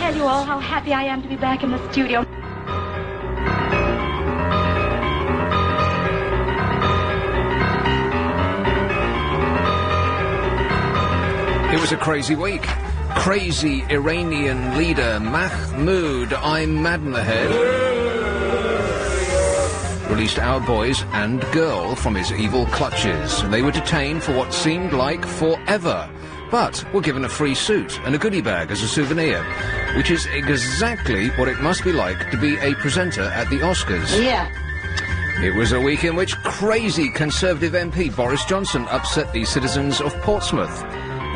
tell you all how happy I am to be back in the studio. It was a crazy week. Crazy Iranian leader Mahmoud Ahmadinejad released our boys and girl from his evil clutches. They were detained for what seemed like forever, but were given a free suit and a goodie bag as a souvenir, which is exactly what it must be like to be a presenter at the Oscars. Yeah. It was a week in which crazy Conservative MP Boris Johnson upset the citizens of Portsmouth.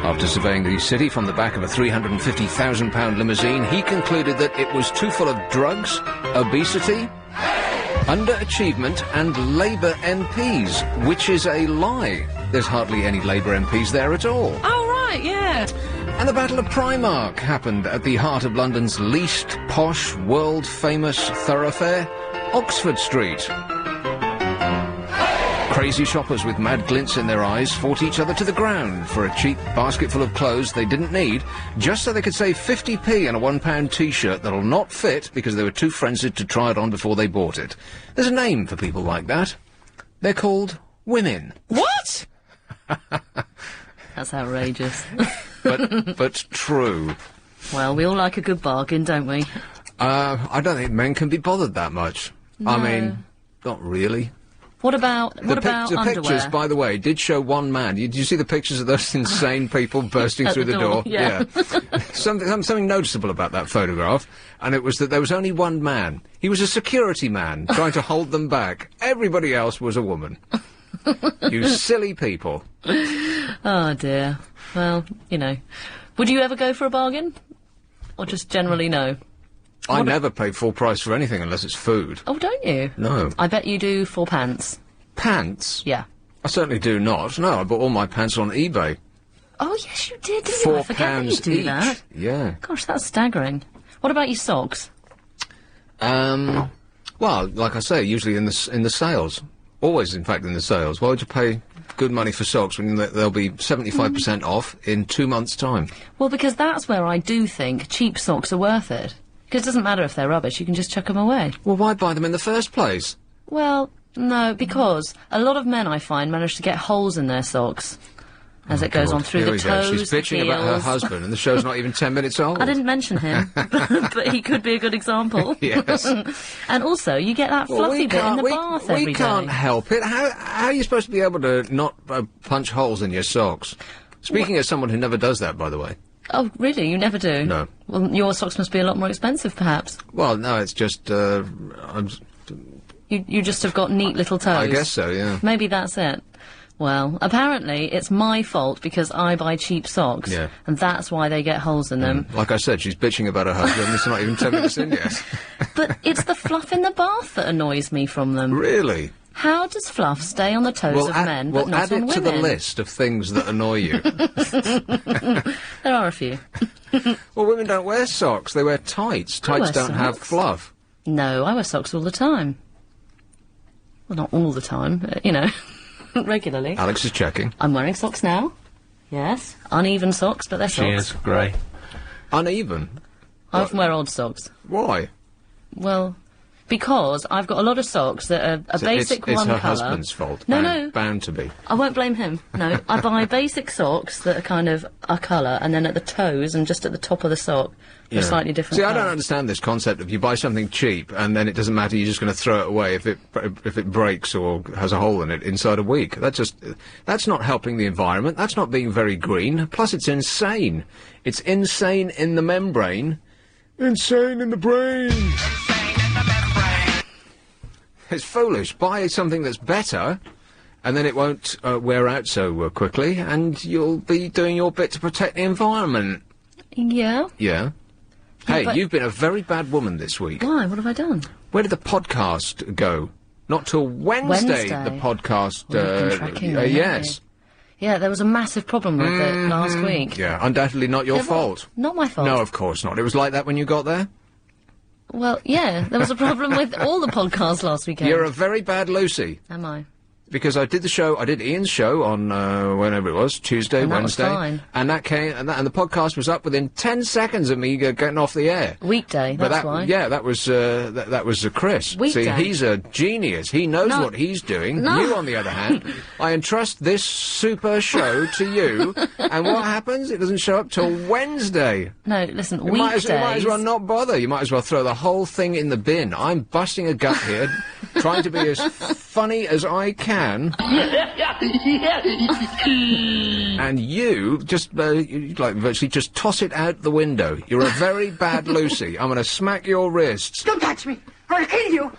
After surveying the city from the back of a £350,000 limousine, he concluded that it was too full of drugs, obesity, underachievement and Labour MPs, which is a lie. There's hardly any Labour MPs there at all. Oh, right, yeah. And the Battle of Primark happened at the heart of London's least posh, world-famous thoroughfare, Oxford Street. Crazy shoppers with mad glints in their eyes fought each other to the ground for a cheap basket full of clothes they didn't need, just so they could save 50p on a £1 T-shirt that'll not fit because they were too frenzied to try it on before they bought it. There's a name for people like that. They're called women. What? That's outrageous. but true. Well, we all like a good bargain, don't we? I don't think men can be bothered that much. No. I mean, not really. What about The underwear? pictures, by the way, did show one man. Did you see the pictures of those insane people bursting At through the the door, door? yeah. Something noticeable about that photograph, and it was that there was only one man. He was a security man trying to hold them back. Everybody else was a woman. You silly people. Oh, dear. Well, you know. Would you ever go for a bargain? Or just generally no? I never pay full price for anything unless it's food. Oh, don't you? No. I bet you do for pants. Pants? Yeah. I certainly do not. No, I bought all my pants on eBay. Oh, yes, you did, didn't you? I forget that you £4 do each. that. Yeah. Gosh, that's staggering. What about your socks? Well, like I say, usually in the sales. Always, in fact, in the sales. Why would you pay good money for socks when they'll be 75% off in 2 months' time? Well, because that's where I do think cheap socks are worth it. Because it doesn't matter if they're rubbish, you can just chuck them away. Well, why buy them in the first place? Well, no, because a lot of men, I find, manage to get holes in their socks as it goes on through Here the we go. toes, She's bitching the about her heels. husband, and the show's not even 10 minutes old. I didn't mention him, but he could be a good example. Yes. And also, you get that Well, fluffy bit in the bath every day. We can't help it. How are you supposed to be able to not punch holes in your socks? Speaking as someone who never does that, by the way. Oh, really? You never do? No. Well, your socks must be a lot more expensive, perhaps. Well, no, it's just, You just have got neat little toes. I guess so, yeah. Maybe that's it. Well, apparently it's my fault because I buy cheap socks. Yeah. And that's why they get holes in them. Like I said, she's bitching about her husband. It's not even 10 minutes in yet. But it's the fluff in the bath that annoys me from them. Really? How does fluff stay on the toes of men but not add on it women? to the list of things that annoy you. There are a few. Well, women don't wear socks. They wear tights. I Tights wear don't have socks. fluff. No, I wear socks all the time. Well, not all the time, but, you know, regularly. Alex is checking. I'm wearing socks now. Yes. Uneven socks, but they're She socks. is grey. Uneven. I often wear odd socks. Why? Well, because I've got a lot of socks that are a basic it's one her colour. husband's fault. No, bound, bound to be. I won't blame him. No, I buy basic socks that are kind of a colour, and then at the toes and just at the top of the sock, they're slightly different. See, I colour. don't understand this concept of you buy something cheap and then it doesn't matter. You're just going to throw it away if it breaks or has a hole in it inside a week. That's not helping the environment. That's not being very green. Plus, it's insane. It's insane in the membrane. Insane in the brain. It's foolish. Buy something that's better, and then it won't wear out so quickly, and you'll be doing your bit to protect the environment. Yeah. Yeah. Hey, but- you've been a very bad woman this week. Why? What have I done? Where did the podcast go? Not till Wednesday. Wednesday. The podcast. We've been tracking them, haven't yes. Yeah, there was a massive problem with it last week. Yeah, undoubtedly not your There wa- fault. Not my fault. No, of course not. It was like that when you got there. Well, yeah, there was a problem with all the podcasts last weekend. You're a very bad Lucy. Am I? because I did Ian's show on, whenever it was, Tuesday, And that was Wednesday. fine. And that came, and the podcast was up within 10 seconds of me getting off the air. Weekday, But that's why. Yeah, that was Chris. Weekday. See, he's a genius. He knows No. what he's doing. No. You, on the other hand, I entrust this super show to you, and what happens? It doesn't show up till Wednesday. No, listen, You might weekdays... as well not bother. You might as well throw the whole thing in the bin. I'm busting a gut here, trying to be as funny as I can. And you just, you, like, virtually just toss it out the window. You're a very bad Lucy. I'm going to smack your wrists. Don't touch me. I'll kill you.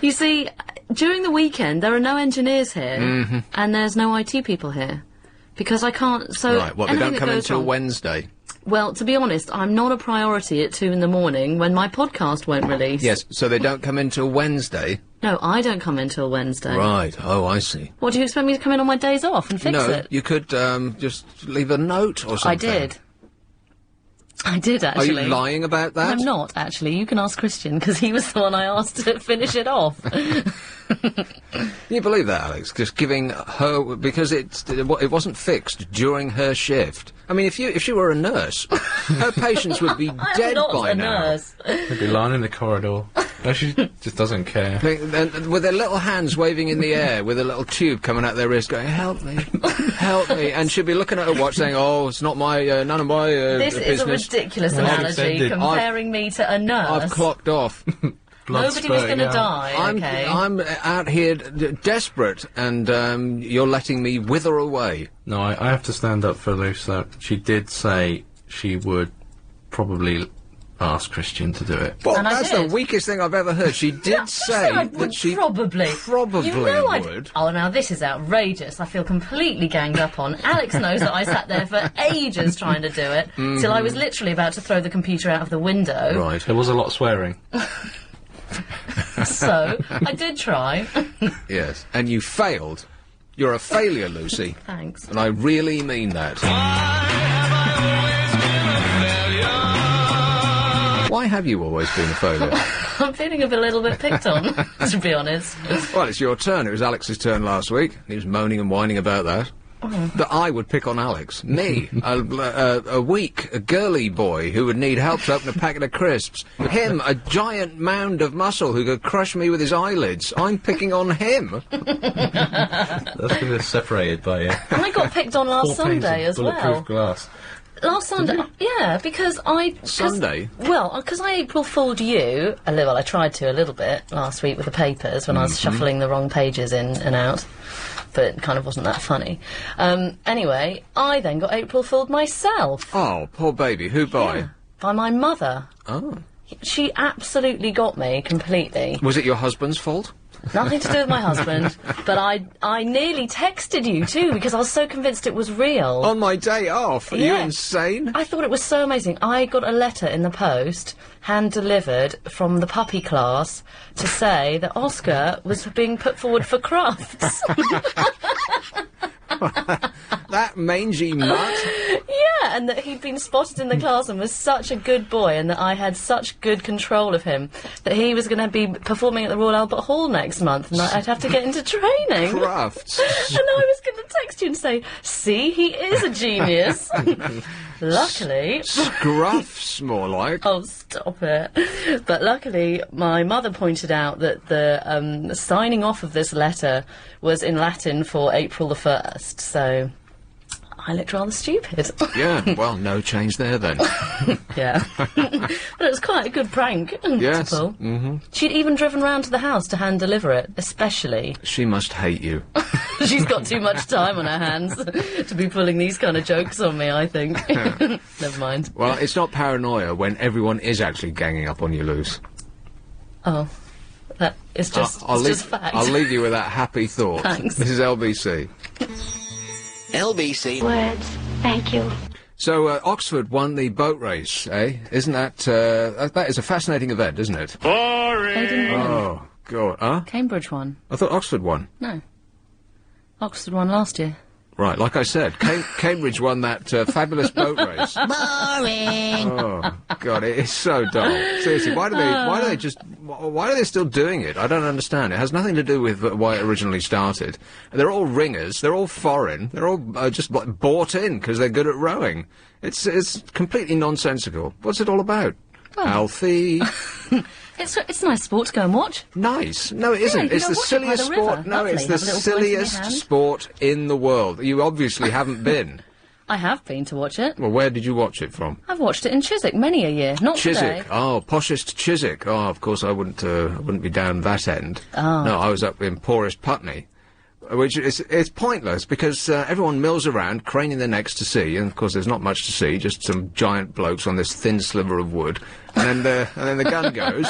You see, during the weekend, there are no engineers here, and there's no IT people here. Because I can't, so... Right, well, they anything don't that come goes until wrong- Wednesday. Well, to be honest, I'm not a priority at 2 in the morning when my podcast won't release. Yes, so they don't come in till Wednesday. No, I don't come in till Wednesday. Right, oh, I see. What, do you expect me to come in on my days off and fix No, it? you could, just leave a note or something. I did, Are actually. you lying about that? I'm not, actually. You can ask Christian, because he was the one I asked to finish it off. Can you believe that, Alex? Just giving her, because it wasn't fixed during her shift. I mean, if she were a nurse, her patients would be dead I'm not by a now. nurse. They'd be lying in the corridor. No, she just doesn't care. And with their little hands waving in the air, with a little tube coming out their wrist, going, "Help me, help me!" And she'll be looking at her watch, saying, "Oh, it's not my, none of my This business. is a ridiculous Well, analogy, extended. comparing me to a nurse. I've clocked off. Blood Nobody was going spurting to out. die, okay? I'm out here desperate, and you're letting me wither away." No, I have to stand up for Luce, though. She did say she would probably ask Christian to do it. Well, And I that's did. the weakest thing I've ever heard. She did say I that would she probably. You know I'd- would. Oh, now this is outrageous. I feel completely ganged up on. Alex knows that I sat there for ages trying to do it, till I was literally about to throw the computer out of the window. Right. There was a lot of swearing. So, I did try. Yes. And you failed. You're a failure, Lucy. Thanks. And I really mean that. Why have you always been a failure? I'm feeling a little bit picked on, to be honest. Well, it's your turn. It was Alex's turn last week. He was moaning and whining about that. That I would pick on Alex. Me. A weak, a girly boy who would need help to open a packet of crisps. Him, a giant mound of muscle who could crush me with his eyelids. I'm picking on him. That's because they're separated by And I got picked on last 4 panes Sunday of as bulletproof well. glass. Last Sunday, yeah, because Sunday? Because I April Fooled you a little. I tried to a little bit last week with the papers when I was shuffling the wrong pages in and out, but it kind of wasn't that funny. Anyway, I then got April Fooled myself. Oh, poor baby. Who by? Yeah, by my mother. Oh. She absolutely got me completely. Was it your husband's fault? Nothing to do with my husband, but I nearly texted you too because I was so convinced it was real. On my day off? Are you Yeah. insane? I thought it was so amazing. I got a letter in the post, hand-delivered, from the puppy class to say that Oscar was being put forward for Crufts. That mangy mutt? Yeah, and that he'd been spotted in the class and was such a good boy and that I had such good control of him that he was going to be performing at the Royal Albert Hall next month and I'd have to get into training. Crufts. And I was going to text you and say, see, he is a genius. Luckily... Scruffs, more like. Oh, stop it. But luckily, my mother pointed out that the signing off of this letter was in Latin for April the 1st, so I looked rather stupid. Yeah, well, no change there then. Yeah. But it was quite a good prank Yes. to pull. She'd even driven round to the house to hand-deliver it, especially. She must hate you. She's got too much time on her hands to be pulling these kind of jokes on me, I think. Never mind. Well, it's not paranoia when everyone is actually ganging up on you, Luce. Oh. That is just, I'll it's leave, just fact. I'll leave you with that happy thought. Thanks. This is LBC. LBC. Words. Thank you. So, Oxford won the boat race, eh? Isn't that, that is a fascinating event, isn't it? They didn't win. Oh, God. Huh? Cambridge won. I thought Oxford won. No. Oxford won last year. Right, like I said, Cambridge won that fabulous boat race. Boring. Oh, God, it is so dull. Seriously, why are they still doing it? I don't understand. It has nothing to do with why it originally started. They're all ringers. They're all foreign. They're all just like bought in because they're good at rowing. It's completely nonsensical. What's it all about? Oh. Alfie. It's a nice sport to go and watch. Nice. No, it isn't. you It's go the watch it by silliest the sport. river. No, Lovely. it's the Have a little point in your silliest hand. sport in the world. You obviously haven't been. I have been to watch it. Well, where did you watch it from? I've watched it in Chiswick many a year. Not today. Chiswick. Oh, poshest Chiswick. Oh, of course I wouldn't be down that end. Oh. No, I was up in poorest Putney. Which it's pointless because everyone mills around, craning their necks to see, and of course there's not much to see, just some giant blokes on this thin sliver of wood, and then the gun goes,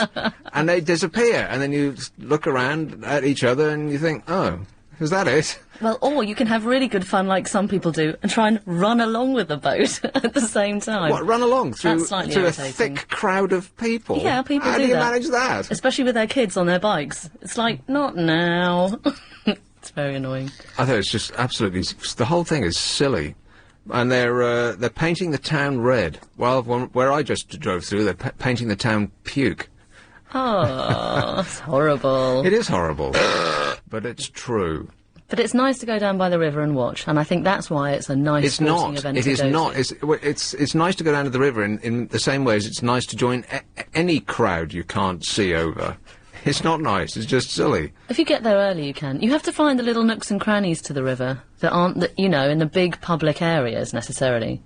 and they disappear, and then you look around at each other and you think, oh, is that it? Well, or you can have really good fun like some people do and try and run along with the boat at the same time. What, run along through That's slightly a irritating. thick crowd of people? Yeah, people How do do you that. manage that? Especially with their kids on their bikes. It's like, not now. It's very annoying. I thought it's just absolutely... The whole thing is silly. And they're painting the town red. Well, where I just drove through, they're painting the town puke. Oh, it's horrible. It is horrible. But it's true. But it's nice to go down by the river and watch, and I think that's why it's a nice It's sporting not. event It to is go not. to. It's nice to go down to the river in the same way as it's nice to join any crowd you can't see over. It's not nice. It's just silly. If you get there early, you can. You have to find the little nooks and crannies to the river that aren't, in the big public areas necessarily.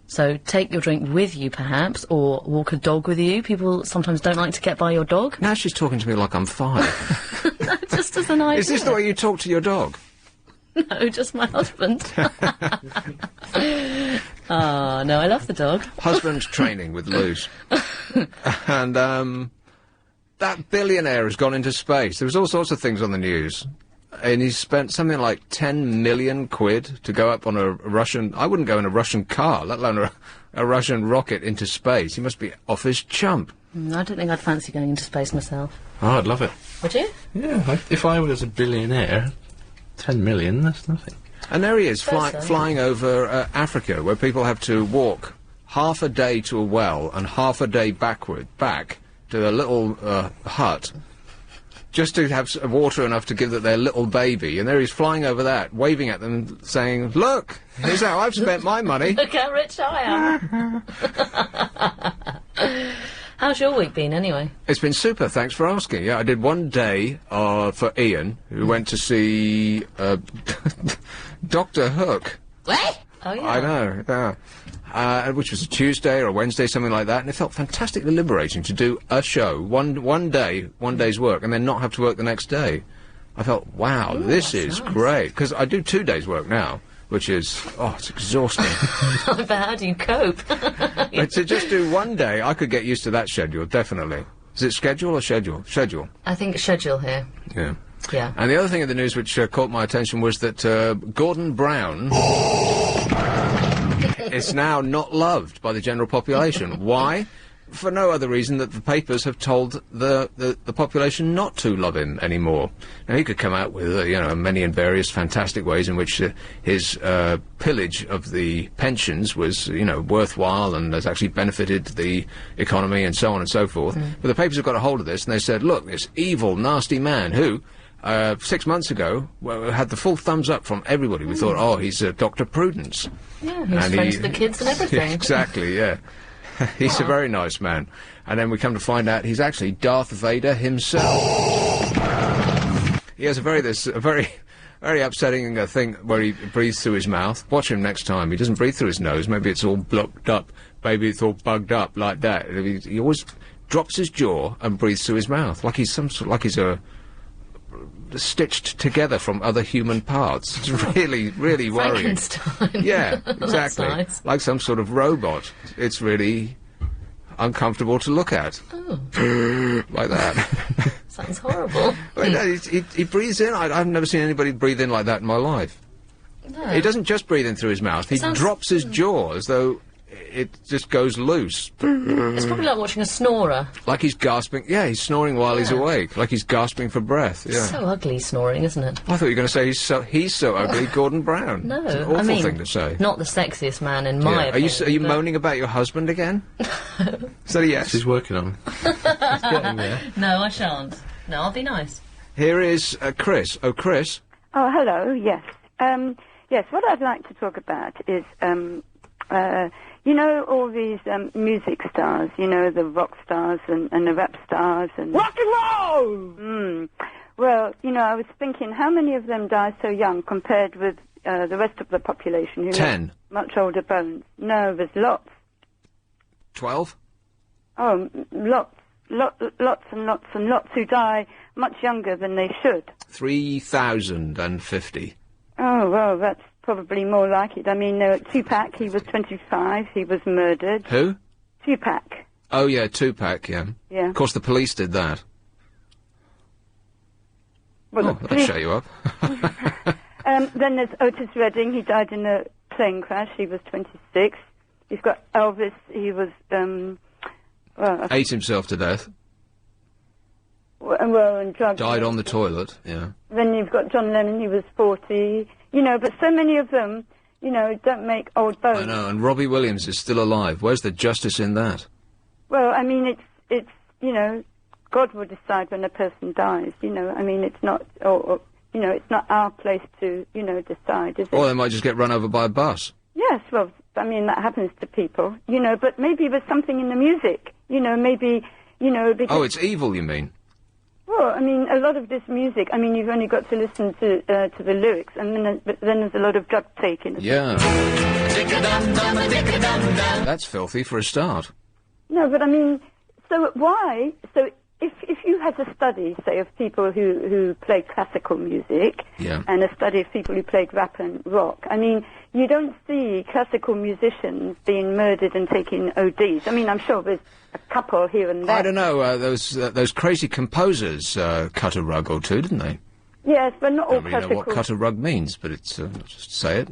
So take your drink with you, perhaps, or walk a dog with you. People sometimes don't like to get by your dog. Now she's talking to me like I'm 5. Just as an idea. Is this the way you talk to your dog? No, just my husband. Oh, no, I love the dog. Husband training with Luce. And, that billionaire has gone into space. There was all sorts of things on the news. And he's spent something like 10 million quid to go up on a Russian... I wouldn't go in a Russian car, let alone a Russian rocket into space. He must be off his chump. I don't think I'd fancy going into space myself. Oh, I'd love it. Would you? Yeah, if I was a billionaire, 10 million, that's nothing. And there he is, Suppose so. flying over Africa, where people have to walk half a day to a well and half a day back to a little hut, just to have water enough to give their little baby. And there he's flying over that, waving at them, saying, "Look, here's how I've spent my money." Look how rich I am. How's your week been, anyway? It's been super, thanks for asking. Yeah, I did one day for Ian, who went to see Dr. Hook. What? Oh, yeah. I know, yeah. Which was a Tuesday or a Wednesday, something like that, and it felt fantastically liberating to do a show, one day's work, and then not have to work the next day. I felt, wow, this is nice. great, because I do 2 days' work now, which is, it's exhausting. But how do you cope? But to just do one day, I could get used to that schedule, definitely. Is it schedule or schedule? Schedule. I think it's schedule here. Yeah. Yeah. And the other thing in the news which caught my attention was that Gordon Brown is now not loved by the general population. Why? For no other reason that the papers have told the population not to love him anymore. Now, he could come out with, many and various fantastic ways in which his pillage of the pensions was, worthwhile and has actually benefited the economy and so on and so forth. But the papers have got a hold of this and they said, look, this evil, nasty man who... 6 months ago, had the full thumbs up from everybody. We thought, oh, he's Dr. Prudence. Yeah, he's friends with the kids and everything. Exactly, yeah. He's a very nice man. And then we come to find out he's actually Darth Vader himself. He has a very very upsetting thing where he breathes through his mouth. Watch him next time. He doesn't breathe through his nose. Maybe it's all blocked up. Maybe it's all bugged up like that. He always drops his jaw and breathes through his mouth, like he's stitched together from other human parts. It's really, really worrying. Frankenstein. Yeah, exactly. That's nice. Like some sort of robot. It's really uncomfortable to look at. Oh, Like that. sounds horrible. Well, no, he breathes in. I've never seen anybody breathe in like that in my life. No. He doesn't just breathe in through his mouth. He Sounds- drops his jaw as though it just goes loose. It's probably like watching a snorer. Like he's gasping. Yeah, he's snoring while he's awake. Like he's gasping for breath. Yeah. So ugly snoring, isn't it? I thought you were going to say he's so ugly, Gordon Brown. No, It's an awful I mean, thing to say. not the sexiest man in my Yeah. opinion. Are you but- moaning about your husband again? Is that a yes? She's working on it. She's getting there. No, I shan't. No, I'll be nice. Here is Chris. Oh, Chris. Oh, hello. Yes. Yes. What I'd like to talk about is, you know, all these music stars. You know, the rock stars and the rap stars and rock and roll. Well, you know, I was thinking, how many of them die so young compared with the rest of the population who 10. have much older bones? No, there's lots. 12. Oh, lots and lots and lots who die much younger than they should. 3,050. Oh, well, that's probably more like it. I mean, Tupac, he was 25, he was murdered. Who? Tupac. Oh, yeah, Tupac, yeah. Yeah. Of course, the police did that. Well, Oh, the that'll police- shut you up. Then there's Otis Redding, he died in a plane crash, he was 26. You've got Elvis, he was, Ate himself to death. and drugs. Died on the toilet, yeah. Then you've got John Lennon, he was 40. You know, but so many of them, you know, don't make old bones. I know, and Robbie Williams is still alive. Where's the justice in that? Well, I mean, it's you know, God will decide when a person dies. You know, I mean, it's not, or you know, it's not our place to, you know, decide, is it? Or they might just get run over by a bus. Yes, well, I mean, that happens to people, you know, but maybe there's something in the music, you know, maybe, you know, because... Oh, it's evil, you mean? Well, I mean, a lot of this music, I mean, you've only got to listen to the lyrics, and then there's a lot of drug taking. Yeah. That's filthy for a start. No, but I mean, so why? So if you had a study, say, of people who play classical music, Yeah. and a study of people who played rap and rock, I mean, you don't see classical musicians being murdered and taking ODs. I mean, I'm sure there's a couple here and there. I don't know, those crazy composers cut a rug or two, didn't they? Yes, but not I all don't really know classical. what cut a rug means, but it's, just say it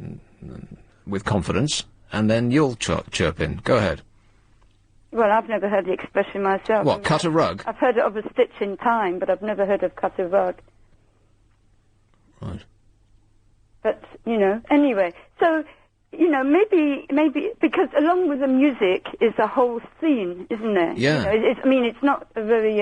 with confidence, and then you'll chirp in. Go ahead. Well, I've never heard the expression myself. What, cut a rug? I've heard of a stitch in time, but I've never heard of cut a rug. Right. But, you know, anyway, so, you know, maybe, because along with the music is a whole scene, isn't there? Yeah. You know, I mean, it's not a very,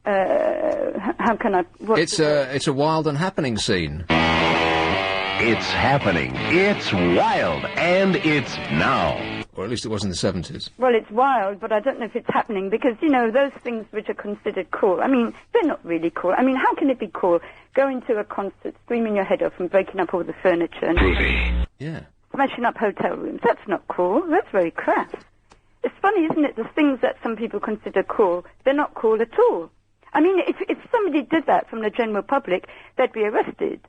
how can I... It's a wild and happening scene. It's happening. It's wild. And it's now. Or at least it was in the 70s. Well, it's wild, but I don't know if it's happening, because, you know, those things which are considered cool, I mean, they're not really cool. I mean, how can it be cool? Going to a concert, screaming your head off and breaking up all the furniture and Yeah. smashing up hotel rooms. That's not cool. That's very crass. It's funny, isn't it? The things that some people consider cool, they're not cool at all. I mean, if somebody did that from the general public, they'd be arrested.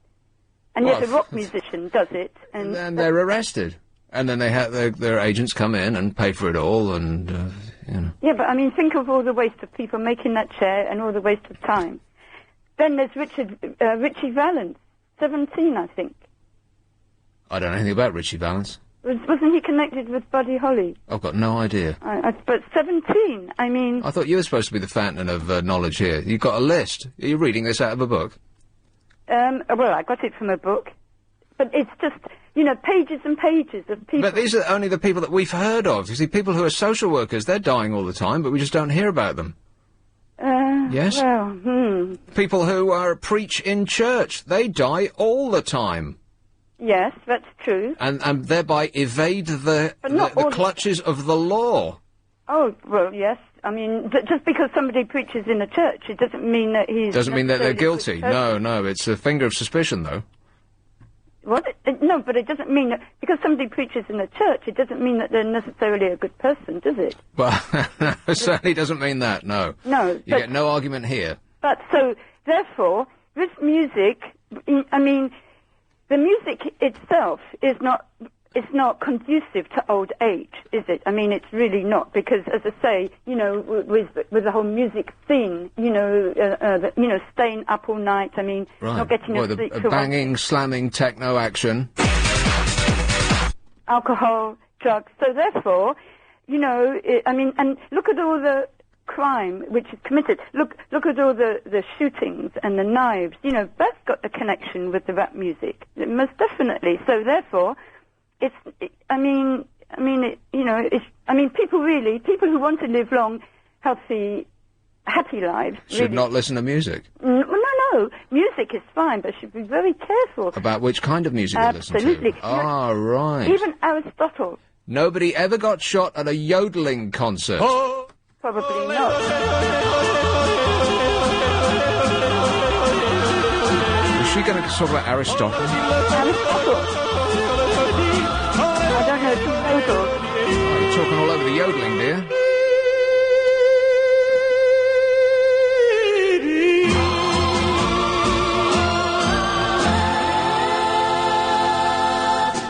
And yet Well, a rock musician does it. And then they're arrested. And then they have their agents come in and pay for it all, and, you know. Yeah, but I mean, think of all the waste of people making that chair and all the waste of time. Then there's Richie Valens, 17, I think. I don't know anything about Richie Valens. Wasn't he connected with Buddy Holly? I've got no idea. But 17, I mean... I thought you were supposed to be the fountain of knowledge here. You've got a list. Are you reading this out of a book? Well, I got it from a book. But it's just, you know, pages and pages of people... But these are only the people that we've heard of. You see, people who are social workers, they're dying all the time, but we just don't hear about them. Yes? Well, People who preach in church, they die all the time. Yes, that's true. And thereby evade the But not all the- clutches of the law. Oh, well, yes. I mean, just because somebody preaches in a church, it doesn't mean that he's... Doesn't mean that they're necessarily a good guilty. person. No, it's a finger of suspicion, though. What? No, but it doesn't mean that... Because somebody preaches in a church, it doesn't mean that they're necessarily a good person, does it? Well, it certainly doesn't mean that, no. No. You but, get no argument here. But so, therefore, this music, I mean, the music itself is not... It's not conducive to old age, is it? I mean, it's really not, because, as I say, you know, with the whole music scene, you know, staying up all night. I mean, not getting The sleep. till banging, slamming techno action. alcohol, drugs. So therefore, you know, and look at all the crime which is committed. Look at all the shootings and the knives. You know, that's got a connection with the rap music, most definitely. So therefore, people who want to live long, healthy, happy lives should not listen to music. No, music is fine, but should be very careful about which kind of music you listen to. Absolutely. Ah, right. Even Aristotle. Nobody ever got shot at a yodeling concert. Oh. Probably not. Is she going to talk about Aristotle? Aristotle. I don't know if you yodel. Oh, you're talking all over the yodeling, dear.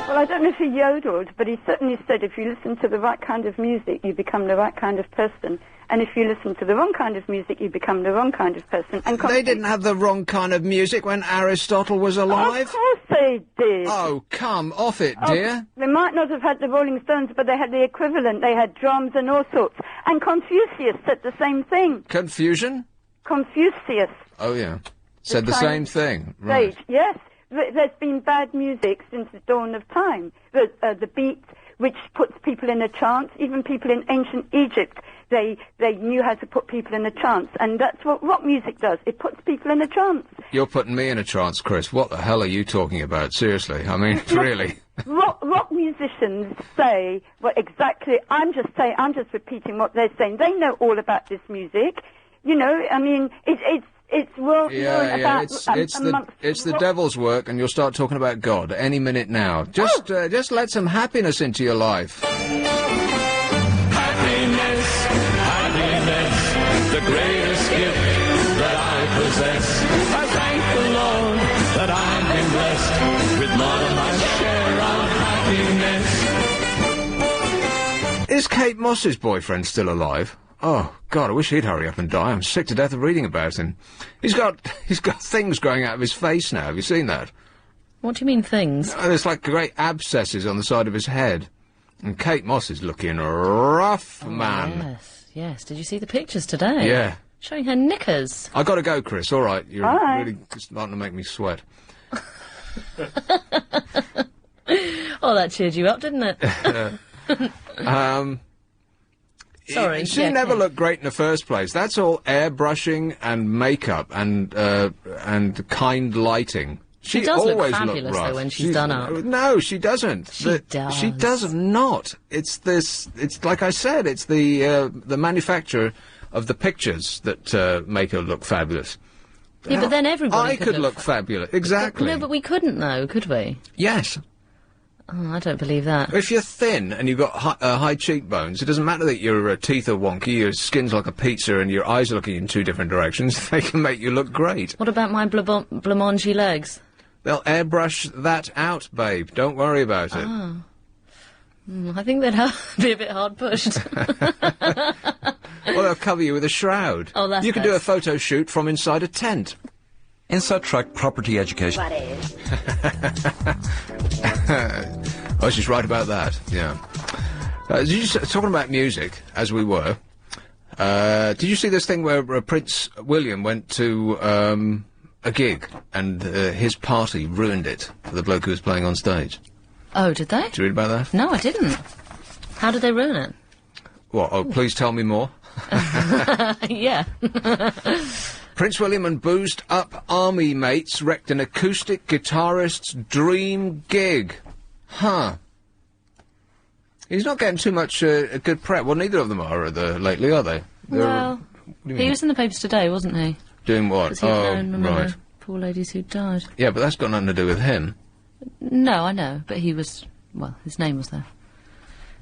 Well, I don't know if he yodeled, but he certainly said if you listen to the right kind of music, you become the right kind of person. And if you listen to the wrong kind of music, you become the wrong kind of person. And they didn't have the wrong kind of music when Aristotle was alive? Of course they did. Oh, come off it, dear. They might not have had the Rolling Stones, but they had the equivalent. They had drums and all sorts. And Confucius said the same thing. Confusion? Confucius. Oh, yeah. Said the same thing. Right. Yes. There's been bad music since the dawn of time. The beat, which puts people in a trance, even people in ancient Egypt, they knew how to put people in a trance, and that's what rock music does. It puts people in a trance. You're putting me in a trance, Chris. What the hell are you talking about? Seriously, I mean, really. Rock musicians say, well, exactly, I'm just repeating what they're saying. They know all about this music. You know, I mean, it's well known about... It's the devil's work, and you'll start talking about God any minute now. Just let some happiness into your life. Happiness, the greatest gift that I possess. I thank the Lord that I've been blessed with more than my share of happiness. Is Kate Moss's boyfriend still alive? Oh, God, I wish he'd hurry up and die. I'm sick to death of reading about him. He's got things growing out of his face now. Have you seen that? What do you mean, things? There's like great abscesses on the side of his head. And Kate Moss is looking rough, man. Yes. Did you see the pictures today? Yeah. Showing her knickers. I gotta go, Chris. All right. You're really starting to make me sweat. Oh, that cheered you up, didn't it? Sorry. She never looked great in the first place. That's all airbrushing and makeup and kind lighting. She does look fabulous, though, when she's done up. No, she doesn't. She does. She does not. It's like I said, it's the manufacturer of the pictures that make her look fabulous. Yeah, but then everybody could look fabulous. Exactly. No, but we couldn't, though, could we? Yes. Oh, I don't believe that. If you're thin and you've got high cheekbones, it doesn't matter that your teeth are wonky, your skin's like a pizza, and your eyes are looking in two different directions. They can make you look great. What about my blancmangy legs? They'll airbrush that out, babe. Don't worry about it. Oh. I think they'd be a bit hard pushed. Well, they'll cover you with a shroud. Oh, that's You can do a photo shoot from inside a tent. Inside Track Property Education. Oh, she's right about that, yeah. Talking about music, as we were, did you see this thing where Prince William went to a gig and his party ruined it for the bloke who was playing on stage? Oh, did they? Did you read about that? No, I didn't. How did they ruin it? What? Oh, please tell me more. Yeah. Prince William and boozed up army mates wrecked an acoustic guitarist's dream gig. Huh. He's not getting too much good prep. Well, neither of them are lately, are they? Well, he was in the papers today, wasn't he? Doing what? Because he'd known one of the poor ladies who died. Yeah, but that's got nothing to do with him. No, I know, but he was... Well, his name was there.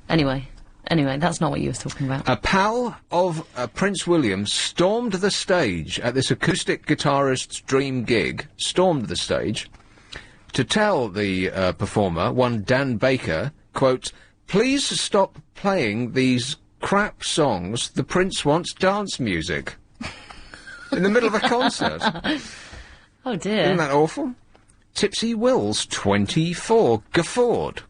Anyway, that's not what you were talking about. A pal of Prince William stormed the stage at this acoustic guitarist's dream gig, stormed the stage, to tell the performer, one Dan Baker, quote, "Please stop playing these crap songs. The Prince wants dance music." In the middle of a concert. Oh, dear. Isn't that awful? Tipsy Wills, 24, guffawed.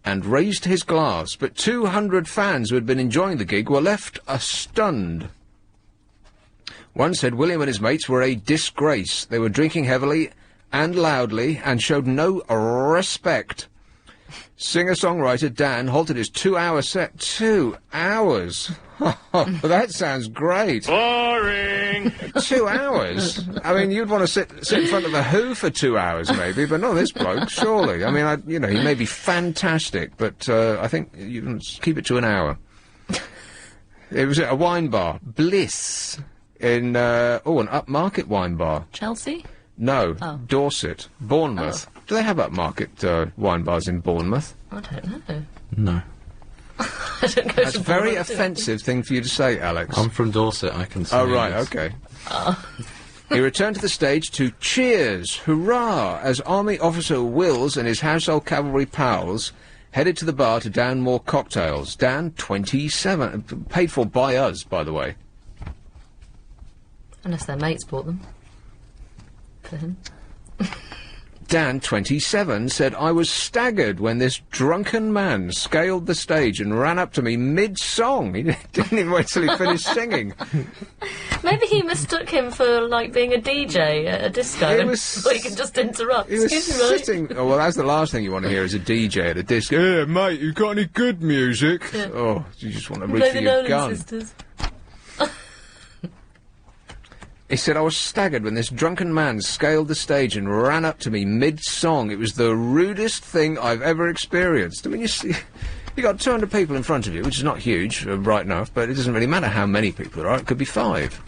and raised his glass, but 200 fans who had been enjoying the gig were left stunned. One said William and his mates were a disgrace. They were drinking heavily and loudly and showed no respect. Singer-songwriter Dan halted his 2-hour set. 2 hours? That sounds great. Boring. 2 hours? I mean, you'd want to sit in front of a Who for 2 hours, maybe, but not this bloke, surely. I mean, he may be fantastic, but I think you can keep it to an hour. It was at a wine bar, Bliss, in, an upmarket wine bar. Chelsea? No, Oh. Dorset, Bournemouth. Do they have upmarket wine bars in Bournemouth? I don't know. No. I don't go That's to a very Bournemouth, do I? offensive thing for you to say, Alex. I'm from Dorset, I can say Oh, right, this. okay. He returned to the stage to cheers, hurrah, as Army Officer Wills and his household cavalry pals headed to the bar to down more cocktails. Dan, 27, paid for by us, by the way. Unless their mates bought them. For him. Dan, 27, said, I was staggered when this drunken man scaled the stage and ran up to me mid-song. He didn't even wait till he finished singing. Maybe he mistook him for, like, being a DJ at a disco. He was so he can just interrupt. He was Excuse me, mate. sitting... Oh, well, that's the last thing you want to hear is a DJ at a disco. Hey, mate, you got any good music? Yeah. Oh, you just want to reach Play for the your Nolan gun. Sisters. He said, I was staggered when this drunken man scaled the stage and ran up to me mid-song. It was the rudest thing I've ever experienced. I mean, you see, you got 200 people in front of you, which is not huge, right enough, but it doesn't really matter how many people there are. It could be 5.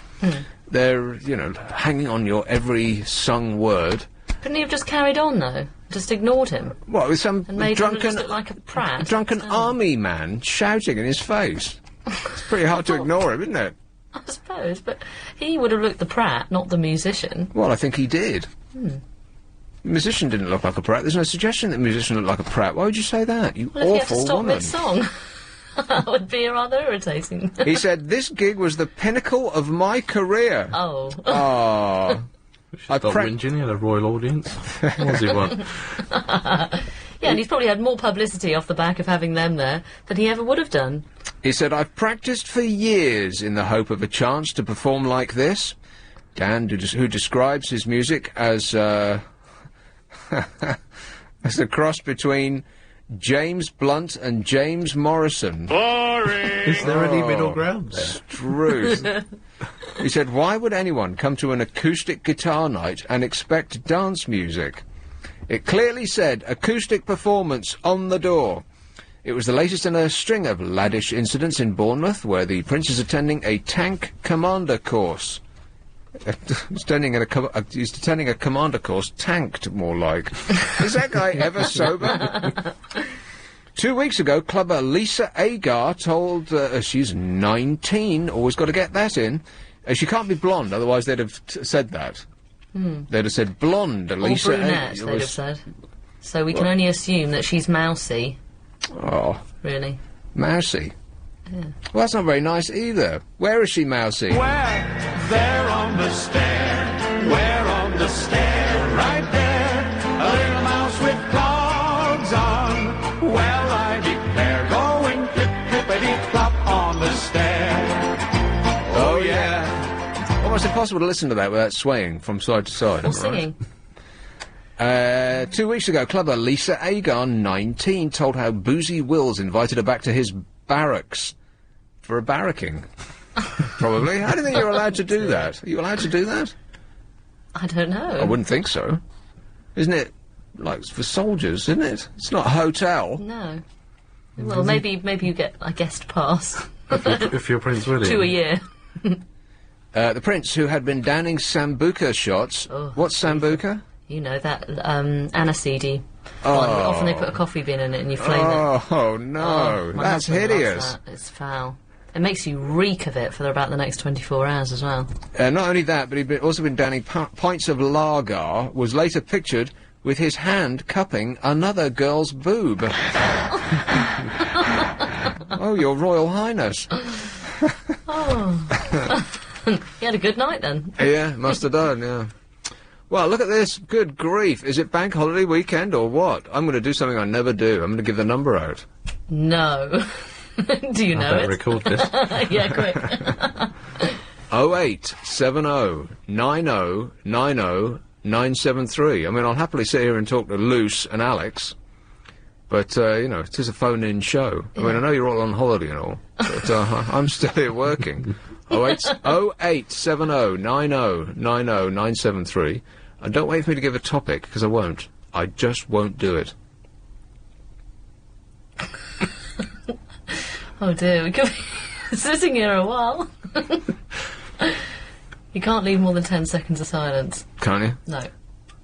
They're, hanging on your every sung word. Couldn't he have just carried on, though? Just ignored him? What, with some And made him drunken, just look like a prat? drunken army man shouting in his face? It's pretty hard to ignore him, isn't it? I suppose, but he would have looked the prat, not the musician. Well, I think he did. The musician didn't look like a prat. There's no suggestion that the musician looked like a prat. Why would you say that? You Well, if he had to awful stop woman. mid-song, that would be rather irritating. He said, this gig was the pinnacle of my career. Oh. Ah. I Stop prac- whinging, he had a royal audience. What does he want? Yeah, and he's probably had more publicity off the back of having them there than he ever would have done. He said, I've practiced for years in the hope of a chance to perform like this. Dan, who describes his music as, as a cross between James Blunt and James Morrison. Boring. Is there any middle ground there? Truth. He said, why would anyone come to an acoustic guitar night and expect dance music? It clearly said, acoustic performance on the door. It was the latest in a string of laddish incidents in Bournemouth, where the Prince is attending a tank commander course. He's attending a commander course, tanked, more like. Is that guy ever sober? 2 weeks ago, clubber Lisa Agar told... she's 19, always got to get that in. She can't be blonde, otherwise they'd have said that. They'd have said blonde, Or Lisa brunette, Agar. they'd have said. So we can only assume that she's mousy, Oh, really. mousy. Well, that's not very nice either. Where is she, mousy? Where? There on the stair. Where on the stair? Right there. A little mouse with clogs on. Well, I declare, going clip-clippity-clop on the stair. Oh, yeah. Almost impossible to listen to that without swaying from side to side. Or am I right? singing. 2 weeks ago, clubber Lisa Agar, 19, told how Boozy Wills invited her back to his barracks for a barracking. Probably. How do you think you're allowed to do that? Are you allowed to do that? I don't know. I wouldn't think so. Isn't it, like, for soldiers, isn't it? It's not a hotel. No. Well, maybe you get a guest pass. If you're Prince William. 2 a year. The Prince, who had been downing Sambuca shots... Oh, What's Sambuca? You know, that aniseedy one. Often they put a coffee bean in it and you flame it. Oh, no. My That's husband loves hideous. that. It's foul. It makes you reek of it for about the next 24 hours as well. Not only that, but he'd also been downing pints of lager, was later pictured with his hand cupping another girl's boob. Oh, Your Royal Highness. He had a good night then. Yeah, must have done, yeah. Well, look at this. Good grief. Is it bank holiday weekend or what? I'm going to do something I never do. I'm going to give the number out. No. Do you know it? Record this. Yeah, quick. 0870 90 90 973. I mean, I'll happily sit here and talk to Luce and Alex, but, you know, it is a phone-in show. I mean, I know you're all on holiday and all, but I'm still here working. 0870 90 90 973. And don't wait for me to give a topic, because I won't. I just won't do it. Oh dear, we could be sitting here a while. You can't leave more than 10 seconds of silence. Can't you? No.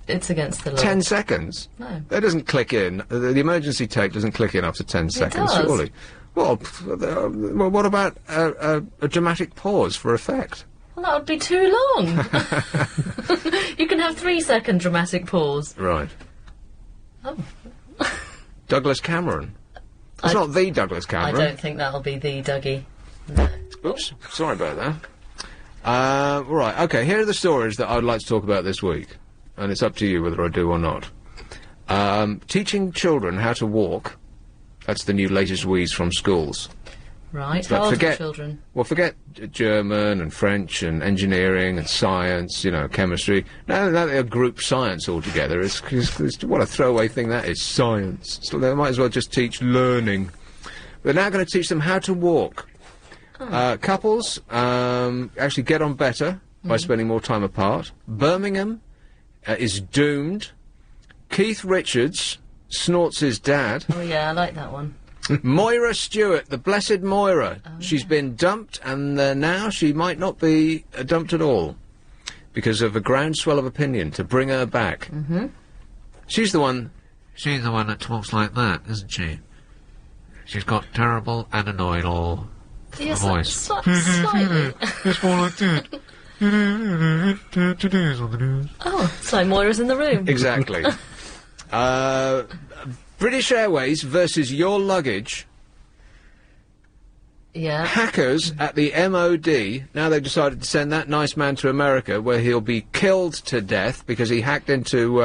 It's against the law. 10 seconds? No. That doesn't click in. The emergency tape doesn't click in after 10 seconds, does. surely. Well, well, what about a dramatic pause for effect? Well, that would be too long. You can have 3-second dramatic pause. Right. Oh. Douglas Cameron. It's not the Douglas Cameron. I don't think that'll be the Dougie. Oops, sorry about that. Right, okay, here are the stories that I'd like to talk about this week. And it's up to you whether I do or not. Teaching children how to walk. That's the new latest wheeze from schools. Right, But how old are forget- children? Well, forget German and French and engineering and science, you know, chemistry. Now they're group science altogether. It's what a throwaway thing that is, science. So they might as well just teach learning. They're now going to teach them how to walk. Couples actually get on better by spending more time apart. Birmingham is doomed. Keith Richards snorts his dad. Oh yeah, I like that one. Moira Stewart, the blessed Moira. She's been dumped, and now she might not be dumped at all because of a groundswell of opinion to bring her back. Mm-hmm. She's the one that talks like that, isn't she? She's got terrible and annoyed all Yes, voice. slightly. It's more like that. Today's on the news. Oh, so Moira's in the room. Exactly. British Airways versus your luggage. Yeah. Hackers at the MOD, now they've decided to send that nice man to America where he'll be killed to death because he hacked into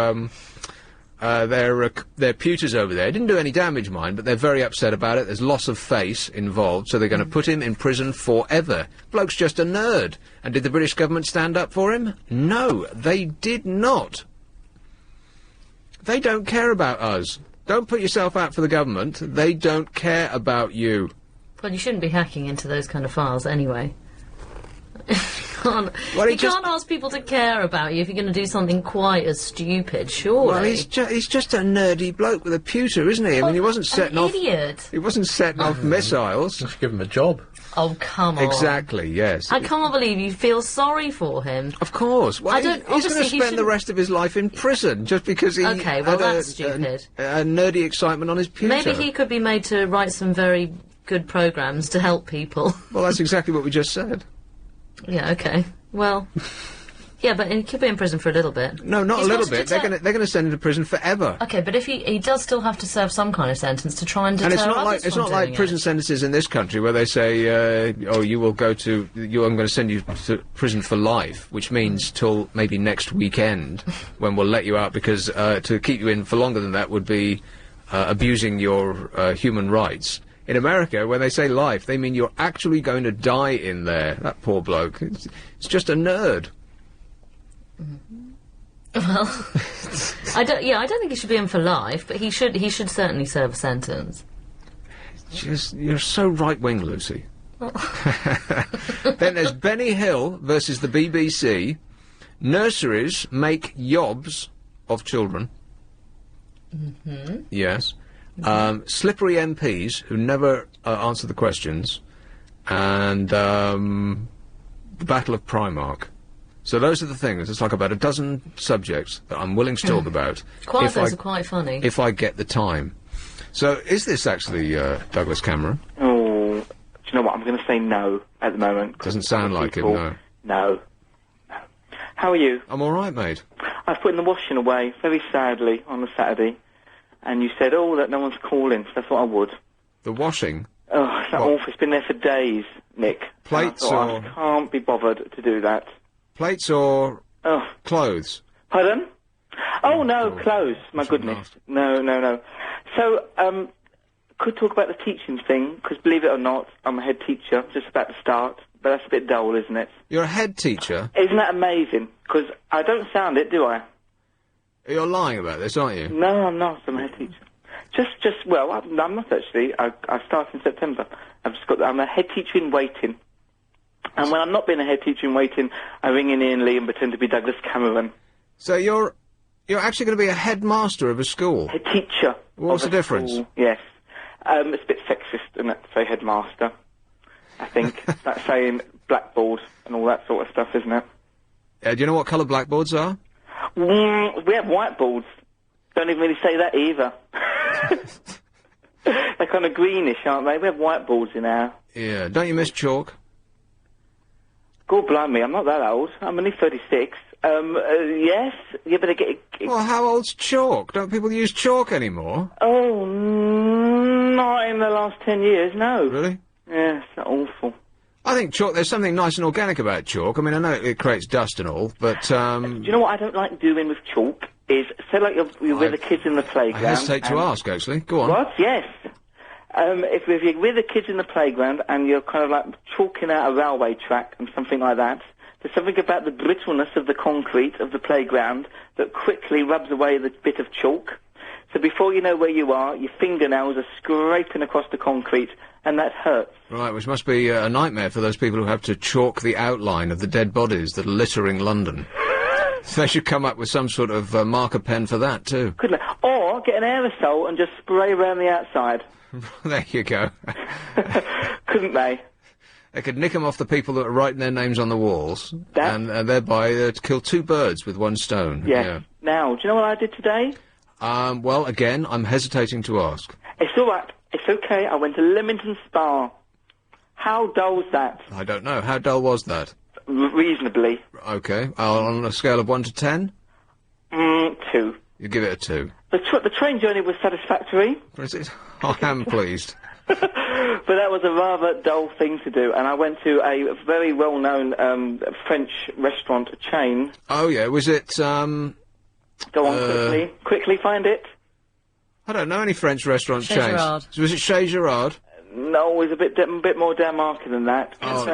their pewters over there. Didn't do any damage, mind, but they're very upset about it. There's loss of face involved, so they're going to put him in prison forever. Bloke's just a nerd. And did the British government stand up for him? No, they did not. They don't care about us. Don't put yourself out for the government. They don't care about you. Well, you shouldn't be hacking into those kind of files anyway. You can't ask people to care about you if you're going to do something quite as stupid, surely. Well, he's just a nerdy bloke with a pewter, isn't he? I mean, he wasn't setting off... idiot. He wasn't setting off missiles. Just give him a job. Oh, come on. Exactly, yes. I can't believe you feel sorry for him. Of course. Well, I don't- he's going obviously to he spend the shouldn't- rest of his life in prison just because he Okay, well, had that's stupid. a nerdy excitement on his pewter. Maybe he could be made to write some very good programmes to help people. Well, that's exactly what we just said. Yeah, okay. Well, yeah, but he could be in prison for a little bit. No, not He's a little got to bit. They're deter- going to send him to prison forever. Okay, but if he does still have to serve some kind of sentence to try and deter And it's not others like from doing prison it. sentences in this country where they say, "Oh, you will go to I'm going to send you to prison for life," which means till maybe next weekend when we'll let you out because to keep you in for longer than that would be abusing your human rights. In America, when they say life, they mean you're actually going to die in there. That poor bloke. It's just a nerd. Well, I don't think he should be in for life, but he should certainly serve a sentence. You're so right-wing, Lucy. Then there's Benny Hill versus the BBC. Nurseries make yobs of children. Mm-hmm. Yes. Slippery MPs who never answer the questions. And the Battle of Primark. So those are the things. It's like about a dozen subjects that I'm willing to talk about. Quite of those are quite funny. If I get the time. So is this actually Douglas Cameron? Oh, do you know what? I'm going to say no at the moment. Doesn't sound like it, no. No. How are you? I'm all right, mate. I was putting the washing away very sadly on a Saturday, and you said, "Oh, that no one's calling." So I thought I would. The washing? Oh, it's that awful. It's been there for days, Nick. Plates and I thought, or I can't be bothered to do that. plates or clothes? Pardon? Oh, no, close. My goodness. No. So, could talk about the teaching thing, because believe it or not, I'm a head teacher, just about to start, but that's a bit dull, isn't it? You're a head teacher? Isn't that amazing? Because I don't sound it, do I? You're lying about this, aren't you? No, I'm not. I'm a head teacher. Well, I'm not actually. I start in September. I'm a head teacher in waiting. And when I'm not being a head teacher in waiting, I ring in Ian Lee and pretend to be Douglas Cameron. So you're actually going to be a headmaster of a school? Head teacher. What's the difference? School, yes. It's a bit sexist, isn't it, to say headmaster? I think. That's saying blackboard and all that sort of stuff, isn't it? Do you know what colour blackboards are? We have whiteboards. Don't even really say that either. They're kind of greenish, aren't they? We have whiteboards in our... Yeah. Don't you miss chalk? God blimey, I'm not that old. I'm only 36. Yes? You better get... Well, how old's chalk? Don't people use chalk anymore? Oh, not in the last 10 years, no. Really? Yeah, it's awful. I think chalk, there's something nice and organic about chalk. I mean, I know it creates dust and all, but, Do you know what I don't like doing with chalk? Is, say like you're with the kids in the playground... I hesitate to ask, actually. Go on. What? Yes. If you're with the kids in the playground and you're kind of like chalking out a railway track and something like that, there's something about the brittleness of the concrete of the playground that quickly rubs away the bit of chalk. So before you know where you are, your fingernails are scraping across the concrete, and that hurts. Right, which must be a nightmare for those people who have to chalk the outline of the dead bodies that are littering London. They should come up with some sort of marker pen for that, too. Couldn't they? Or get an aerosol and just spray around the outside. There you go. Couldn't they? They could nick them off the people that are writing their names on the walls, and thereby kill two birds with one stone. Yes. Yeah. Now, do you know what I did today? Well, again, I'm hesitating to ask. It's all right. It's okay. I went to Leamington Spa. How dull's that? I don't know. How dull was that? Reasonably. Okay. On a scale of 1 to 10? 2. You give it a 2. The train journey was satisfactory. Is it? I am pleased. But that was a rather dull thing to do, and I went to a very well-known French restaurant chain. Oh, yeah. Was it, Go on, quickly. Quickly find it. I don't know any French restaurant Chez chains. Gerard. Was it Chez Gerard? No, it's a bit more down market than that. Oh,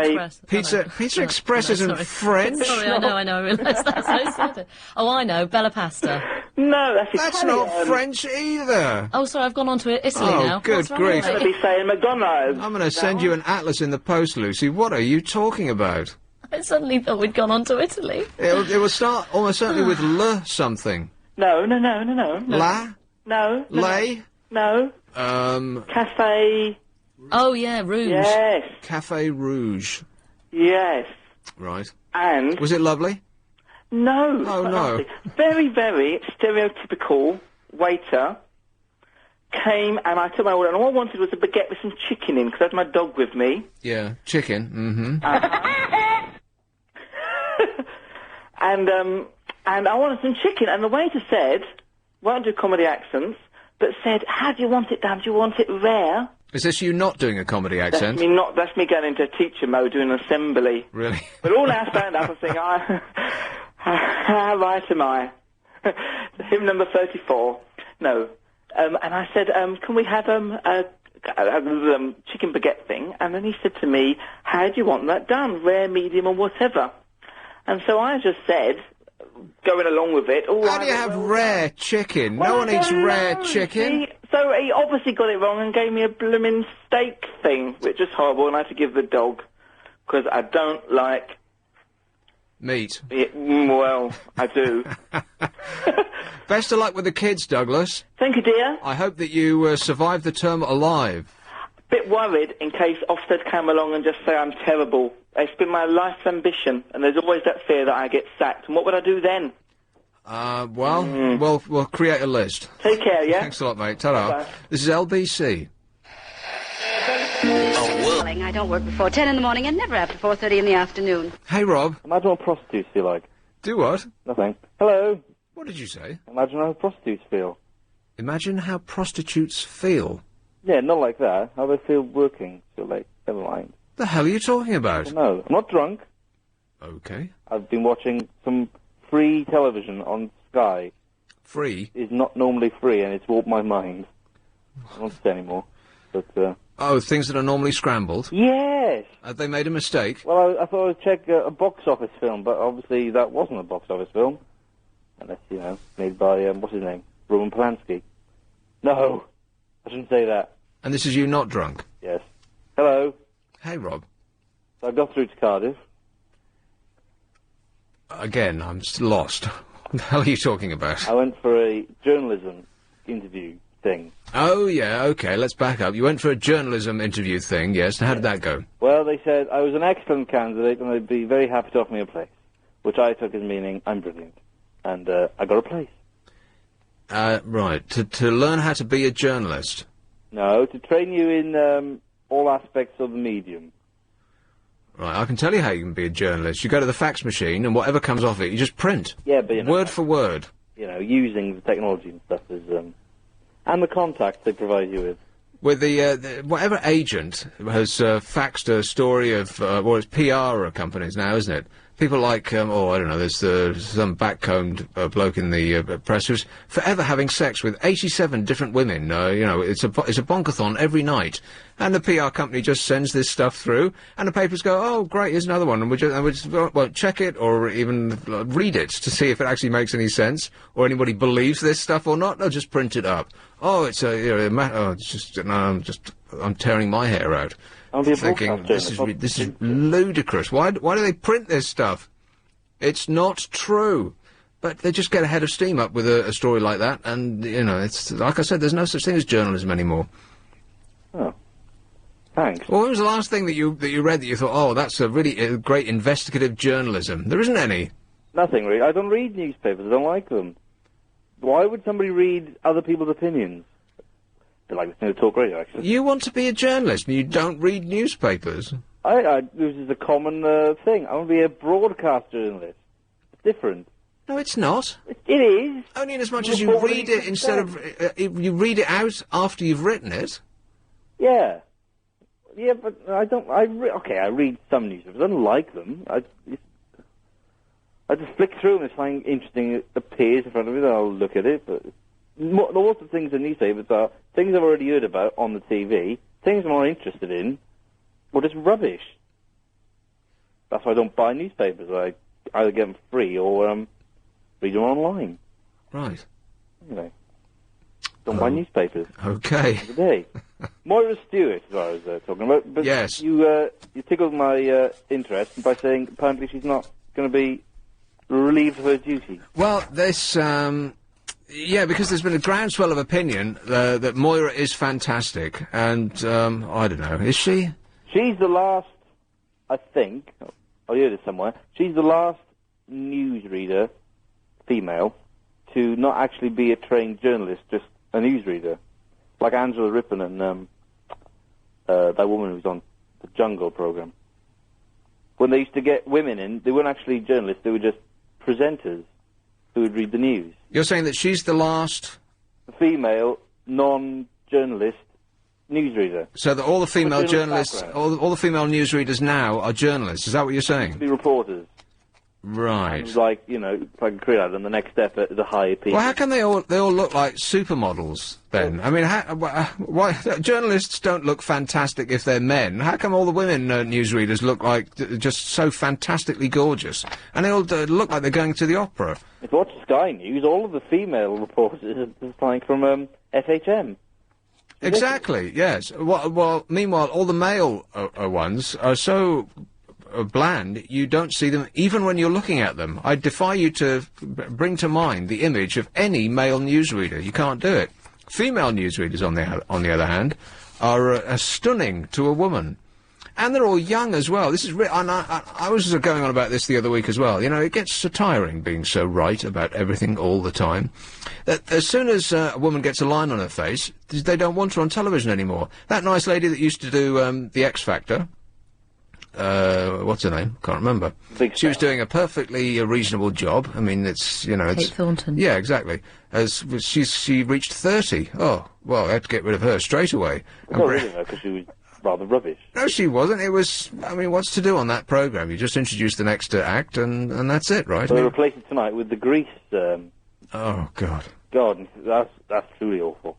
Pizza Express. Express isn't sorry. French. Sorry, I know, I realised that. So sad. Oh, I know, Bella Pasta. No, that's That's Italian. not French either. Oh, sorry, I've gone on to Italy Oh, now. good What's wrong grief. with I'm me? going to be saying McDonald's. I'm going to send you an atlas in the post, Lucy. What are you talking about? I suddenly thought we'd gone on to Italy. It will start almost certainly with le something. No. La? No. Lay? No. Cafe. Oh, yeah, Rouge. Yes. Cafe Rouge. Yes. Right. And... Was it lovely? No. Oh, no. Very, very stereotypical waiter came and I took my order and all I wanted was a baguette with some chicken in because I had my dog with me. Yeah, chicken, mm-hmm. And I wanted some chicken and the waiter said, won't do comedy accents, but said, how do you want it done? Do you want it rare? Is this you not doing a comedy accent? That's me going into teacher mode doing an assembly. Really? But all now stand up and think, how right am I? Hymn number 34. No. And I said, can we have a chicken baguette thing? And then he said to me, how do you want that done? Rare, medium, or whatever? And so I just said, going along with it... How do you have rare chicken? No one eats rare chicken. See? So he obviously got it wrong and gave me a blooming steak thing, which is horrible, and I had to give the dog, because I don't like... Meat. Well, I do. Best of luck with the kids, Douglas. Thank you, dear. I hope that you survive the term alive. Bit worried in case Ofsted came along and just say I'm terrible. It's been my life's ambition, and there's always that fear that I get sacked. And what would I do then? We'll create a list. Take care, yeah? Thanks a lot, mate. Ta-ra. Bye. This is LBC. I don't work before 10 in the morning and never after 4:30 in the afternoon. Hey, Rob. Imagine what prostitutes feel like. Do what? Nothing. Hello. What did you say? Imagine how prostitutes feel. Imagine how prostitutes feel. Yeah, not like that. How they feel working. So, like, never mind. The hell are you talking about? No, I'm not drunk. Okay. I've been watching some free television on Sky Free? is not normally free, and it's warped my mind. I won't say anymore, but... Oh, things that are normally scrambled? Yes! Have they made a mistake? Well, I thought I'd check a box office film, but obviously that wasn't a box office film. Unless, made by, what's his name? Roman Polanski. No! I shouldn't say that. And this is you not drunk? Yes. Hello. Hey, Rob. So I got through to Cardiff. Again, I'm lost. What the hell are you talking about? I went for a journalism interview thing. Oh, yeah, OK, let's back up. You went for a journalism interview thing, yes, and how did that go? Well, they said I was an excellent candidate and they'd be very happy to offer me a place, which I took as meaning I'm brilliant. And I got a place. Right, to learn how to be a journalist? No, to train you in all aspects of the medium. Right, I can tell you how you can be a journalist. You go to the fax machine and whatever comes off it, you just print. Yeah, but word for word. Using the technology and stuff is, and the contacts they provide you with. With the whatever agent has faxed a story of, well, it's PR companies now, isn't it? People like, I don't know, there's some backcombed bloke in the press who's forever having sex with 87 different women. It's a bonkathon every night. And the PR company just sends this stuff through, and the papers go, oh, great, here's another one, and we just won't check it, or even read it to see if it actually makes any sense, or anybody believes this stuff or not. They'll just print it up. Oh, it's I'm tearing my hair out. Thinking, this is ludicrous. Why do they print this stuff? It's not true. But they just get a head of steam up with a story like that, and, it's, like I said, there's no such thing as journalism anymore. Oh. Thanks. Well, what was the last thing that you read that you thought, oh, that's a really great investigative journalism? There isn't any. Nothing, really. I don't read newspapers. I don't like them. Why would somebody read other people's opinions? They like listening to talk radio, actually. You want to be a journalist, and you don't read newspapers. This is a common thing. I want to be a broadcast journalist. It's different. No, it's not. It is. Only in as much as you read it instead of... you read it out after you've written it. Yeah. Yeah, but I don't... I read some newspapers. I don't like them. I just flick through them. If something interesting appears in front of me, then I'll look at it, but... Most of the things in newspapers are things I've already heard about on the TV, things I'm not interested in, or just rubbish. That's why I don't buy newspapers. I either get them free or read them online. Right. Anyway, don't buy newspapers. Okay. Today. Moira Stewart is what I was talking about. But yes. You tickled my interest by saying apparently she's not going to be relieved of her duty. Well, this... Yeah, because there's been a groundswell of opinion that Moira is fantastic, and, I don't know, is she? She's the last, I think, I heard it somewhere, she's the last newsreader, female, to not actually be a trained journalist, just a newsreader. Like Angela Rippon and that woman who was on the Jungle programme. When they used to get women in, they weren't actually journalists, they were just presenters who would read the news. You're saying that she's the last... female, non-journalist newsreader. So that all the female journalists, all the female newsreaders now are journalists, is that what you're saying? Be reporters. Right. And like, if I can create that, then the next step is a higher people. Well, how come they all look like supermodels, then? I mean, why journalists don't look fantastic if they're men? How come all the women newsreaders look like just so fantastically gorgeous? And they all look like they're going to the opera. If you watch Sky News, all of the female reporters are like from FHM. Exactly, yes. Well, meanwhile, all the male ones are so... bland, you don't see them even when you're looking at them. I defy you to bring to mind the image of any male newsreader. You can't do it. Female newsreaders, on the other hand, are stunning to a woman. And they're all young as well. This is I was going on about this the other week as well. It gets so tiring being so right about everything all the time. That as soon as a woman gets a line on her face, they don't want her on television anymore. That nice lady that used to do the X Factor... what's her name? Can't remember. She was doing a perfectly reasonable job. I mean, it's, Kate Thornton. Yeah, exactly. She reached 30. Oh, well, I had to get rid of her straight away. Not really, though, because she was rather rubbish. No, she wasn't. It was, I mean, what's to do on that programme? You just introduce the next act and that's it, right? So they replace it tonight with the Grease, Oh, God. God, that's truly awful.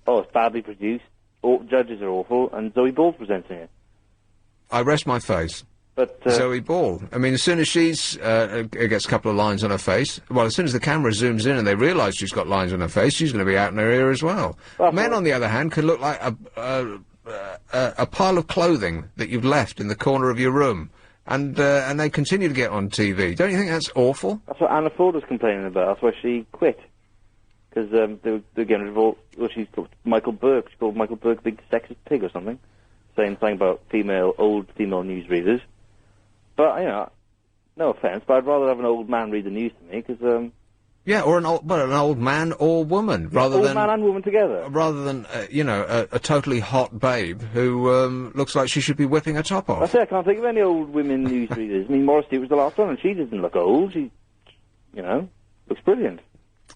Oh, it's badly produced. Judges are awful, and Zoe Ball's presenting it. I rest my face. But Zoe Ball. I mean, as soon as she's gets a couple of lines on her face, well, as soon as the camera zooms in and they realise she's got lines on her face, she's going to be out in her ear as well. Men, on the other hand, can look like a pile of clothing that you've left in the corner of your room, and they continue to get on TV. Don't you think that's awful? That's what Anna Ford was complaining about. That's why she quit. Because they were getting involved. Well, she's called Michael Burke. She called Michael Burke big sexist pig or something, saying something about old female newsreaders. But, you know, no offence, but I'd rather have an old man read the news to me, because, Yeah, or an old man or woman, rather than... Old man and woman together. Rather than, you know, a totally hot babe who, looks like she should be whipping her top off. I say I can't think of any old women newsreaders. I mean, Morris Stewart was the last one, and she doesn't look old. She, you know, looks brilliant.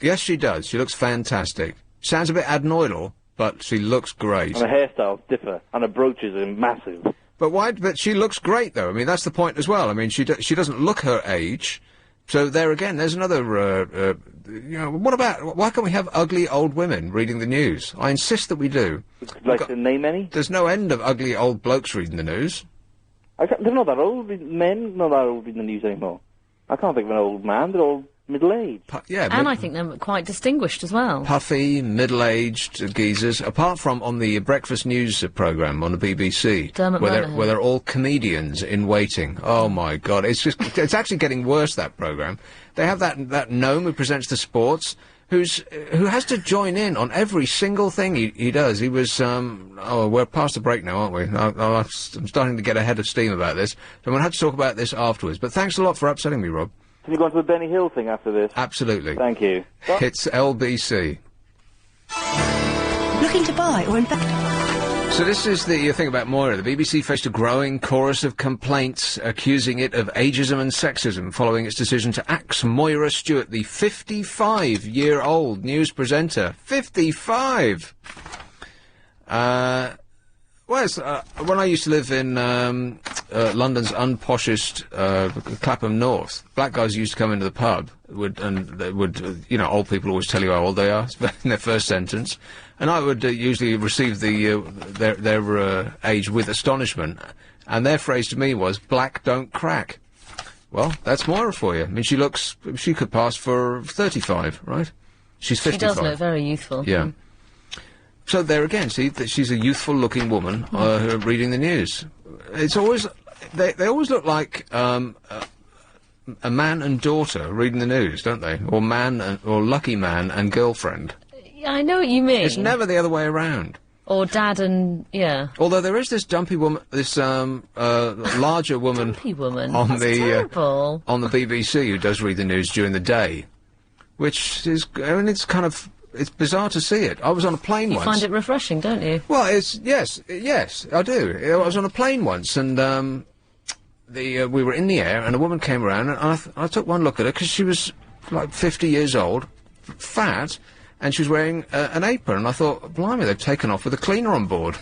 Yes, she does. She looks fantastic. Sounds a bit adenoidal, but she looks great. And her hairstyles differ, and her brooches are massive. But why? But she looks great, though. I mean, that's the point as well. I mean, she doesn't look her age. So there again, there's another. You know, what about? Why can't we have ugly old women reading the news? I insist that we do. Like to name any? There's no end of ugly old blokes reading the news. They're not that old. Men not that old reading the news anymore. I can't think of an old man. They're all middle-aged. And I think they're quite distinguished as well. Puffy, middle-aged geezers, apart from on the breakfast news programme on the BBC, where they're all comedians in waiting. Oh my God, it's actually getting worse, that programme. They have that gnome who presents the sports, who has to join in on every single thing he does. He was, we're past the break now, aren't we? I'm starting to get ahead of steam about this, so I'm going to have to talk about this afterwards. But thanks a lot for upsetting me, Rob. Can you go on to the Benny Hill thing after this? Absolutely. Thank you. It's LBC. Looking to buy or invest? So this is the thing about Moira. The BBC faced a growing chorus of complaints accusing it of ageism and sexism following its decision to axe Moira Stewart, the 55-year-old news presenter. 55! When I used to live in London's unposhest Clapham North, black guys used to come into the pub, you know, old people always tell you how old they are in their first sentence, and I would usually receive their age with astonishment, and their phrase to me was, "Black don't crack." Well, that's Moira for you. I mean, she could pass for 35, right? She's 55. She does look very youthful. Yeah. So there again, see that she's a youthful-looking woman reading the news. It's always they always look like a man and daughter reading the news, don't they? Or lucky man and girlfriend. Yeah, I know what you mean. It's never the other way around. Or dad and yeah. Although there is this dumpy woman, this larger woman, dumpy woman on That's terrible. On the BBC who does read the news during the day, which is, I mean, it's kind of. It's bizarre to see it. I was on a plane once. You find it refreshing, don't you? Well, yes, I do. I was on a plane once, and we were in the air, and a woman came around, and I took one look at her because she was like 50 years old, fat, and she was wearing an apron. And I thought, blimey, they've taken off with a cleaner on board.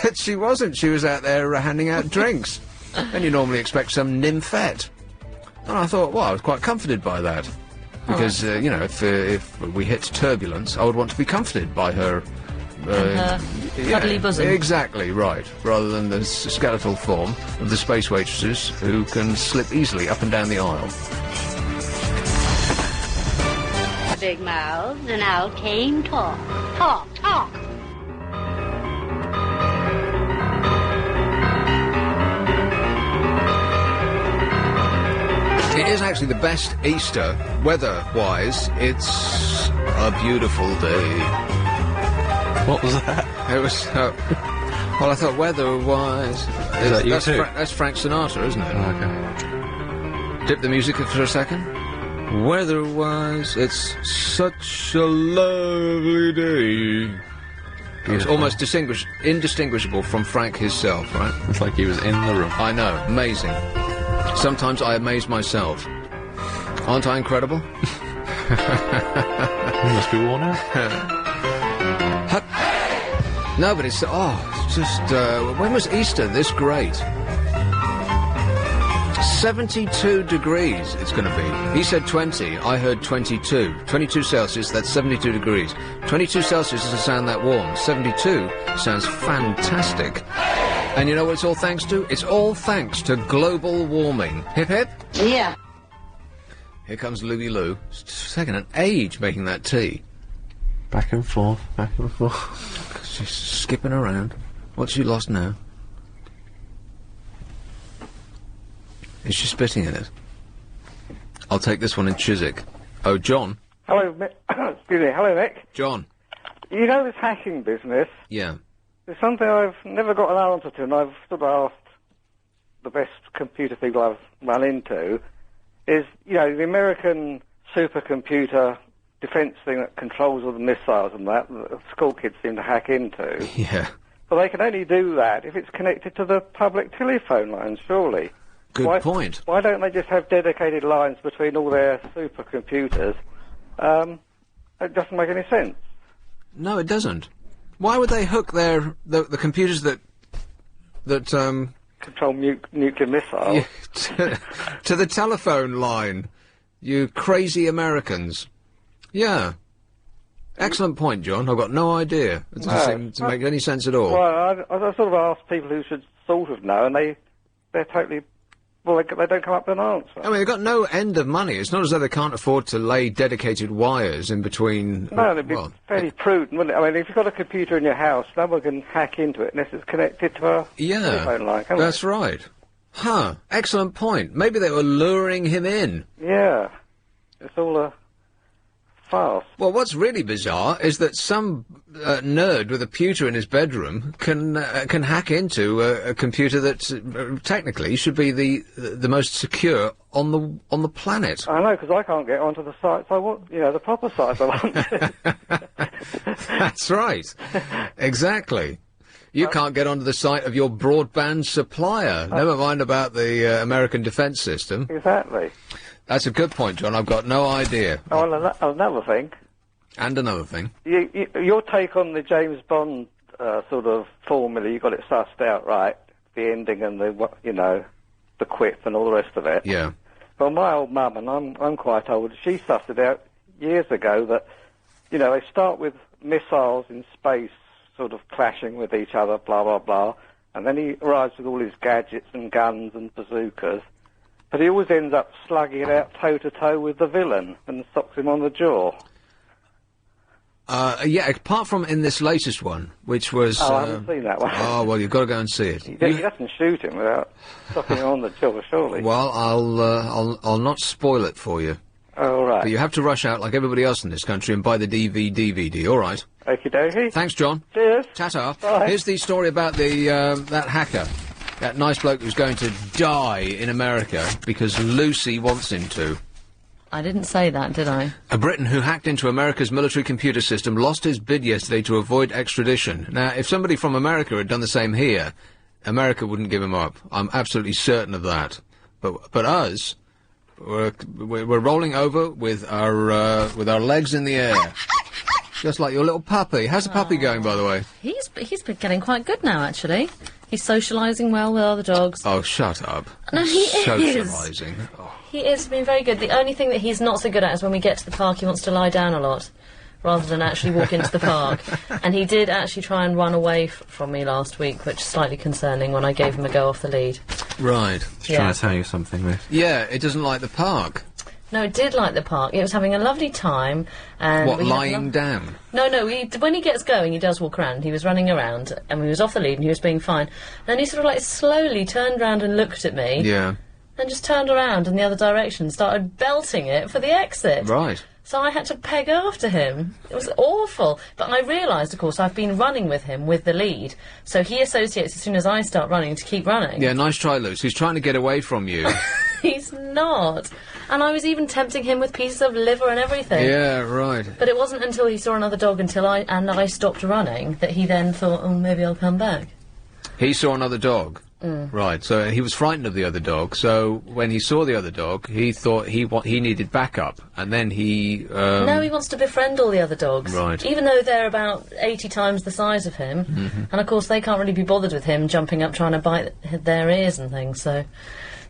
But she wasn't. She was out there handing out drinks, and you normally expect some nymphette. And I thought, well, I was quite comforted by that. Because, you know, if we hit turbulence, I would want to be comforted by her... cuddly bosom. Exactly, right. Rather than the skeletal form of the space waitresses who can slip easily up and down the aisle. Big mouths and out came talk. Talk. It is actually the best Easter, weather-wise. It's a beautiful day. What was that? It was, well, I thought weather-wise... That's Frank Sinatra, isn't it? Oh, okay. Dip the music for a second. Weather-wise, it's such a lovely day. It was almost indistinguishable from Frank himself, right? It's like he was in the room. I know, amazing. Sometimes I amaze myself. Aren't I incredible? You must be worn out. No, but it's just when was Easter this great? 72 degrees it's going to be. He said 20, I heard 22. 22 Celsius, that's 72 degrees. 22 Celsius doesn't sound that warm. 72 sounds fantastic. And you know what it's all thanks to? It's all thanks to global warming. Hip hip? Yeah. Here comes Louie Lou. It's taken an age making that tea. Back and forth, back and forth. She's skipping around. What's she lost now? Is she spitting in it? I'll take this one in Chiswick. Oh, John. Hello, Mick. Excuse me. Hello, Mick. John. You know this hacking business? Yeah. There's something I've never got an answer to, and I've sort of asked the best computer people I've run into, is, you know, the American supercomputer defence thing that controls all the missiles and that school kids seem to hack into. Yeah. But they can only do that if it's connected to the public telephone lines, surely. Good point. Why don't they just have dedicated lines between all their supercomputers? It doesn't make any sense. No, it doesn't. Why would they hook the computers that control nuclear missiles to the telephone line? You crazy Americans. Yeah. Excellent point, John. I've got no idea. It doesn't seem to make any sense at all. Well, I sort of asked people who should sort of know, and they're totally... Well, they don't come up with an answer. I mean, they've got no end of money. It's not as though they can't afford to lay dedicated wires in between... No, they'd be fairly prudent, wouldn't it? I mean, if you've got a computer in your house, no one can hack into it unless it's connected to a telephone line, can that's right. Huh. Excellent point. Maybe they were luring him in. Yeah. It's all a farce. Well, what's really bizarre is that some nerd with a pewter in his bedroom can hack into a computer that technically should be the most secure on the planet. I know, because I can't get onto the sites I want, you know, the proper sites I want. That's right. Exactly. You can't get onto the site of your broadband supplier. Never mind about the American defence system. Exactly. That's a good point, John. I've got no idea. Oh, and another thing. And another thing. Your take on the James Bond sort of formula, you got it sussed out, right? The ending and the quip and all the rest of it. Yeah. Well, my old mum, and I'm quite old, she sussed it out years ago that, you know, they start with missiles in space sort of clashing with each other, blah, blah, blah, and then he arrives with all his gadgets and guns and bazookas. But he always ends up slugging it out toe-to-toe with the villain and socks him on the jaw. Yeah, apart from in this latest one, which was... Oh, I haven't seen that one. Oh, well, you've got to go and see it. He doesn't shoot him without socking him on the jaw, surely. Well, I'll not spoil it for you. Oh, all right. But you have to rush out like everybody else in this country and buy the DVD, all right? Okie dokie. Thanks, John. Cheers. Ta-ta. Bye. Here's the story about that hacker. That nice bloke who's going to die in America because Lucy wants him to. I didn't say that, did I? A Briton who hacked into America's military computer system lost his bid yesterday to avoid extradition. Now, if somebody from America had done the same here, America wouldn't give him up. I'm absolutely certain of that. But us, we're rolling over with our legs in the air. Just like your little puppy. How's the puppy going, by the way? He's been getting quite good now, actually. He's socialising well with other dogs. Oh, shut up. No, he Socialising. is. Oh. He is being very good. The only thing that he's not so good at is when we get to the park, he wants to lie down a lot, rather than actually walk into the park. And he did actually try and run away from me last week, which is slightly concerning when I gave him a go off the lead. Right. He's trying to tell you something, Miss. Yeah, it doesn't like the park. No, it did like the park. It was having a lovely time. And what, lying down? No, when he gets going, he does walk around. He was running around, and he was off the lead, and he was being fine. Then he sort of, like, slowly turned round and looked at me. Yeah. Then just turned around in the other direction, started belting it for the exit. Right. So I had to peg after him. It was awful. But I realised, of course, I've been running with him with the lead. So he associates as soon as I start running to keep running. Yeah, nice try, Luce. He's trying to get away from you. He's not. And I was even tempting him with pieces of liver and everything. Yeah, right. But it wasn't until he saw another dog I stopped running that he then thought, oh, maybe I'll come back. He saw another dog? Right, so he was frightened of the other dog, so when he saw the other dog, he thought he needed backup, and then he... No, he wants to befriend all the other dogs. Right. Even though they're about 80 times the size of him, and of course they can't really be bothered with him jumping up trying to bite their ears and things, so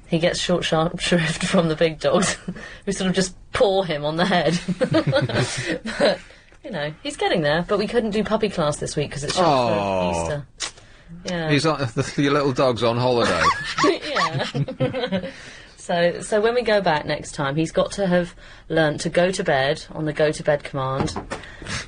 he gets short shrift from the big dogs, who sort of just paw him on the head. But, you know, he's getting there, but we couldn't do puppy class this week because it's short for Easter. Yeah. He's on, your little dog's on holiday. Yeah. So when we go back next time, he's got to have learnt to go to bed on the go to bed command,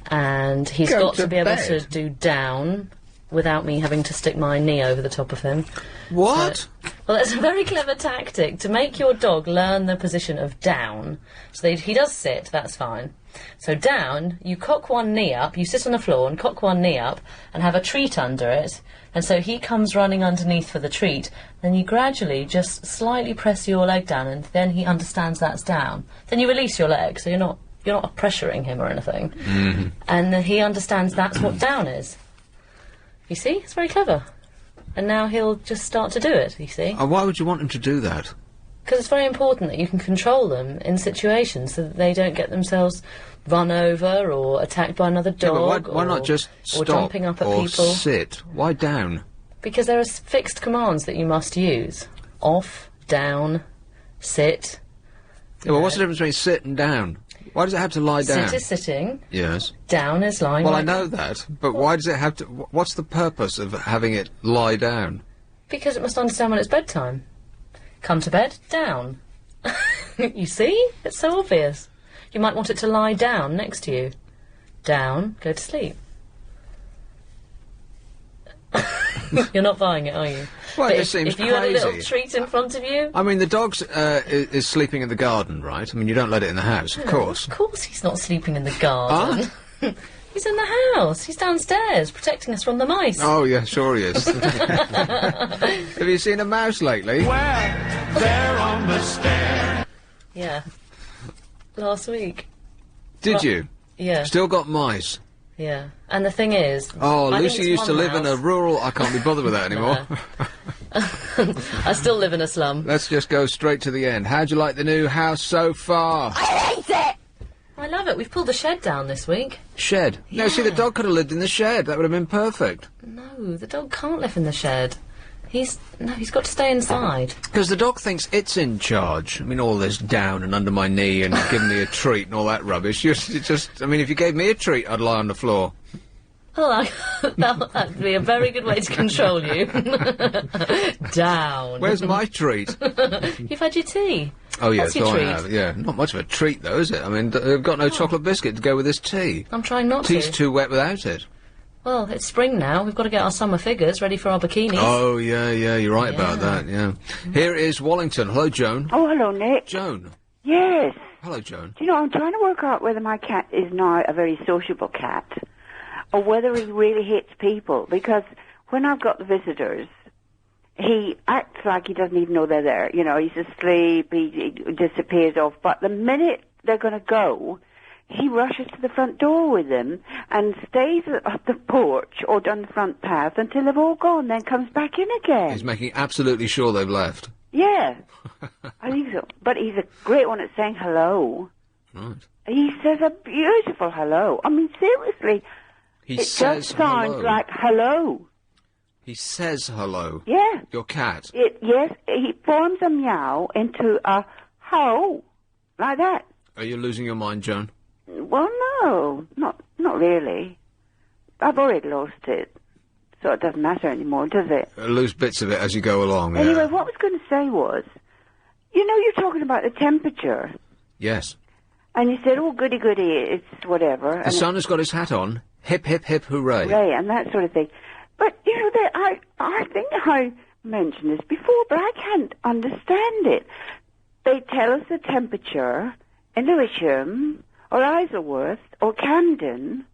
and he's got to be able to do down without me having to stick my knee over the top of him. What? Well, that's a very clever tactic to make your dog learn the position of down. So he does sit, that's fine. So down, you cock one knee up, you sit on the floor and cock one knee up and have a treat under it. And so he comes running underneath for the treat. Then you gradually just slightly press your leg down, and then he understands that's down. Then you release your leg, so you're not pressuring him or anything. And then he understands that's what down is. You see? It's very clever. And now he'll just start to do it, you see? Why would you want him to do that? Because it's very important that you can control them in situations so that they don't get themselves run over or attacked by another dog. Why not just stop or jumping up at or people? Sit? Why down? Because there are fixed commands that you must use. Off, down, sit. Yeah, well, what's the difference between sit and down? Why does it have to lie down? Sit is sitting. Yes. Down is lying. Well, I know that, but why does it have to... What's the purpose of having it lie down? Because it must understand when it's bedtime. Come to bed, down. You see? It's so obvious. You might want it to lie down next to you. Down, go to sleep. You're not buying it, are you? Well, but it just seems if you had a crazy. little treat in front of you... I mean, the dog's is sleeping in the garden, right? I mean, you don't let it in the house, of course. Of course he's not sleeping in the garden. He's in the house. He's downstairs, protecting us from the mice. Oh, yeah, sure he is. Have you seen a mouse lately? Where? There on the stair. Yeah. Last week. Did you? Yeah. Still got mice? Yeah. And the thing is... Oh, I Lucy think it's used to one live in a mouse. rural... I can't be bothered with that anymore. I still live in a slum. Let's just go straight to the end. How'd you like the new house so far? I hate it! I love it. We've pulled the shed down this week. Shed? Yeah. No, see, the dog could have lived in the shed. That would have been perfect. No, the dog can't live in the shed. He's got to stay inside. Because the dog thinks it's in charge. I mean, all this down and under my knee and giving me a treat and all that rubbish. I mean, if you gave me a treat, I'd lie on the floor. Well, that'd be a very good way to control you. Down. Where's my treat? You've had your tea. Oh, yeah, That's so your I treat. have, yeah. Not much of a treat, though, is it? I mean, they've got no chocolate biscuit to go with this tea. I'm trying not Tea's to. too wet without it. Well, it's spring now. We've got to get our summer figures ready for our bikinis. Oh, yeah, you're right about that, yeah. Here is Wallington. Hello, Joan. Oh, hello, Nick. Joan. Yes. Hello, Joan. Do you know, I'm trying to work out whether my cat is now a very sociable cat or whether he really hates people, because when I've got the visitors, he acts like he doesn't even know they're there. You know, he's asleep, he disappears off, but the minute they're going to go, he rushes to the front door with them and stays at the porch or down the front path until they've all gone, then comes back in again. He's making absolutely sure they've left. Yeah, I think so. But he's a great one at saying hello. Right. He says a beautiful hello. I mean, seriously, He it says just sounds hello. like hello. He says hello. Yeah. Your cat. Yes, he forms a meow into a ho, like that. Are you losing your mind, Joan? Well, no, not really. I've already lost it, so it doesn't matter anymore, does it? Lose bits of it as you go along, yeah. Anyway, what I was going to say was, you know, you're talking about the temperature, Yes. and you said, oh, goody, it's whatever. The and son has got his hat on. Hip, hip, hip, hooray. Hooray, and that sort of thing. But, you know, I think I mentioned this before, but I can't understand it. They tell us the temperature in Lewisham, or Isleworth, or Camden.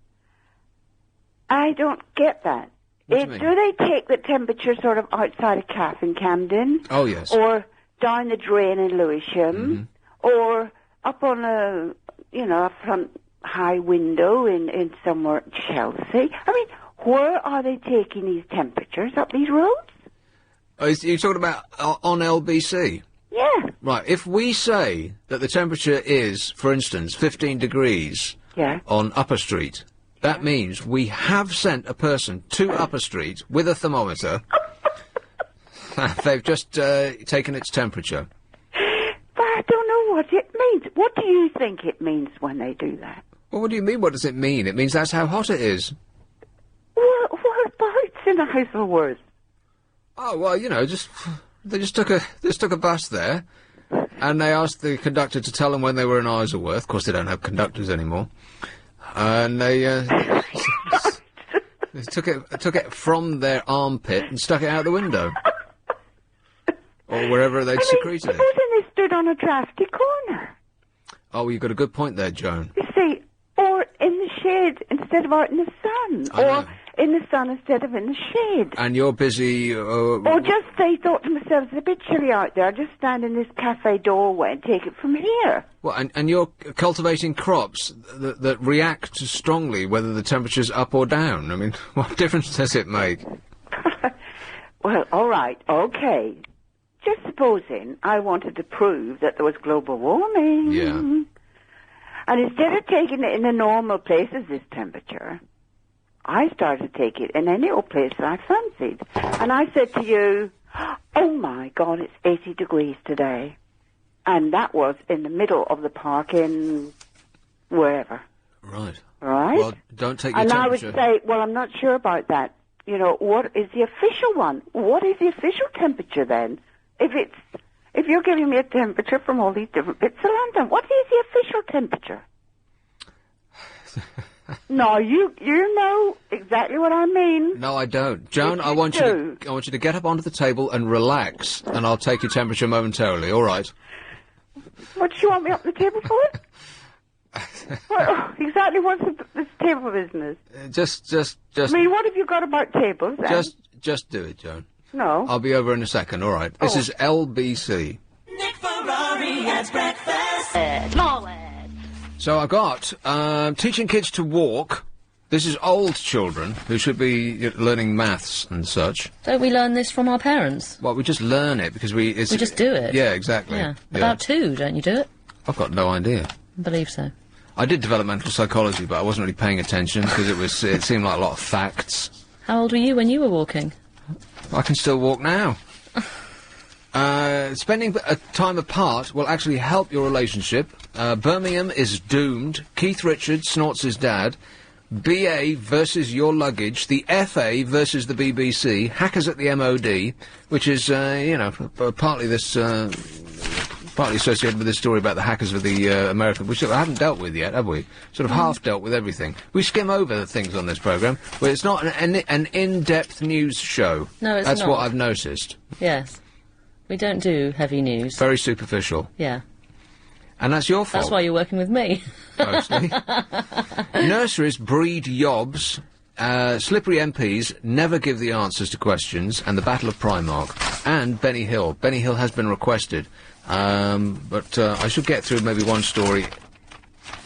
I don't get that. What do you mean? Do they take the temperature sort of outside a calf in Camden? Oh, yes. Or down the drain in Lewisham? Or up on a front high window in somewhere Chelsea? I mean, where are they taking these temperatures? Up these roads? Oh, you're talking about on LBC? Yeah. Right, if we say that the temperature is, for instance, 15 degrees on Upper Street, that means we have sent a person to Upper Street with a thermometer. They've just taken its temperature. But I don't know what it means. What do you think it means when they do that? Well, what do you mean, what does it mean? It means that's how hot it is. What about in a house of words? Oh, well, you know, they just took a bus there, and they asked the conductor to tell them when they were in Isleworth. Of course, they don't have conductors anymore. And they took it from their armpit and stuck it out the window. Or wherever they'd secreted it. Supposing they stood on a drafty corner. Oh, well, you've got a good point there, Joan. You see, or in the shade instead of out in the sun. Or in the sun instead of in the shade. And you're busy... or just they thought to themselves, it's a bit chilly out there, I'll just stand in this cafe doorway and take it from here. Well, and you're cultivating crops that react strongly whether the temperature's up or down. I mean, what difference does it make? Well, all right, okay. Just supposing I wanted to prove that there was global warming. Yeah. And instead of taking it in the normal place as this temperature, I started to take it in any old place that I fancied. And I said to you, oh my God, it's 80 degrees today. And that was in the middle of the park in wherever. Right. Right? Well, don't take your temperature. And I would say, well, I'm not sure about that. You know, what is the official one? What is the official temperature then? If you're giving me a temperature from all these different bits of London, what is the official temperature? No, you know exactly what I mean. No, I don't. Joan, I want you to get up onto the table and relax, and I'll take your temperature momentarily, all right? What do you want me up the table for? Well, exactly what's this table business? Just... I mean, what have you got about tables, then? Just do it, Joan. No. I'll be over in a second, all right? This is LBC. Nick Ferrari has breakfast. Small words. So I've got, teaching kids to walk. This is old children who should be learning maths and such. Don't we learn this from our parents? Well, we just learn it because we just do it. Yeah, exactly. Yeah. About 2, don't you do it? I've got no idea. I believe so. I did developmental psychology, but I wasn't really paying attention because it seemed like a lot of facts. How old were you when you were walking? I can still walk now. Spending time apart will actually help your relationship. Birmingham is doomed. Keith Richards snorts his dad. BA versus your luggage. The FA versus the BBC. Hackers at the MOD, which is, partly associated with this story about the hackers of the American, which I haven't dealt with yet, have we? Sort of half dealt with everything. We skim over the things on this programme, but it's not an in-depth news show. No, it's That's not. what I've noticed. Yes. We don't do heavy news. Very superficial. Yeah. And that's your fault. That's why you're working with me. Mostly. Nurseries breed yobs. Slippery MPs never give the answers to questions. And the Battle of Primark. And Benny Hill. Benny Hill has been requested. But I should get through maybe one story.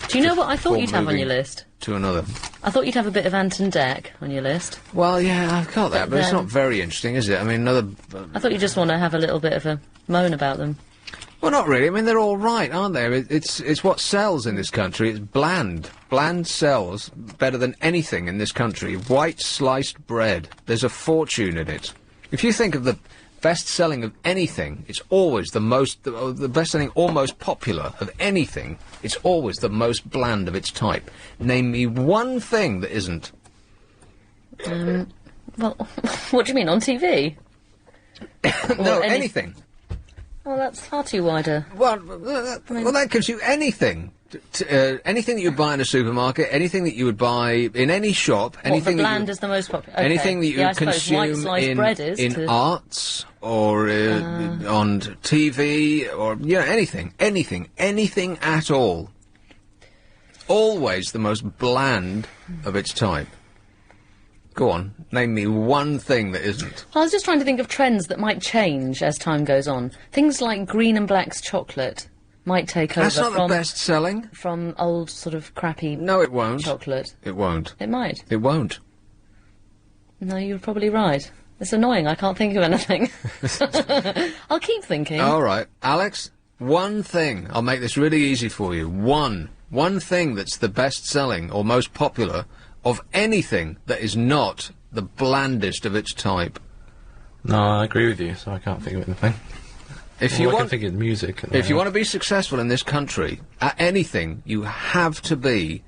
Do you know what I thought you'd have on your list? To another. I thought you'd have a bit of Anton Deck on your list. Well, yeah, I've got that, but it's not very interesting, is it? I mean, another... I thought you just want to have a little bit of a moan about them. Well, not really. I mean, they're all right, aren't they? It's what sells in this country. It's bland. Bland sells better than anything in this country. White sliced bread. There's a fortune in it. If you think of the best-selling of anything, it's always the best-selling or most popular of anything, it's always the most bland of its type. Name me one thing that isn't. Well, what do you mean, on TV? No, anything. Well, that's far too wider. Well, that gives you anything. Anything that you buy in a supermarket, anything that you would buy in any shop, anything the bland is the most popular. Okay. Anything that you consume in arts or on TV or anything at all. Always the most bland of its type. Go on, name me one thing that isn't. I was just trying to think of trends that might change as time goes on. Things like Green and Black's chocolate might take over. That's not the best selling. From old sort of crappy. No, it won't. Chocolate. It won't. It might. It won't. No, you're probably right. It's annoying, I can't think of anything. I'll keep thinking. All right. Alex, one thing. I'll make this really easy for you. One thing that's the best-selling or most popular of anything that is not the blandest of its type. No, I agree with you, so I can't think of anything. If All you I want, can think of music. if you want to be successful in this country, at anything, you have to be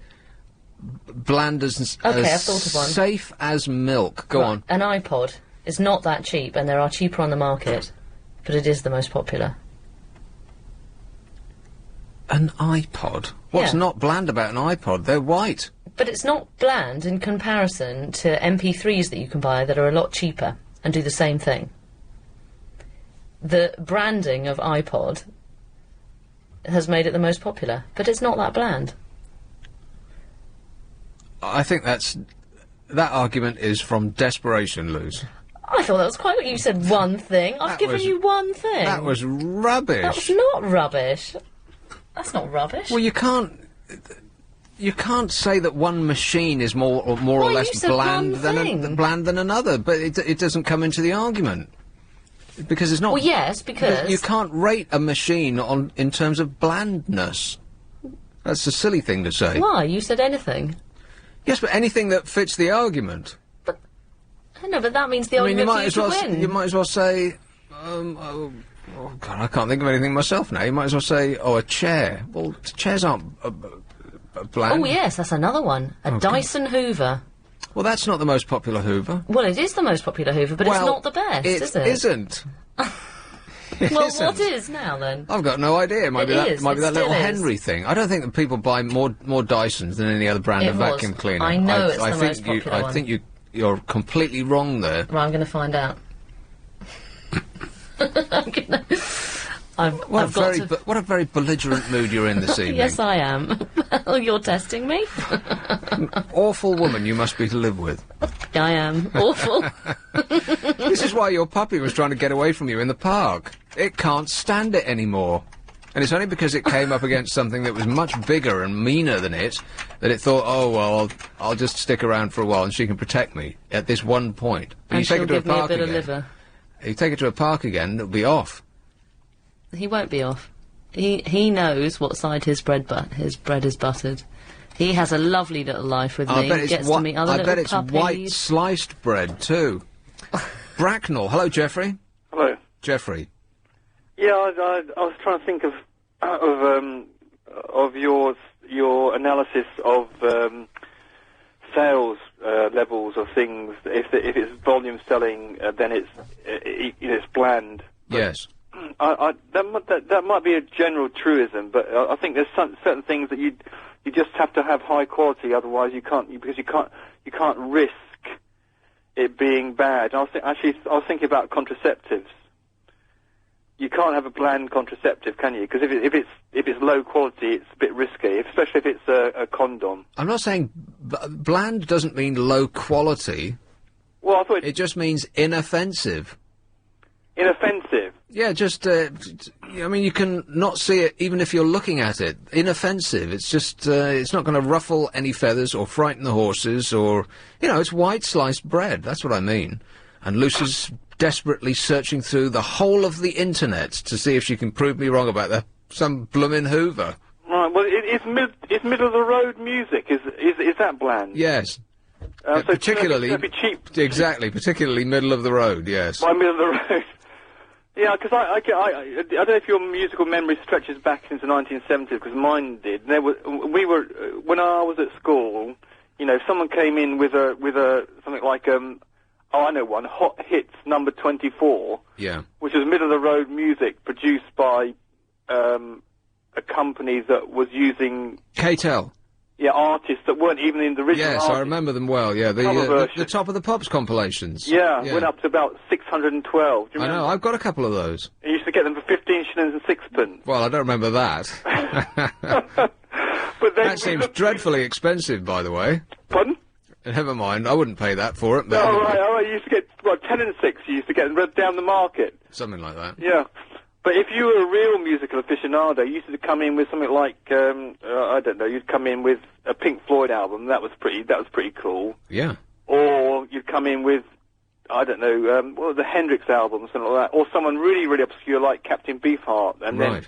bland as, Okay, I've thought of one. safe as milk. Go on. An iPod is not that cheap, and there are cheaper on the market, but it is the most popular. An iPod? What's Yeah. not bland about an iPod? They're white. But it's not bland in comparison to MP3s that you can buy that are a lot cheaper and do the same thing. The branding of iPod has made it the most popular, but it's not that bland. I think that argument is from desperation, Luz. I thought that was quite... You said one thing. I've That given was- you one thing. That was rubbish. That was not rubbish. That's not rubbish. Well, you can't say that one machine is more or Well, you less said bland one than thing. bland than another, but it doesn't come into the argument because it's not. Well, yes, because... you can't rate a machine in terms of blandness. That's a silly thing to say. Why? You said anything. Yes, but anything that fits the argument. I know, but that means the I mean, argument for you to win. you might as well say. Oh God, I can't think of anything myself now. You might as well say, a chair. Well, chairs aren't bland. Oh, yes, that's another one. A Dyson Hoover. Well, that's not the most popular Hoover. Well, it is the most popular Hoover, but it's not the best, is it? It isn't. Well, what is now, then? I've got no idea. It might be that is, little still is. Henry thing. I don't think that people buy more Dysons than any other brand of vacuum cleaner. I know it's I the think most popular I one. think you're completely wrong there. Right, I'm going to find out. What a very belligerent mood you're in this evening. Yes, I am. Well, you're testing me. Awful woman you must be to live with. I am. Awful. This is why your puppy was trying to get away from you in the park. It can't stand it anymore. And it's only because it came up against something that was much bigger and meaner than it that it thought, oh, well, I'll just stick around for a while and she can protect me at this one point. But And you take she'll it to a give me a park bit again. of liver. You take it to a park again, it'll be off. He won't be off. He knows what side his bread is buttered. He has a lovely little life with I me. bet it's Gets to meet other I little bet it's puppies. white sliced bread too. Bracknell. Hello, Jeffrey. Hello. Jeffrey. Yeah, I was trying to think of your analysis of sales levels of things. If it's volume selling, then it's bland. Yes. That might be a general truism, but I think there's certain things that you just have to have high quality, otherwise you can't risk it being bad. I was thinking about contraceptives. You can't have a bland contraceptive, can you? Because if it's low quality, it's a bit risky, especially if it's a condom. I'm not saying bland doesn't mean low quality. Well, I thought it just means inoffensive. Inoffensive. Yeah, just I mean, you can not see it even if you're looking at it. Inoffensive. It's just it's not going to ruffle any feathers or frighten the horses, or it's white sliced bread. That's what I mean. And Lucy's desperately searching through the whole of the internet to see if she can prove me wrong about some bloomin' Hoover. Right. Well, it's middle of the road music. Is that bland? Yes. So particularly it's gonna be cheap. Exactly. Particularly middle of the road. Yes. By middle of the road. Yeah, because I don't know if your musical memory stretches back into the 1970s, because mine did. When I was at school, if someone came in with something like I know one, Hot Hits number 24. Yeah. Which was middle of the road music produced by a company that was using KTEL. Yeah, artists that weren't even in the original. Yes, artist. I remember them well. Yeah, the Top of the Pops compilations. Yeah, went up to about 612. Do you remember? I know. I've got a couple of those. You used to get them for 15 shillings and sixpence. Well, I don't remember that. But then that seems dreadfully expensive, by the way. Pardon? Never mind. I wouldn't pay that for it. But all right. You used to get 10 and 6. You used to get them down the market. Something like that. Yeah. But if you were a real musical aficionado, you used to come in with something like I don't know. You'd come in with a Pink Floyd album. That was pretty cool. Yeah. Or you'd come in with I don't know, the Hendrix album, something like that, or someone really, really obscure like Captain Beefheart, and Right.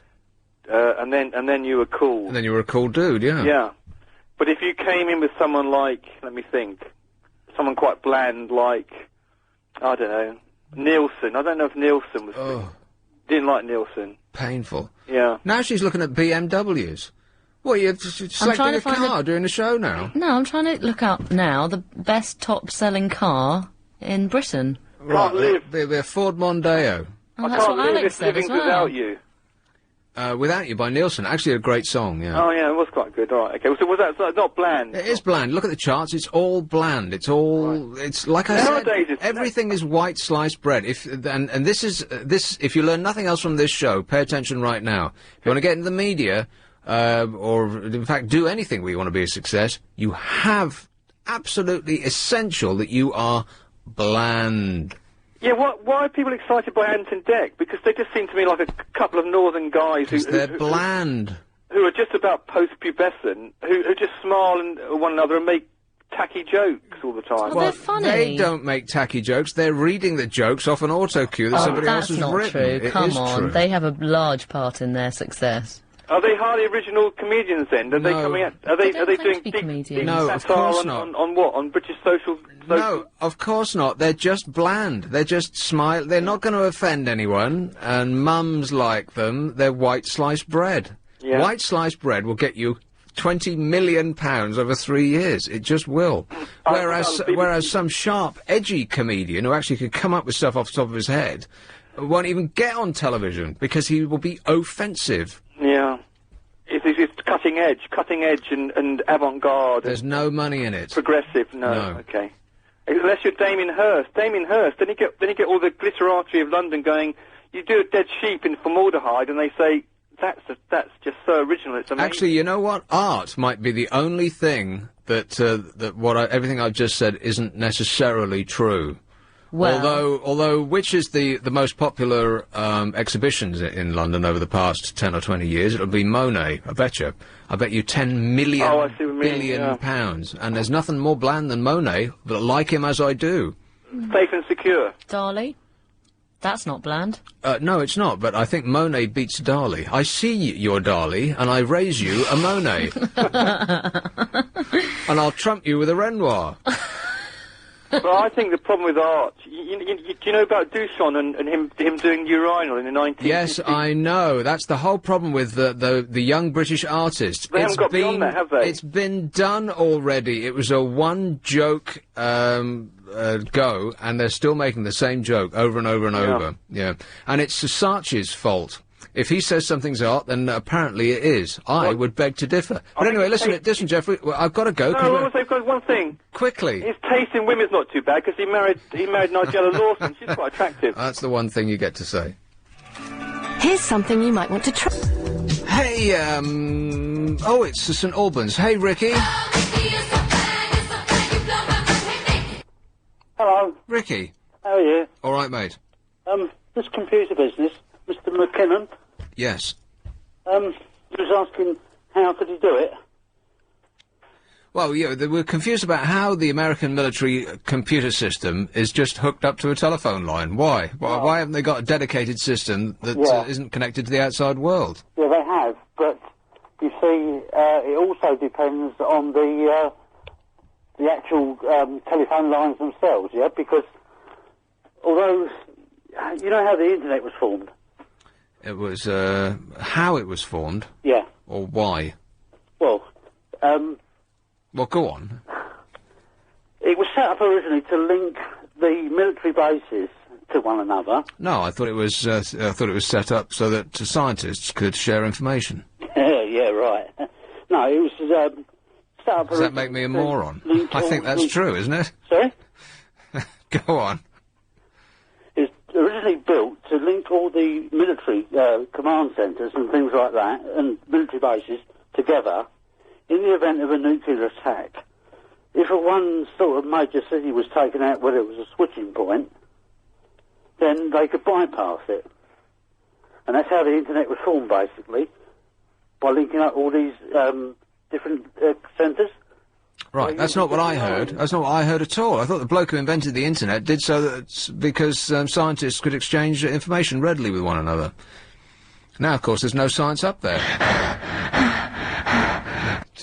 then you were cool. And then you were a cool dude, yeah. Yeah. But if you came in with someone like, let me think, someone quite bland like, I don't know, Nielsen. I don't know if Nielsen was... Oh. Didn't like Nielsen. Painful. Yeah. Now she's looking at BMWs. What, you're selecting trying to a find car during the show now? No, I'm trying to look up now the best top-selling car in Britain. Can't live. It'll be a Ford Mondeo. Oh, I that's can't what live Alex if said living as well. without you. Without You by Nielsen. Actually a great song, yeah. Oh, yeah, it was quite good. All right, okay. So was that not bland? It is bland. Look at the charts. It's all bland. It's all. It's like I said. Everything is white sliced bread. And this is this. If you learn nothing else from this show, pay attention right now. If you want to get into the media, or in fact do anything where you want to be a success, you have absolutely essential that you are bland. Yeah, why are people excited by Ant and Dec? Because they just seem to me like a couple of northern guys who... They're bland. Who are just about post-pubescent, who just smile at one another and make tacky jokes all the time. Well, they're funny. They don't make tacky jokes. They're reading the jokes off an auto cue that somebody else has that's written. not true. It Come is on. true. They have a large part in their success. Are they highly original comedians then? Are they coming out? Are they doing deep No, of satire course on, not. on what? On British social? No, of course not. They're just bland. They're just smile. They're not going to offend anyone, and mums like them. They're white sliced bread. Yeah. White sliced bread will get you £20 million over 3 years. It just will. Whereas some sharp, edgy comedian who actually could come up with stuff off the top of his head won't even get on television because he will be offensive. Yeah. It's cutting edge and avant-garde. There's no money in it. Progressive, no. Okay. Unless you're Damien Hirst. Then you get all the glitterati of London going, you do a dead sheep in formaldehyde and they say, that's just so original, it's amazing. Actually, you know what? Art might be the only thing that everything I've just said isn't necessarily true. Well, although which is the most popular exhibitions in London over the past 10 or 20 years? It'll be Monet. I bet you 10 million billion pounds. And there's nothing more bland than Monet, but like him as I do. Safe and secure. Dali? That's not bland. No, it's not, but I think Monet beats Dali. I see your Dali, and I raise you a Monet. And I'll trump you with a Renoir. But I think the problem with art, do you know about Duchamp and him doing Urinal in the 1950s? Yes, I know. That's the whole problem with the young British artists. They haven't got beyond that, have they? It's been done already. It was a one-joke go, and they're still making the same joke over and over and over. Yeah. And it's Saatchi's fault. If he says something's art, then apparently it is. I would beg to differ. But anyway, listen, Jeffrey, I've got to go. No, I've got one thing. Quickly. His taste in women's not too bad, because he married Nigella Lawson. She's quite attractive. That's the one thing you get to say. Here's something you might want to try. Hey, oh, it's St Albans. Hey, Ricky. Hello. Ricky. How are you? All right, mate. This computer business, Mr. McKinnon, Yes. he was asking how could he do it. Well, yeah, we're confused about how the American military computer system is just hooked up to a telephone line. Why? Why haven't they got a dedicated system that isn't connected to the outside world? Yeah, they have, but you see, it also depends on the actual telephone lines themselves, yeah, because although, you know how the internet was formed? It was, how it was formed? Yeah. Or why? Well, well, go on. It was set up originally to link the military bases to one another. No, I thought it was set up so that scientists could share information. Yeah, right. No, it was set up. Does that make me a moron? I think that's true, isn't it? Sorry? Go on. It's originally built to link all the military command centres and things like that, and military bases together in the event of a nuclear attack. If one sort of major city was taken out where it was a switching point, then they could bypass it. And that's how the internet was formed, basically, by linking up all these different centres. Right, that's not what I heard. That's not what I heard at all. I thought the bloke who invented the internet did so that because scientists could exchange information readily with one another. Now, of course, there's no science up there.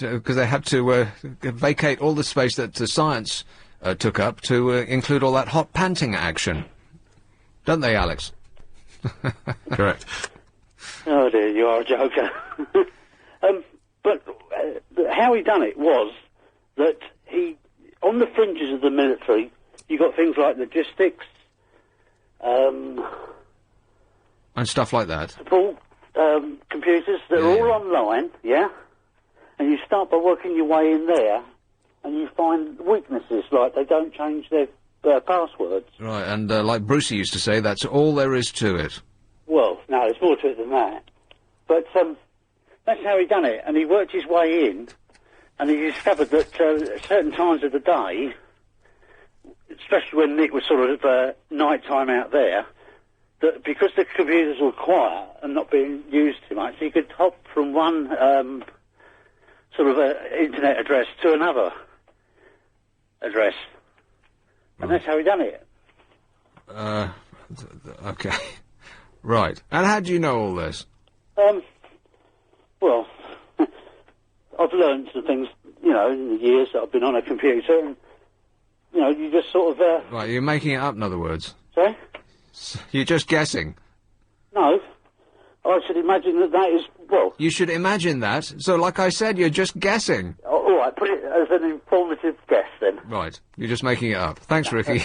Because they had to vacate all the space that science took up to include all that hot panting action. Don't they, Alex? Correct. Oh dear, you are a joker. But how he done it was that he, on the fringes of the military, you got things like logistics, and stuff like that. support computers that are all online, yeah? And you start by working your way in there, and you find weaknesses, like they don't change their passwords. Right, and like Brucey used to say, that's all there is to it. Well, no, there's more to it than that. But that's how he done it, and he worked his way in, and he discovered that at certain times of the day, especially when it was sort of night time out there, that because the computers were quiet and not being used too much, he could hop from one sort of internet address to another address. And that's how he done it. Okay. Right. And how do you know all this? Well, I've learned some things, you know, in the years that I've been on a computer, and, you know, you just sort of, Right, you're making it up, in other words. Sorry? You're just guessing. No. I should imagine that is, well... You should imagine that. So, like I said, you're just guessing. All right, put it as an informative guess, then. Right. You're just making it up. Thanks, Ricky.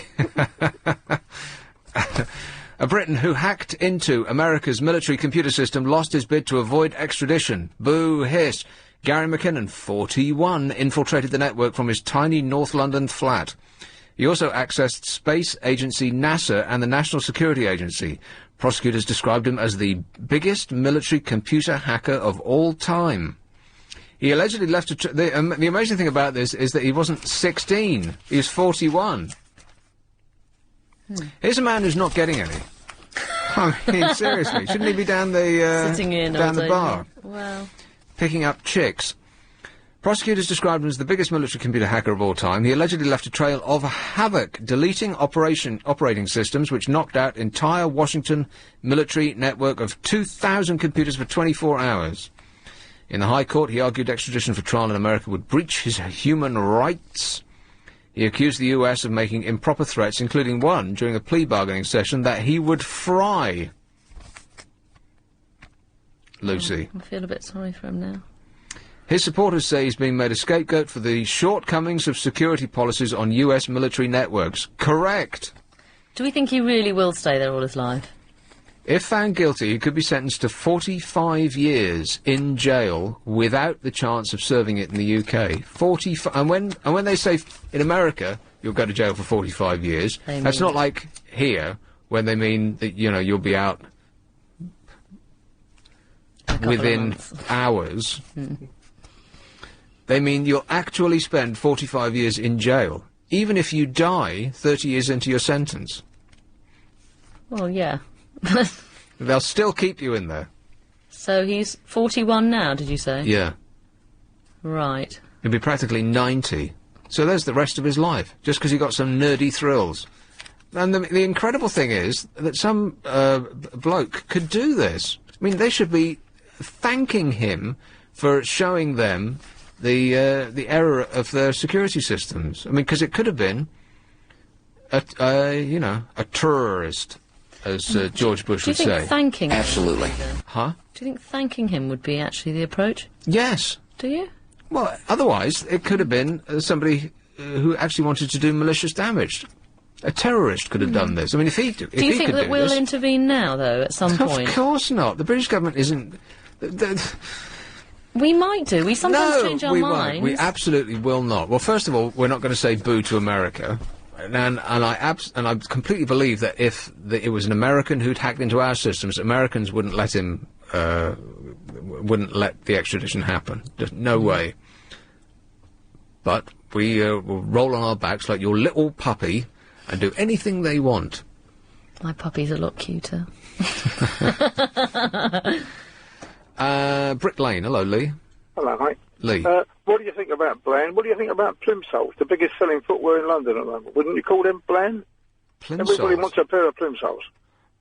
A Briton who hacked into America's military computer system lost his bid to avoid extradition. Boo, hiss. Gary McKinnon, 41, infiltrated the network from his tiny North London flat. He also accessed space agency NASA and the National Security Agency. Prosecutors described him as the biggest military computer hacker of all time. He allegedly left the amazing thing about this is that he wasn't 16. He was 41. Here's a man who's not getting any. I mean, seriously, shouldn't he be down the sitting in down all the day, bar, well, picking up chicks? Prosecutors described him as the biggest military computer hacker of all time. He allegedly left a trail of havoc, deleting operating systems which knocked out entire Washington military network of 2,000 computers for 24 hours. In the High Court, he argued extradition for trial in America would breach his human rights. He accused the US of making improper threats, including one during a plea bargaining session that he would fry Lucy. I feel a bit sorry for him now. His supporters say he's being made a scapegoat for the shortcomings of security policies on US military networks. Correct. Do we think he really will stay there all his life? If found guilty, he could be sentenced to 45 years in jail without the chance of serving it in the UK. 45, and when they say in America you'll go to jail for 45 years, that's not like here when they mean that, you know, you'll be out within hours. They mean you'll actually spend 45 years in jail, even if you die 30 years into your sentence. Well, yeah. They'll still keep you in there. So he's 41 now, did you say? Yeah. Right. He'll be practically 90. So there's the rest of his life, just because he got some nerdy thrills. And the incredible thing is that some bloke could do this. I mean, they should be thanking him for showing them the error of their security systems. I mean, because it could have been a terrorist, as George Bush would say. Do you think thanking him? Absolutely. Huh? Do you think thanking him would be actually the approach? Yes. Do you? Well, otherwise, it could have been somebody who actually wanted to do malicious damage. A terrorist could have done this. I mean, if he could do this... Do you think that we'll intervene now, though, at some point? Of course not. The British government isn't... We might do. We sometimes change our minds. Won't. We absolutely will not. Well, first of all, we're not going to say boo to America. And I completely believe that if it was an American who'd hacked into our systems, Americans wouldn't let him... wouldn't let the extradition happen. Just no way. But we will roll on our backs like your little puppy and do anything they want. My puppy's a lot cuter. Brick Lane, hello, Lee. Hello, mate. Lee. What do you think about Bland? What do you think about plimsolls, the biggest selling footwear in London at the moment? Wouldn't you call them Bland? Everybody wants a pair of plimsolls.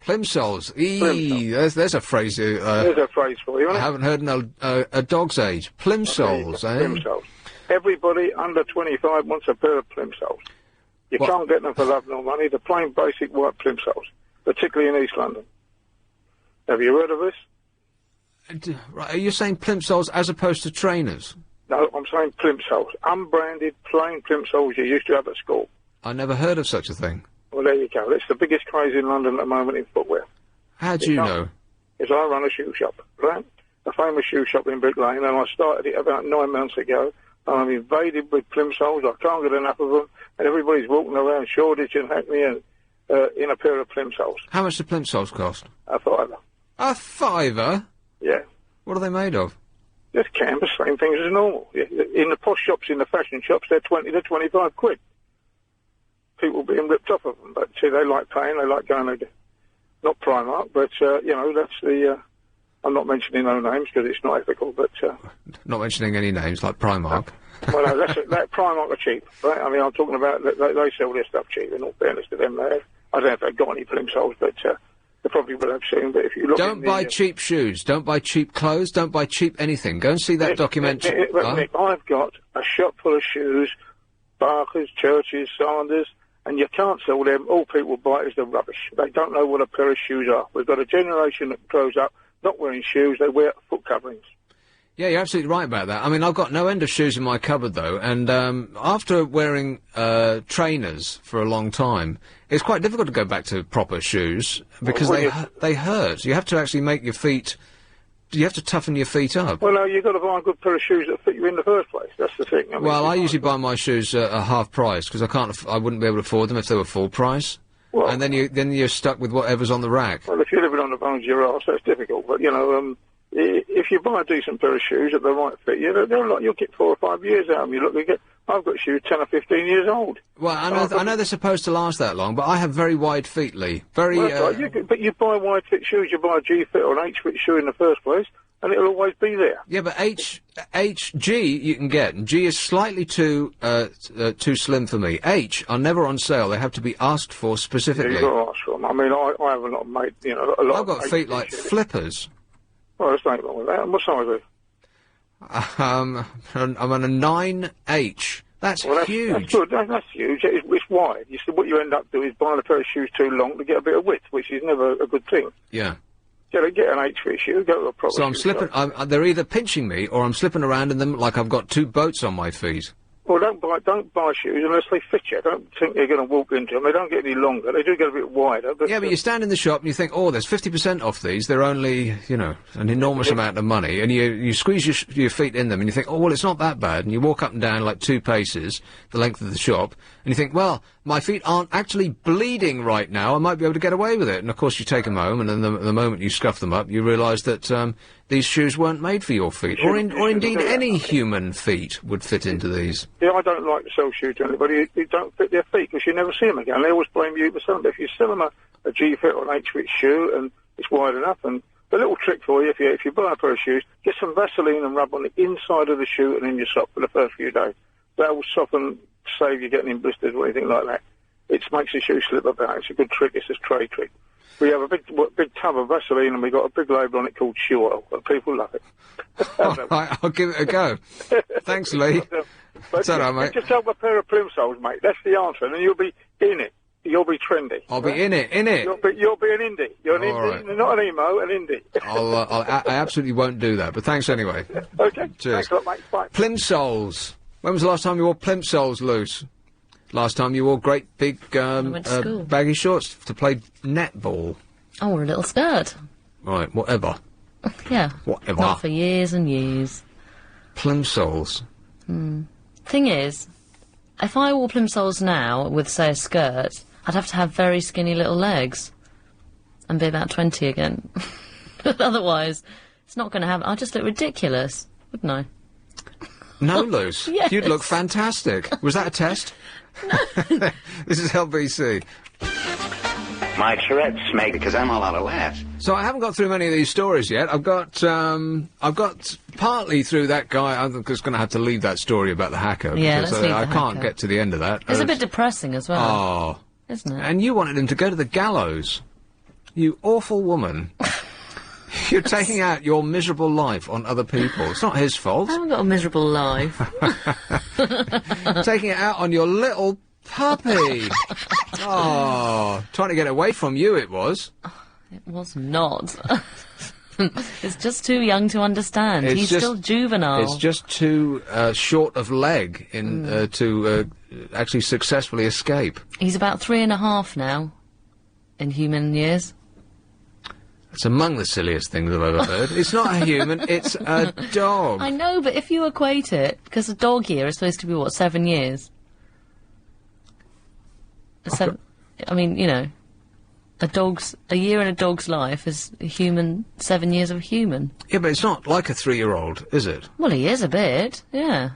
Plimsolls. There's a phrase. There's a phrase for you, isn't it? I haven't heard in a dog's age. Plimsolls, Plimsolls. Everybody under 25 wants a pair of plimsolls. You can't get them for love nor money. The plain basic white plimsolls, particularly in East London. Have you heard of this? Right, are you saying plimsolls as opposed to trainers? No, I'm saying plimsolls. Unbranded, plain plimsolls you used to have at school. I never heard of such a thing. Well, there you go. It's the biggest craze in London at the moment in footwear. How do you know? Because I run a shoe shop, right? A famous shoe shop in Brick Lane, and I started it about 9 months ago. And I'm invaded with plimsolls. I can't get enough of them. And everybody's walking around Shoreditch and Hackney and in a pair of plimsolls. How much do plimsolls cost? £5. A fiver? Yeah. What are they made of? Just canvas, same things as normal. In the posh shops, in the fashion shops, they're 20 to 25 quid. People being ripped off of them, but see, they like paying, they like going to, not Primark, but, that's the, I'm not mentioning no names because it's not ethical, but... Not mentioning any names, like Primark. Well, no, that Primark are cheap, right? I mean, I'm talking about, they sell their stuff cheap, in all fairness to them. I don't know if they've got any plimsolls, but they probably will have soon, but if you look... Don't buy cheap shoes, don't buy cheap clothes, don't buy cheap anything. Go and see that documentary. Nick, I've got a shop full of shoes, Barkers, Churches, Sanders, and you can't sell them. All people buy is the rubbish. They don't know what a pair of shoes are. We've got a generation that grows up not wearing shoes, they wear foot coverings. Yeah, you're absolutely right about that. I mean, I've got no end of shoes in my cupboard, though, and after wearing trainers for a long time, it's quite difficult to go back to proper shoes, because they hurt. You have to actually make your feet... You have to toughen your feet up. Well, no, you've got to buy a good pair of shoes that fit you in the first place. That's the thing. I mean, I usually buy my shoes at half price, because I wouldn't be able to afford them if they were full price. Well, and then you're stuck with whatever's on the rack. Well, if you're living on the bones of your arse, that's difficult. But, if you buy a decent pair of shoes at the right fit, you'll get 4 or 5 years out of them. I've got shoes 10 or 15 years old. Well, I know they're supposed to last that long, but I have very wide feet, Lee. But you buy wide fit shoes, you buy a G fit or an H fit shoe in the first place, and it'll always be there. Yeah, but G you can get, and G is slightly too slim for me. H are never on sale; they have to be asked for specifically. Yeah, you've got to ask for them. I mean, I have a lot of mate, a lot. I've got feet like flippers. Well, there's nothing wrong with that. What size are you? I'm on a 9H. That's huge. That's good. That's huge. It's wide. You see, what you end up doing is buying a pair of shoes too long to get a bit of width, which is never a good thing. Yeah. Get an H-fit shoe, go to a proper So I'm slipping... they're either pinching me, or I'm slipping around in them like I've got 2 boats on my feet. Well, don't buy shoes unless they fit you. Don't think you're going to walk into them. They don't get any longer. They do get a bit wider. But you stand in the shop and you think, oh, there's 50% off these. They're only, an enormous amount of money. And you squeeze your feet in them and you think, oh, well, it's not that bad. And you walk up and down like 2 paces, the length of the shop, and you think, well, my feet aren't actually bleeding right now. I might be able to get away with it. And, of course, you take them home, and then the moment you scuff them up, you realise that these shoes weren't made for your feet. Or indeed any human feet would fit into these. Yeah, I don't like to sell shoes to anybody who don't fit their feet, because you never see them again. They always blame you for something. If you sell them a G-fit or an H-fit shoe, and it's wide enough, and a little trick for you, if you buy a pair of shoes, get some Vaseline and rub on the inside of the shoe and in your sock for the first few days. That will soften, save you getting in blisters or anything like that. It makes the shoe slip about. It's a good trick. It's a trade trick. We have a big tub of Vaseline, and we've got a big label on it called shoe oil, and people love it. I'll give it a go. Thanks, Lee. But mate. Just have a pair of plimsolls, mate. That's the answer, and you'll be in it. You'll be trendy. I'll be in it. You'll be an indie. You're an indie, right. not an emo, an indie. I absolutely won't do that, but thanks anyway. Okay. Cheers. Thanks a lot, mate. Bye. Plimsolls. When was the last time you wore plimsolls loose? Last time you wore great big baggy shorts to play netball. I wore a little skirt. Right, whatever. Yeah. Whatever. Not for years and years. Plimsolls. Thing is, if I wore plimsolls now with, say, a skirt, I'd have to have very skinny little legs and be about 20 again. But otherwise, it's not going to happen. I'll just look ridiculous, wouldn't I? No, Luce. Yes. You'd look fantastic. Was that a test? No. This is LBC. My Tourette's make because I'm all out of laughs. So I haven't got through many of these stories yet. I've got partly through that guy. I'm just going to have to leave that story about the hacker. Yeah, because let's leave I the can't hacker. get to the end of that. It's a bit depressing as well. Oh. Isn't it? And you wanted him to go to the gallows. You awful woman. You're taking out your miserable life on other people. It's not his fault. I haven't got a miserable life. Taking it out on your little puppy. Oh, trying to get away from you it was. It was not. It's just too young to understand. It's He's just- still juvenile. It's just too short of leg to actually successfully escape. He's about 3.5 now, in human years. It's among the silliest things I've ever heard. It's not a human, it's a dog. I know, but if you equate it, because a dog year is supposed to be, what, 7 years? I mean, you know, a year in a dog's life is a human, 7 years of a human. Yeah, but it's not like a 3-year-old, is it? Well, he is a bit, yeah.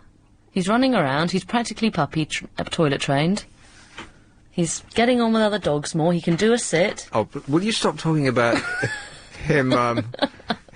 He's running around, he's practically toilet trained. He's getting on with other dogs more, he can do a sit. Oh, but will you stop talking about him,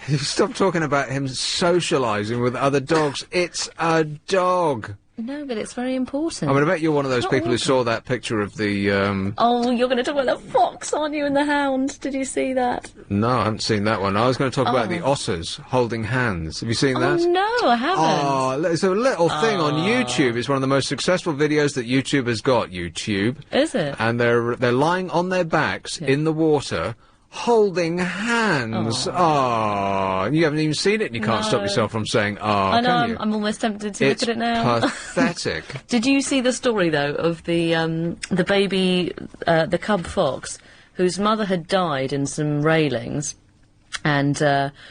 you stop talking about him socialising with other dogs. It's a dog. No, but it's very important. I mean, I bet you're one of those Not people who all saw that picture of the, Oh, you're going to talk about the fox, aren't you, and the hound? Did you see that? No, I haven't seen that one. I was going to talk about the Oh. otters holding hands. Have you seen that? Oh, no, I haven't. Oh, it's a little thing on YouTube. It's one of the most successful videos that YouTube has got, YouTube. Is it? And they're lying on their backs in the water, holding hands. Oh, you haven't even seen it and you can't stop No. yourself from saying, oh, I know, can you? I'm almost tempted to It's look at it now. pathetic. Did you see the story, though, of the baby, the cub fox, whose mother had died in some railings, and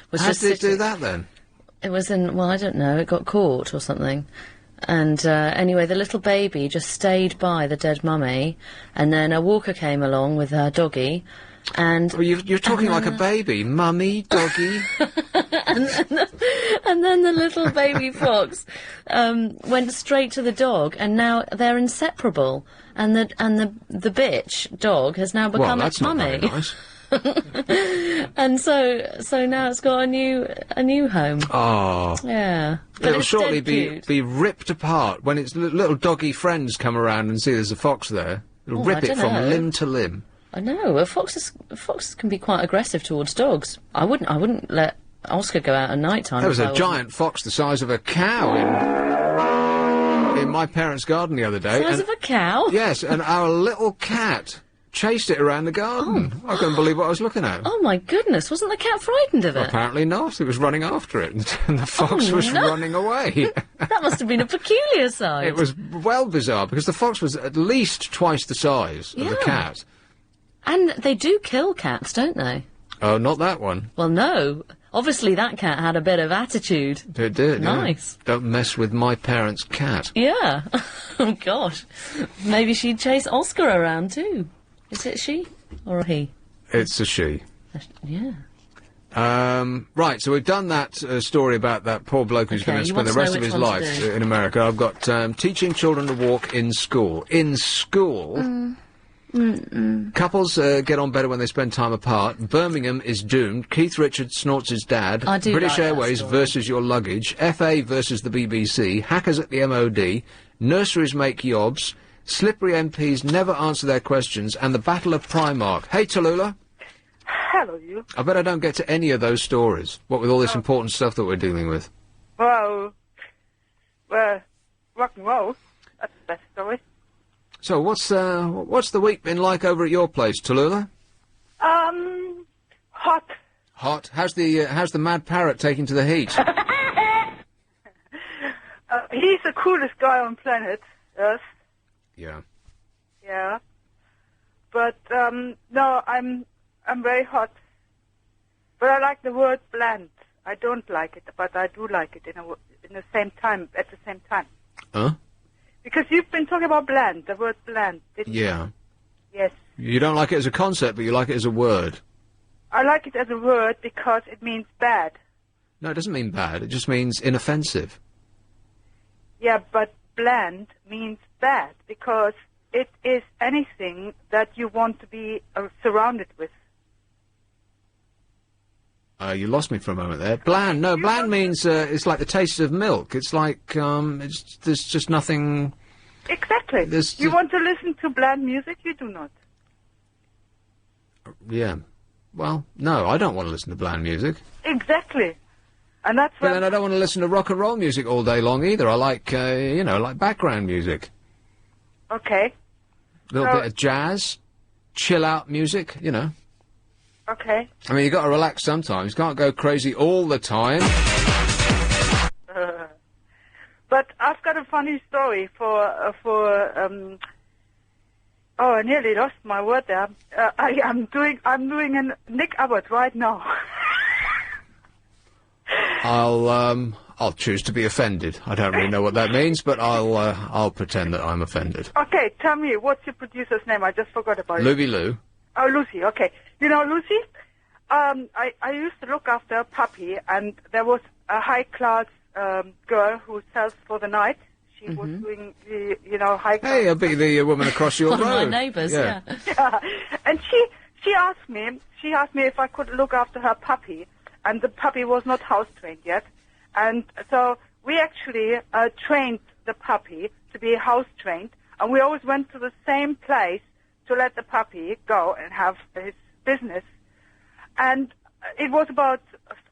was How just did it do sitting- that then? It was in, well, I don't know, it got caught or something. And anyway, the little baby just stayed by the dead mummy, and then a walker came along with her doggy, and... Oh, you're talking like a baby. Mummy, doggy. and then the little baby fox went straight to the dog, and now they're inseparable. And the bitch dog has now become Well, its that's not mummy. very nice. And so now it's got a new home. Oh. Yeah, but It'll it's shortly dead cute. be ripped apart when its little doggy friends come around and see there's a fox there. It'll Oh, rip I it from dunno. limb to limb. I know. Foxes can be quite aggressive towards dogs. I wouldn't let Oscar go out at night time. There was a giant fox the size of a cow in my parents' garden the other day. Size and- of a cow? Yes, and our little cat chased it around the garden. I couldn't believe what I was looking at. Oh my goodness! Wasn't the cat frightened of it? Apparently not. It was running after it, and the fox Oh, was no. running away. That must have been a peculiar sight. It was well bizarre, because the fox was at least twice the size of the Yeah. cat. And they do kill cats, don't they? Oh, not that one. Well, no. Obviously, that cat had a bit of attitude. It did, yeah. Nice. Don't mess with my parents' cat. Yeah. Oh, gosh. Maybe she'd chase Oscar around, too. Is it she or a he? It's a she. Yeah. Right, so we've done that story about that poor bloke who's Okay, going to you spend the want rest to know of his which one to life do. in America. I've got teaching children to walk in school. In school, couples get on better when they spend time apart. Birmingham is doomed. Keith Richards snorts his dad. I do British like that Airways story. versus your luggage. FA versus the BBC. Hackers at the MOD. Nurseries make yobs. Slippery MPs never answer their questions. And the Battle of Primark. Hey, Tallulah. Hello, you. I bet I don't get to any of those stories. What with all this important stuff that we're dealing with. Well, rock and roll. That's the best story. So what's the week been like over at your place, Tallulah? Hot. Hot. How's the mad parrot taking to the heat? He's the coolest guy on planet Earth. Yeah. Yeah. But no, I'm very hot. But I like the word bland. I don't like it, but I do like it in the same time. At the same time. Huh? Because you've been talking about bland, the word bland. Didn't you? Yeah. Yes. You don't like it as a concept, but you like it as a word. I like it as a word because it means bad. No, it doesn't mean bad. It just means inoffensive. Yeah, but bland means bad because it is anything that you want to be surrounded with. You lost me for a moment there. Bland. No, bland means it's like the taste of milk. It's like there's just nothing. Exactly. You want to listen to bland music? You do not. Yeah. Well, no, I don't want to listen to bland music. Exactly. And that's But then I don't want to listen to rock and roll music all day long either. I like, like background music. Okay. A little bit of jazz, chill out music, Okay. I mean, you got to relax sometimes. Can't go crazy all the time. But I've got a funny story oh, I nearly lost my word there. I'm doing a Nick Abbot right now. I'll choose to be offended. I don't really know what that means, but I'll pretend that I'm offended. Okay, tell me, what's your producer's name? I just forgot about it. Luby Lou. Oh, Lucy, okay. You know, Lucy, I used to look after a puppy, and there was a high-class girl who sells for the night. She was doing the, high-class... Hey, I'll be the woman across your road. One of my neighbours, yeah. And she asked me if I could look after her puppy, and the puppy was not house-trained yet. And so we actually trained the puppy to be house-trained, and we always went to the same place to let the puppy go and have his business. And it was about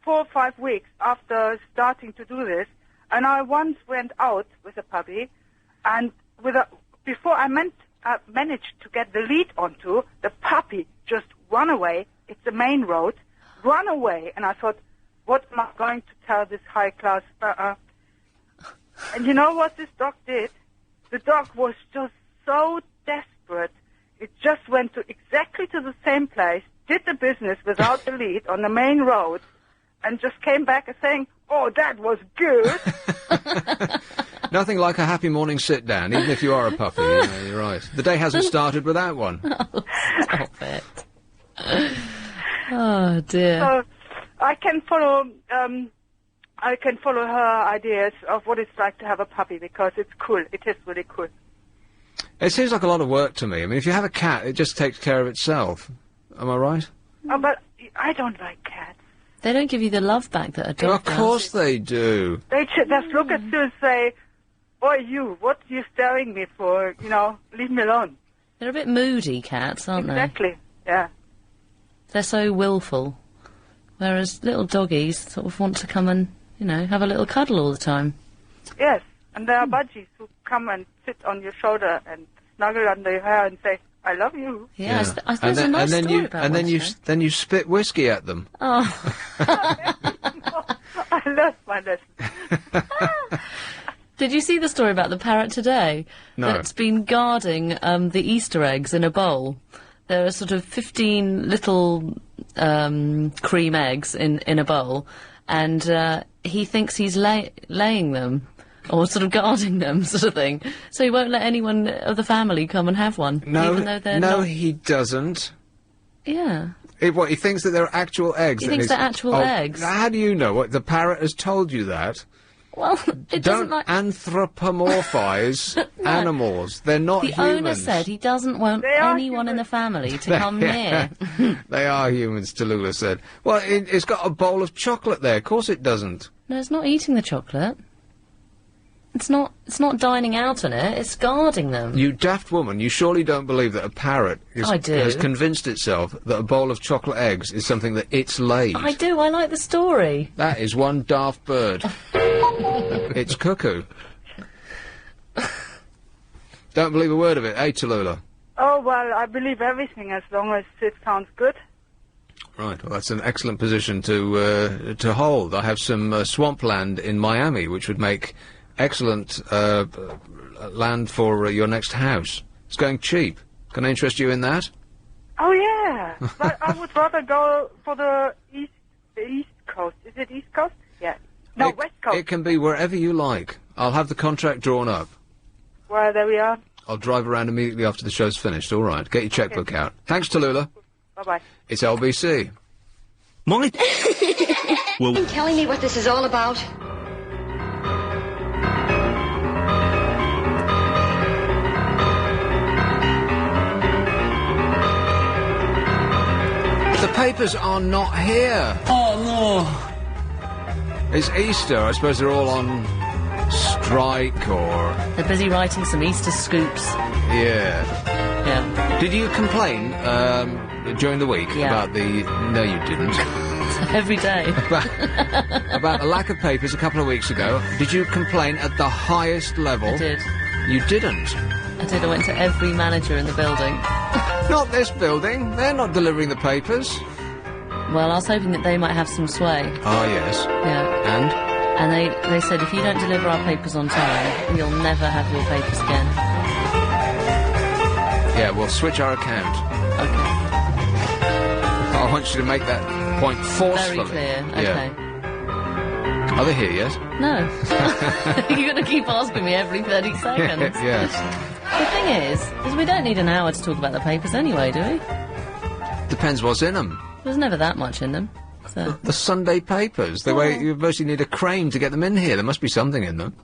4 or 5 weeks after starting to do this, and I once went out with a puppy, and before I managed to get the lead onto, the puppy just run away. It's the main road, run away, and I thought, what am I going to tell this high-class... And you know what this dog did? The dog was just so desperate. It just went exactly to the same place, did the business without the lead on the main road, and just came back saying, oh, that was good. Nothing like a happy morning sit-down, even if you are a puppy. You're right. The day hasn't started without one. Oh, stop it. Oh, dear. So I can follow her ideas of what it's like to have a puppy, because it's cool. It is really cool. It seems like a lot of work to me. I mean, if you have a cat, it just takes care of itself. Am I right? Oh, but I don't like cats. They don't give you the love back that a dog does. Of course they do. They just look at you and say, "Boy, you, what are you staring me for? Leave me alone." They're a bit moody, cats, aren't they? Exactly, yeah. They're so willful. Whereas little doggies sort of want to come and, have a little cuddle all the time. Yes, and there are budgies who come and sit on your shoulder and snuggle under your hair and say, "I love you." Yeah, there's a nice story about and then you spit whiskey at them. Oh. I learned my lesson. Did you see the story about the parrot today? No. That's been guarding the Easter eggs in a bowl. There are sort of 15 little cream eggs in a bowl, and he thinks he's laying them, or sort of guarding them, sort of thing. So he won't let anyone of the family come and have one, even though they're not... No, he doesn't. Yeah. He thinks that they're actual eggs. He thinks they're actual eggs. How do you know? What, the parrot has told you that? Well, it doesn't like... Don't anthropomorphise animals. They're not the humans. owner said he doesn't want anyone in the family to come near. They are humans, Tallulah said. Well, it's got a bowl of chocolate there. Of course it doesn't. No, it's not eating the chocolate. It's not dining out on it, it's guarding them. You daft woman, you surely don't believe that a parrot has convinced itself that a bowl of chocolate eggs is something that it's laid. I do, I like the story. That is one daft bird. It's cuckoo. Don't believe a word of it, eh, Tallulah? Oh, well, I believe everything as long as it sounds good. Right, well, that's an excellent position to hold. I have some swampland in Miami, which would make excellent land for your next house. It's going cheap. Can I interest you in that? Oh, yeah. But I would rather go for the East Coast. Is it East Coast? Yeah. No, West Coast. It can be wherever you like. I'll have the contract drawn up. Well, there we are. I'll drive around immediately after the show's finished. All right. Get your checkbook out. Thanks, Tallulah. Bye-bye. It's LBC. Well, Well, telling me what this is all about? papers are not here. Oh, no. It's Easter. I suppose they're all on strike or... They're busy writing some Easter scoops. Yeah. Yeah. Did you complain during the week about the... No, you didn't. Every day. about the lack of papers a couple of weeks ago. Did you complain at the highest level? I did. You didn't? I did. I went to every manager in the building. Not this building. They're not delivering the papers. Well, I was hoping that they might have some sway. Oh, yes. Yeah. And? And they said, if you don't deliver our papers on time, you'll never have your papers again. Yeah, we'll switch our account. Okay. I want you to make that point forcefully. Very clear. Okay. Yeah. Are they here yet? No. You're going to keep asking me every 30 seconds. Yes. The thing is we don't need an hour to talk about the papers anyway, do we? Depends what's in them. There's never that much in them. So. The Sunday papers. You mostly need a crane to get them in here. There must be something in them.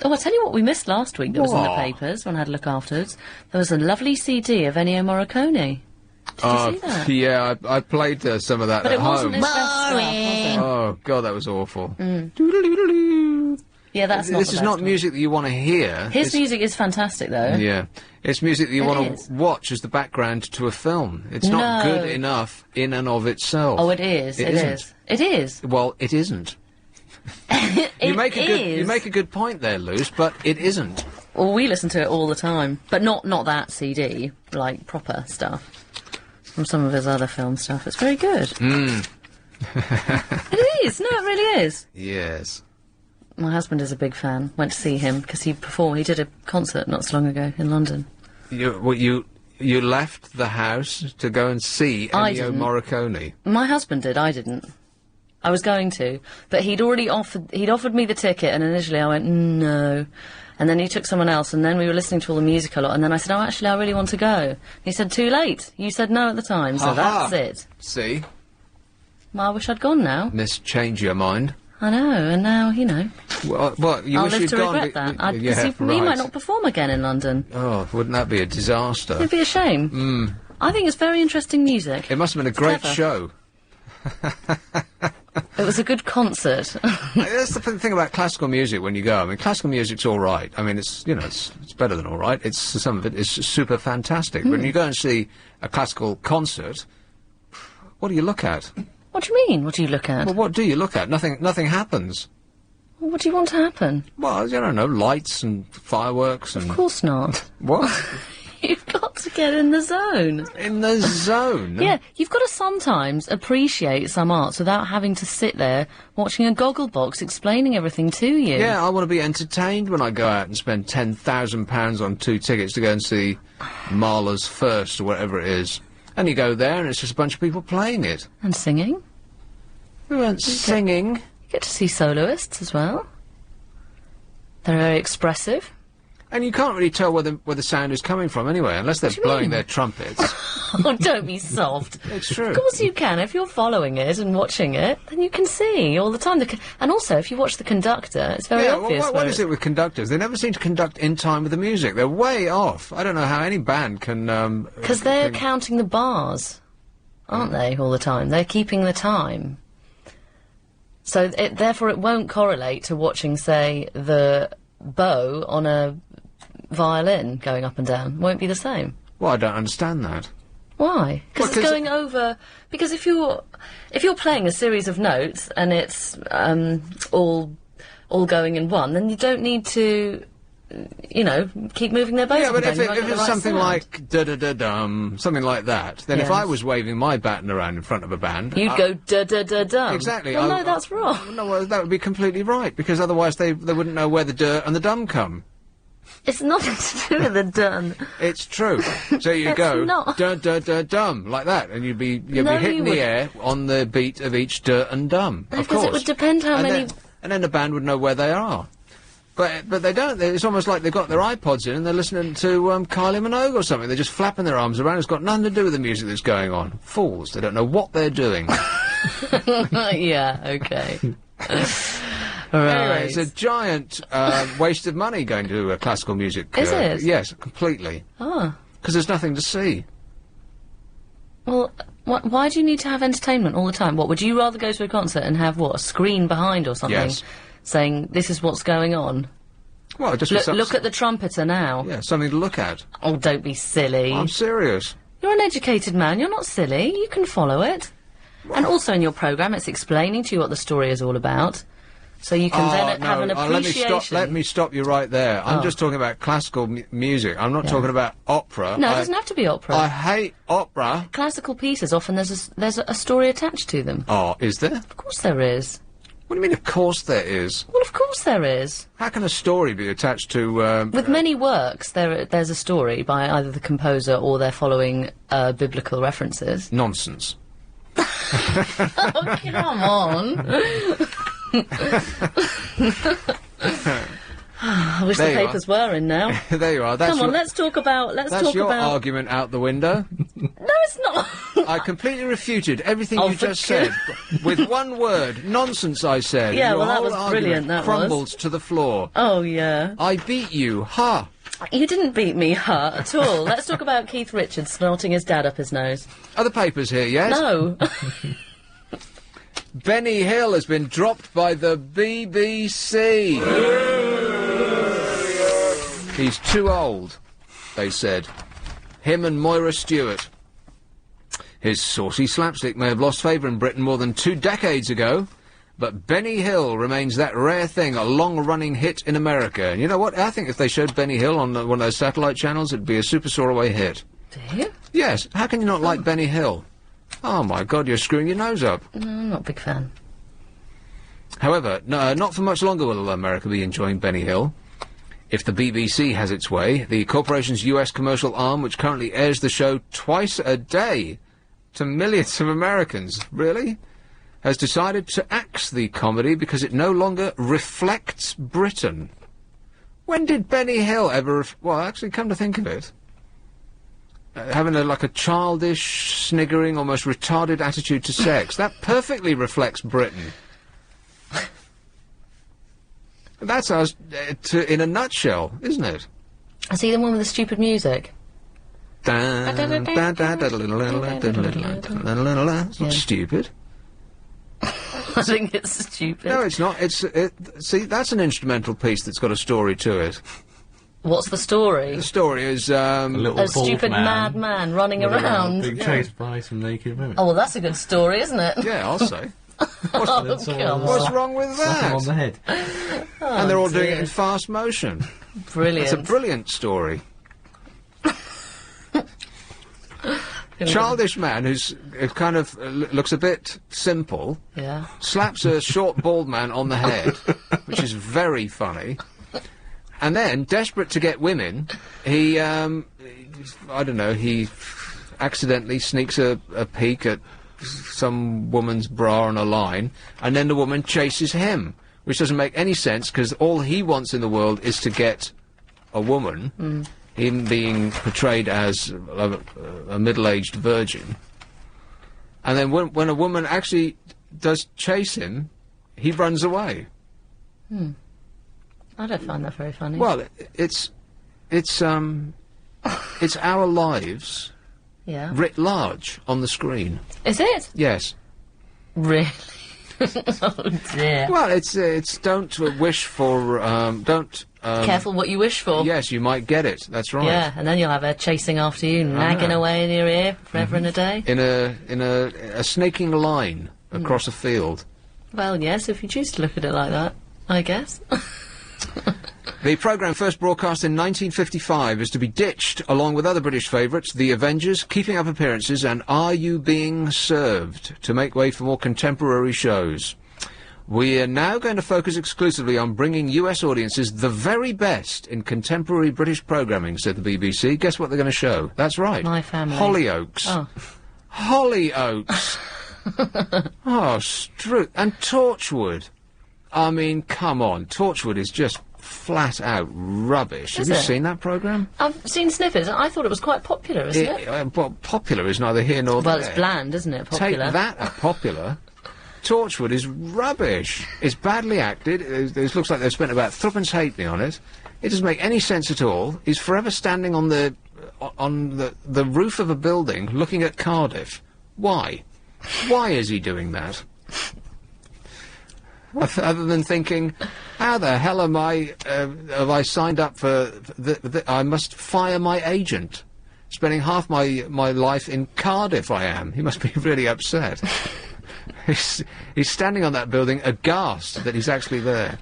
Oh, I'll tell you what we missed last week that was in the papers when I had a look afterwards. There was a lovely CD of Ennio Morricone. Did you see that? Yeah, I played some of that but at home. But it wasn't his best stuff, was it? Oh, God, that was awful. Yeah, that's not This is not music that you want to hear. His music is fantastic, though. Yeah. It's music that you want to watch as the background to a film. It's not good enough in and of itself. Oh, it is. It is. It is. Well, it isn't. You make a good point there, Luce, but it isn't. Well, we listen to it all the time. But not that CD, like proper stuff. From some of his other film stuff. It's very good. It is. No, it really is. Yes. My husband is a big fan. Went to see him because he performed. He did a concert not so long ago in London. You left the house to go and see Ennio Morricone? My husband did. I didn't. I was going to, but he'd offered me the ticket, and initially I went no. And then he took someone else, and then we were listening to all the music a lot, and then I said, oh, actually, I really want to go. He said, too late. You said no at the time, so that's it. See? Well, I wish I'd gone now. Change your mind. I know, and now, you know. Well, you I'll wish live you'd to gone. regret that. Yeah, he might not perform again in London. Oh, wouldn't that be a disaster? It'd be a shame. I think it's very interesting music. It must have been a great show. It was a good concert. That's the thing about classical music when you go. I mean, classical music's all right. I mean, it's better than all right. Some of it is super fantastic. But when you go and see a classical concert, what do you look at? What do you mean? What do you look at? Well, what do you look at? Nothing happens. Well, what do you want to happen? Well, I don't know, lights and fireworks and... Of course not. What? You've got to get in the zone. In the zone? Yeah, you've got to sometimes appreciate some arts without having to sit there watching a goggle box explaining everything to you. Yeah, I want to be entertained when I go out and spend £10,000 on 2 tickets to go and see Mahler's First or whatever it is. And you go there and it's just a bunch of people playing it. And singing. We weren't singing. You get to see soloists as well. They're very expressive. And you can't really tell where the sound is coming from anyway, unless they're blowing their trumpets. Oh, don't be soft. It's true. Of course you can. If you're following it and watching it, then you can see all the time. And also, if you watch the conductor, it's very obvious. Well, what is it with conductors? They never seem to conduct in time with the music. They're way off. I don't know how any band can... Because they're counting the bars, aren't they, all the time? They're keeping the time. So, therefore, it won't correlate to watching, say, the bow on a violin going up and down. Won't be the same. Well, I don't understand that. Why? Because it's going over... Because if you're playing a series of notes and it's all going in one, then you don't need to, keep moving their bows. Yeah, but if it's right something like da-da-da-dum, something like that, then if I was waving my baton around in front of a band... You'd go da-da-da-dum. Exactly. Well, no, that's wrong. No, well, that would be completely right, because otherwise they wouldn't know where the da and the dum come. It's nothing to do with the dun. It's true. So you go dun-da-da-dum like that, and you'd be hitting the air on the beat of each da and dum. Of course. Because it would depend how many. And then the band would know where they are. But they don't. It's almost like they've got their iPods in and they're listening to Kylie Minogue or something. They're just flapping their arms around. It's got nothing to do with the music that's going on. Fools. They don't know what they're doing. Yeah. Okay. Right. Anyway, it's a giant waste of money going to classical music. Is it? Yes, completely. Ah. Because there's nothing to see. Well, Why do you need to have entertainment all the time? What, would you rather go to a concert and have, what, a screen behind or something? Yes. Saying, this is what's going on? Well, just Look at the trumpeter now. Yeah, something to look at. Oh, don't be silly. I'm serious. You're an educated man, you're not silly, you can follow it. And also in your programme, it's explaining to you what the story is all about. So you can then have an appreciation. Let me stop you right there. I'm just talking about classical music. I'm not talking about opera. No, it doesn't have to be opera. I hate opera. Classical pieces, often there's a story attached to them. Oh, is there? Of course there is. What do you mean, of course there is? Well, of course there is. How can a story be attached to... With many works, there's a story by either the composer or they're following biblical references. Nonsense. Oh, come on. I wish the papers were in now. There you are. Come on, let's talk about... That's your argument out the window. No, it's not. I completely refuted everything you just said. With one word. Nonsense, I said. Yeah, your well, that whole was brilliant, that crumbles to the floor. Oh, yeah. I beat you. Ha! You didn't beat me, at all. Let's talk about Keith Richards snorting his dad up his nose. Are the papers here, yes? No. Benny Hill has been dropped by the BBC. He's too old, they said. Him and Moira Stewart. His saucy slapstick may have lost favour in Britain more than 2 decades ago, but Benny Hill remains that rare thing, a long-running hit in America. And you know what? I think if they showed Benny Hill on one of those satellite channels, it'd be a super soaraway hit. Do you? Yes. How can you not like Benny Hill? Oh, my God, you're screwing your nose up. No, I'm not a big fan. However, no, not for much longer will America be enjoying Benny Hill. If the BBC has its way, the corporation's US commercial arm, which currently airs the show twice a day to millions of Americans, really, has decided to axe the comedy because it no longer reflects Britain. When did Benny Hill ever... well, actually, come to think of it... having like a childish, sniggering, almost retarded attitude to sex. That perfectly reflects Britain. That's us, in a nutshell, isn't it? I see the one with the stupid music. It's not stupid. I think it's stupid. No, it's not. See, that's an instrumental piece that's got a story to it. What's the story? The story is, a stupid mad man running around. Being chased by some naked women. Oh, well, that's a good story, isn't it? Yeah, I'll say. What's wrong with that? Slap him on the head. And they're all doing it in fast motion. Brilliant. It's a brilliant story. Childish man who's kind of looks a bit simple. Yeah. Slaps a short bald man on the head, which is very funny. And then, desperate to get women, he, I don't know, he accidentally sneaks a peek at some woman's bra on a line, and then the woman chases him, which doesn't make any sense, because all he wants in the world is to get a woman, him being portrayed as a middle-aged virgin. And then when a woman actually does chase him, he runs away. I don't find that very funny. Well, it's our lives writ large on the screen. Is it? Yes. Really? Oh dear. Well, it's don't wish for don't. Careful what you wish for. Yes, you might get it. That's right. Yeah, and then you'll have her chasing after you, nagging away in your ear forever and a day. In a snaking line across a field. Well, yes, if you choose to look at it like that, I guess. The programme, first broadcast in 1955, is to be ditched along with other British favourites, The Avengers, Keeping Up Appearances and Are You Being Served, to make way for more contemporary shows. We are now going to focus exclusively on bringing US audiences the very best in contemporary British programming, said the BBC. Guess what they're going to show? That's right. My Family. Hollyoaks. Oh. Hollyoaks. Oh, and Torchwood. I mean, come on. Torchwood is just flat-out rubbish. Have you seen that programme? I've seen snippets. I thought it was quite popular, isn't it? Well, popular is neither here nor there. Well, it's bland, isn't it? Popular. Take that at popular. Torchwood is rubbish. It's badly acted. It looks like they've spent about threepence halfpenny on it. It doesn't make any sense at all. He's forever standing on the roof of a building looking at Cardiff. Why? Why is he doing that? Other than thinking, how the hell am have I signed up for, I must fire my agent. Spending half my life in Cardiff I am. He must be really upset. He's standing on that building aghast that he's actually there.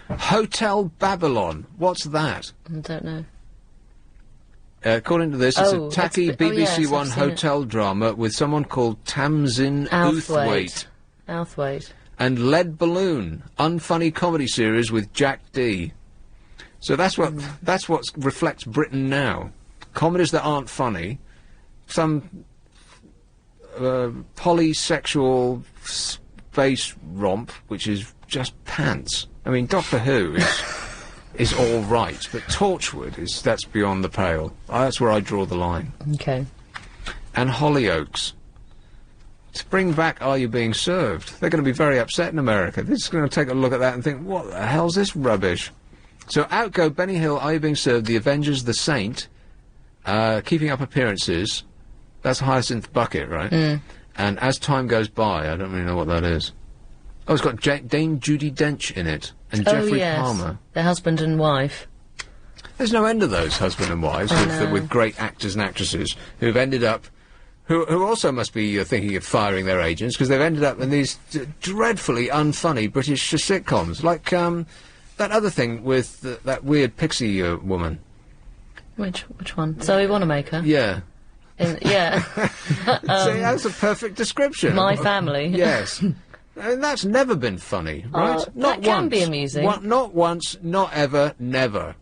Hotel Babylon. What's that? I don't know. According to this, it's a tacky BBC One hotel drama with someone called Tamsin Outhwaite. And Lead Balloon, unfunny comedy series with Jack D. So that's what reflects Britain now. Comedies that aren't funny, some polysexual space romp, which is just pants. I mean, Doctor Who is all right, but Torchwood that's beyond the pale. That's where I draw the line. Okay. And Hollyoaks. To bring back Are You Being Served? They're going to be very upset in America. They're just going to take a look at that and think, what the hell's this rubbish? So out go Benny Hill, Are You Being Served, The Avengers, The Saint, Keeping Up Appearances. That's Hyacinth Bucket, right? Mm. And As Time Goes By, I don't really know what that is. Oh, it's got Dame Judi Dench in it, and Jeffrey Palmer. Their husband and wife. There's no end of those husband and wives with great actors and actresses who've ended up, who also must be thinking of firing their agents because they've ended up in these dreadfully unfunny British sitcoms, like that other thing with that weird pixie woman. Which one? Zoe Wanamaker? Yeah. Yeah. See, that's a perfect description. My Family. Yes. And that's never been funny, right? That can be amusing. Not once, not ever, never.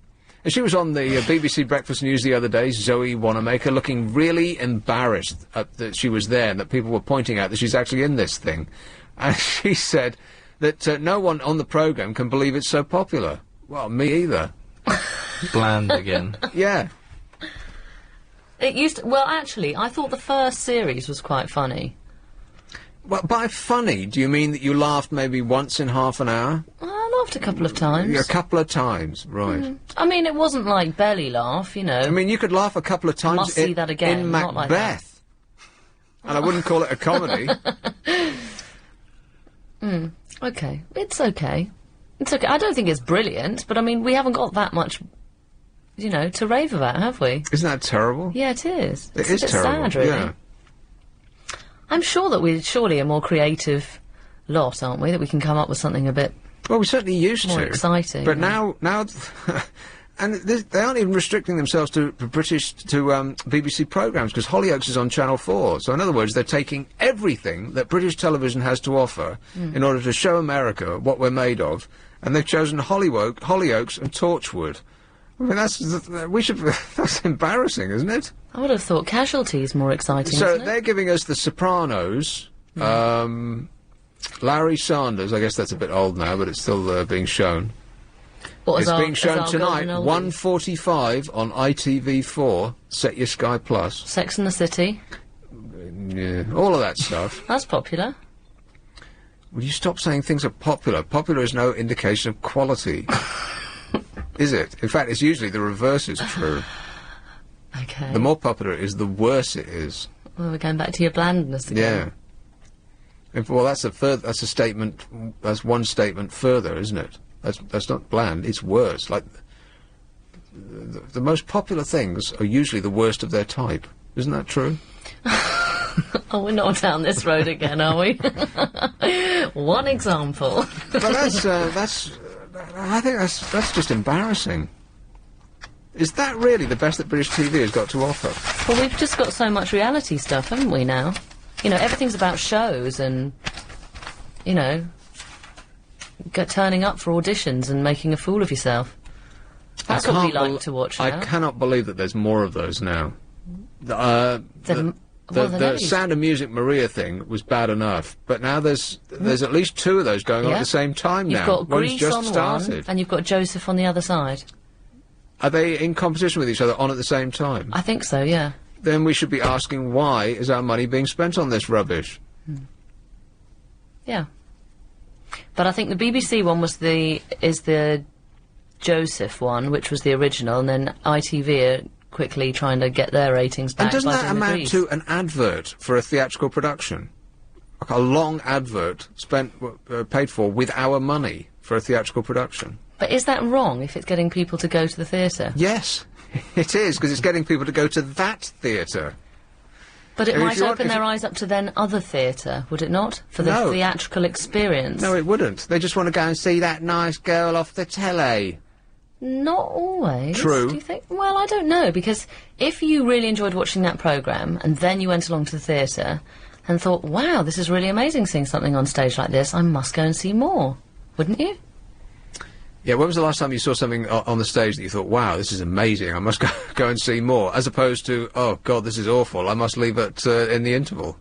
And she was on the BBC Breakfast News the other day, Zoe Wanamaker, looking really embarrassed that she was there and that people were pointing out that she's actually in this thing. And she said that no one on the programme can believe it's so popular. Well, me either. Bland again. Yeah. It used to, well, actually, I thought the first series was quite funny. Well, by funny, do you mean that you laughed maybe once in half an hour? I laughed a couple of times. A couple of times, right. Mm. I mean, it wasn't like belly laugh, you know. I mean, you could laugh a couple of times Must see that again, in not Macbeth. like that. And I wouldn't call it a comedy. Okay. It's okay. It's okay. I don't think it's brilliant, but I mean, we haven't got that much, you know, to rave about, have we? Isn't that terrible? Yeah, it is. It is a bit terrible, sad, really. yeah. I'm sure that we're surely a more creative lot, aren't we? That we can come up with something a bit... Well, we certainly used to. More exciting. But now... and they aren't even restricting themselves to BBC programmes, because Hollyoaks is on Channel 4. So, in other words, they're taking everything that British television has to offer in order to show America what we're made of, and they've chosen Hollyoaks and Torchwood. I mean, that's embarrassing, isn't it? I would have thought Casualty's more exciting, So isn't it? they're giving us The Sopranos, Larry Sanders, I guess that's a bit old now, but it's still being shown. It's being shown tonight, 1:45 on ITV4, Set Your Sky Plus. Sex and the City. Yeah, all of that stuff. That's popular. Will you stop saying things are popular? Popular is no indication of quality. Is it? In fact, it's usually the reverse is true. Okay. The more popular it is, the worse it is. Well, we're going back to your blandness again. Yeah. Well, that's a statement. That's one statement further, isn't it? That's not bland. It's worse. Like the most popular things are usually the worst of their type. Isn't that true? Oh, we're not down this road again, are we? One example. But I think that's just embarrassing. Is that really the best that British TV has got to offer? Well, we've just got so much reality stuff, haven't we, now? You know, everything's about shows and, you know, turning up for auditions and making a fool of yourself. That's what we like to watch now. I cannot believe that there's more of those now. The Sound of Music Maria thing was bad enough, but now there's at least two of those going on at the same time now. You've got One's Grease just on started. one, and you've got Joseph on the other side. Are they in competition with each other on at the same time? I think so, yeah. Then we should be asking, why is our money being spent on this rubbish? Yeah. But I think the BBC one is the Joseph one, which was the original, and then ITV are quickly trying to get their ratings back. And doesn't by that doing the amount Grease. to an advert for a theatrical production? Like a long advert paid for with our money for a theatrical production? But is that wrong if it's getting people to go to the theatre? Yes, it is, because it's getting people to go to that theatre. But it If might you want- open if their you- eyes up to then other theatre, would it not? For the No. theatrical experience. No, it wouldn't. They just want to go and see that nice girl off the telly. Not always. True. Do you think? Well, I don't know, because if you really enjoyed watching that programme and then you went along to the theatre and thought, wow, this is really amazing seeing something on stage like this, I must go and see more. Wouldn't you? Yeah, when was the last time you saw something on the stage that you thought, wow, this is amazing, I must go and see more, as opposed to, oh, God, this is awful, I must leave it in the interval?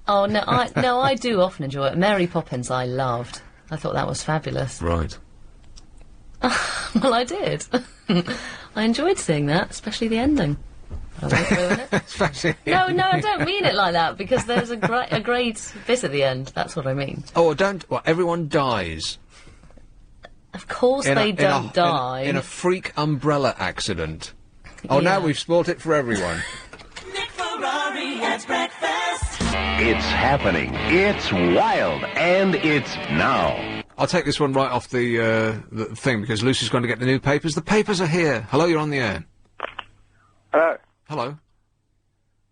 Oh, no, I do often enjoy it. Mary Poppins I loved. I thought that was fabulous. Right. Well, I did. I enjoyed seeing that, especially the ending. I won't ruin it. No, I don't mean it like that, because there's a great bit at the end. That's what I mean. Oh, everyone dies. Of course they don't die. In a freak umbrella accident. Oh, now we've spoilt it for everyone. Nick Ferrari at breakfast. It's happening. It's wild. And it's now. I'll take this one right off the thing, because Lucy's going to get the new papers. The papers are here. Hello, you're on the air. Hello. Hello.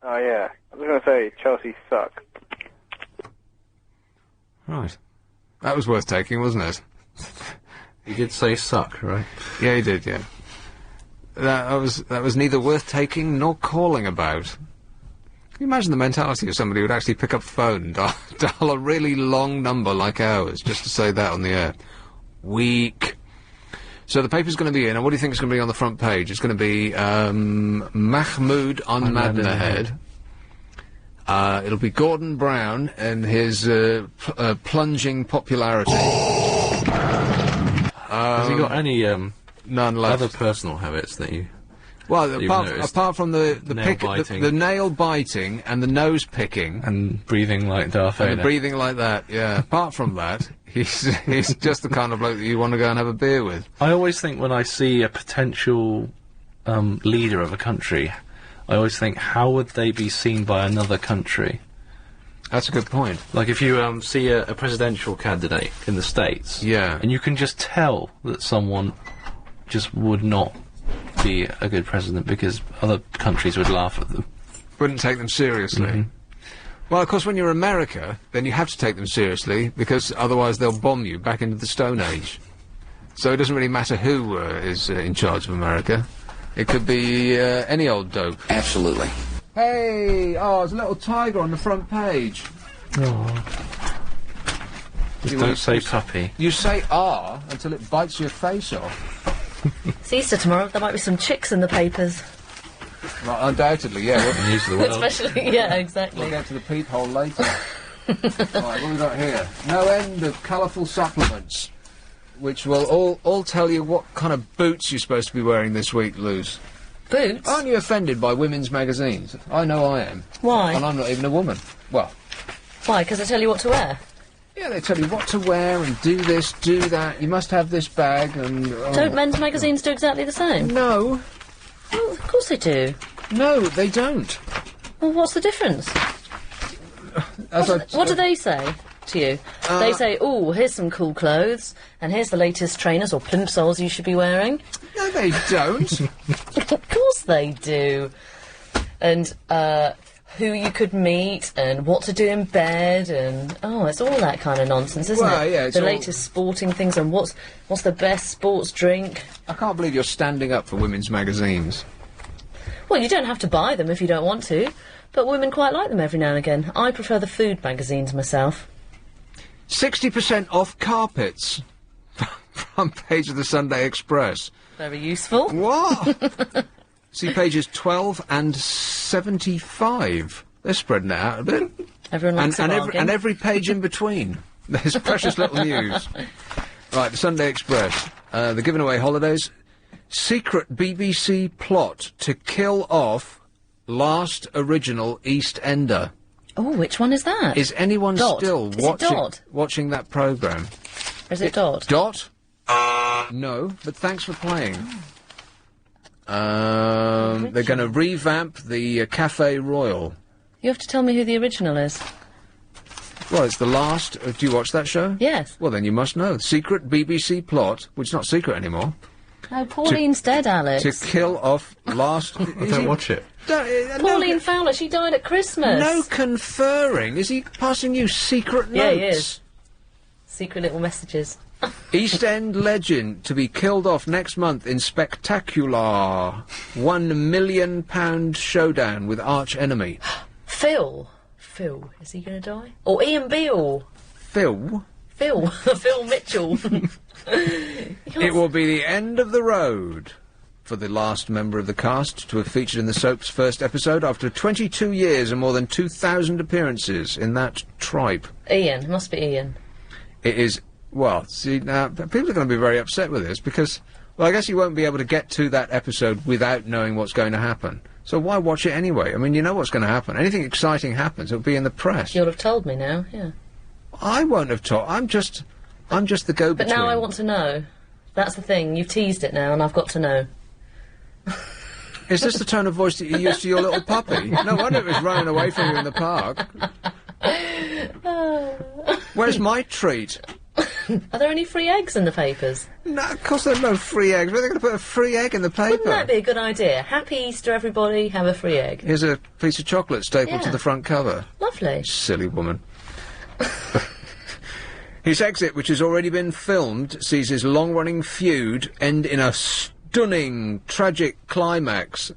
Oh, yeah. I was going to say, Chelsea suck. Right. That was worth taking, wasn't it? He did say suck, right? Yeah, he did, yeah. That was neither worth taking nor calling about. Can you imagine the mentality of somebody who would actually pick up the phone and dial a really long number like ours, just to say that on the air? Weak. So the paper's going to be in, and what do you think is going to be on the front page? It's going to be, Mahmood on Mad in the Head. It'll be Gordon Brown and his, plunging popularity. Has he got any, none left. other personal habits that you... Well, that you've noticed? apart from the Nail biting. the nail biting and the nose picking and breathing like Darth Vader. and breathing like that, yeah. Apart from that, he's just the kind of bloke that you want to go and have a beer with. I always think when I see a potential leader of a country, I always think, how would they be seen by another country? That's a good point. Like if you see a presidential candidate in the States, yeah, and you can just tell that someone just would not be a good president because other countries would laugh at them. Wouldn't take them seriously. Mm-hmm. Well, of course, when you're America, then you have to take them seriously, because otherwise they'll bomb you back into the Stone Age. So it doesn't really matter who is in charge of America. It could be any old dope. Absolutely. Hey! Oh, there's a little tiger on the front page. Oh. Just don't say puppy. You say "ah" until it bites your face off. It's Easter tomorrow. There might be some chicks in the papers. Well, undoubtedly, yeah. News of the world. Especially, yeah, exactly. We'll get to the peephole later. Right, what have we got here? No end of colourful supplements, which will all tell you what kind of boots you're supposed to be wearing this week, Luz. Boots? Aren't you offended by women's magazines? I know I am. Why? And I'm not even a woman. Well... Why? Because they tell you what to wear? Yeah, they tell you what to wear and do this, do that. You must have this bag and... Oh. Don't men's magazines do exactly the same? No. Well, of course they do. No, they don't. Well, what's the difference? What do they say to you? They say, oh, here's some cool clothes, and here's the latest trainers or plimsolls you should be wearing. No, they don't. Of course they do. And, who you could meet, and what to do in bed, and, oh, it's all that kind of nonsense, isn't Well, it? yeah, it's the all- latest sporting things, and what's the best sports drink. I can't believe you're standing up for women's magazines. Well, you don't have to buy them if you don't want to, but women quite like them every now and again. I prefer the food magazines myself. 60% off carpets. Front page of the Sunday Express. Very useful. What? See pages 12 and 75. They're spreading it out a bit. Everyone likes a bargain. and every page in between. There's precious little news. Right, the Sunday Express. They're giving away holidays. Secret BBC plot to kill off last original East Ender. Oh, which one is that? Is anyone Dot? still Is it Dot? watching that programme? Or is it Dot? Dot? No, but thanks for playing. They're going to revamp the Café Royal. You have to tell me who the original is. Well, it's the last... do you watch that show? Yes. Well, then you must know. Secret BBC plot, which is not secret anymore. No, Pauline's dead, Alex. To kill off last... I don't watch it. Pauline Fowler, she died at Christmas. No conferring. Is he passing you secret notes? Yeah, he is. Secret little messages. East End legend to be killed off next month in spectacular £1 million showdown with arch enemy. Phil, is he going to die? Or Ian Beale? Phil Mitchell. It will be the end of the road for the last member of the cast to have featured in the soap's first episode after 22 years and more than 2,000 appearances in that tripe. Ian, it must be Ian. It is... Well, see, now, people are going to be very upset with this because, well, I guess you won't be able to get to that episode without knowing what's going to happen. So why watch it anyway? I mean, you know what's going to happen. Anything exciting happens, it'll be in the press. You'll have told me now, yeah. I won't have told. I'm just the go-between. But now I want to know. That's the thing. You've teased it now, and I've got to know. Is this the tone of voice that you used to your little puppy? No wonder it was running away from you in the park. Where's my treat? Are there any free eggs in the papers? No, of course there are no free eggs. Where are they going to put a free egg in the paper? Wouldn't that be a good idea? Happy Easter, everybody. Have a free egg. Here's a piece of chocolate stapled to the front cover. Lovely. Silly woman. His exit, which has already been filmed, sees his long-running feud end in a stunning, tragic climax.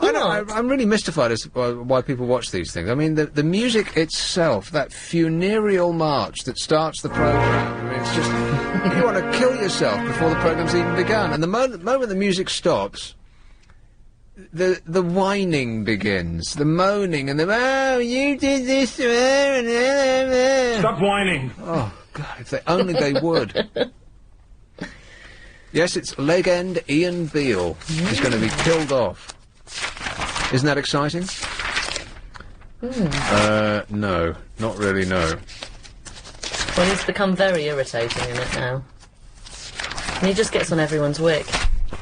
I'm really mystified as to why people watch these things. I mean, the music itself, that funereal march that starts the programme, I mean, it's just... you want to kill yourself before the programme's even begun. And the moment the music stops, the whining begins, the moaning, and the, oh, you did this to her, and... Stop whining! Oh, God, if they would. Yes, it's legend Ian Beale. He's going to be killed off. Isn't that exciting? No. Not really, no. Well, he's become very irritating in it now. And he just gets on everyone's wick.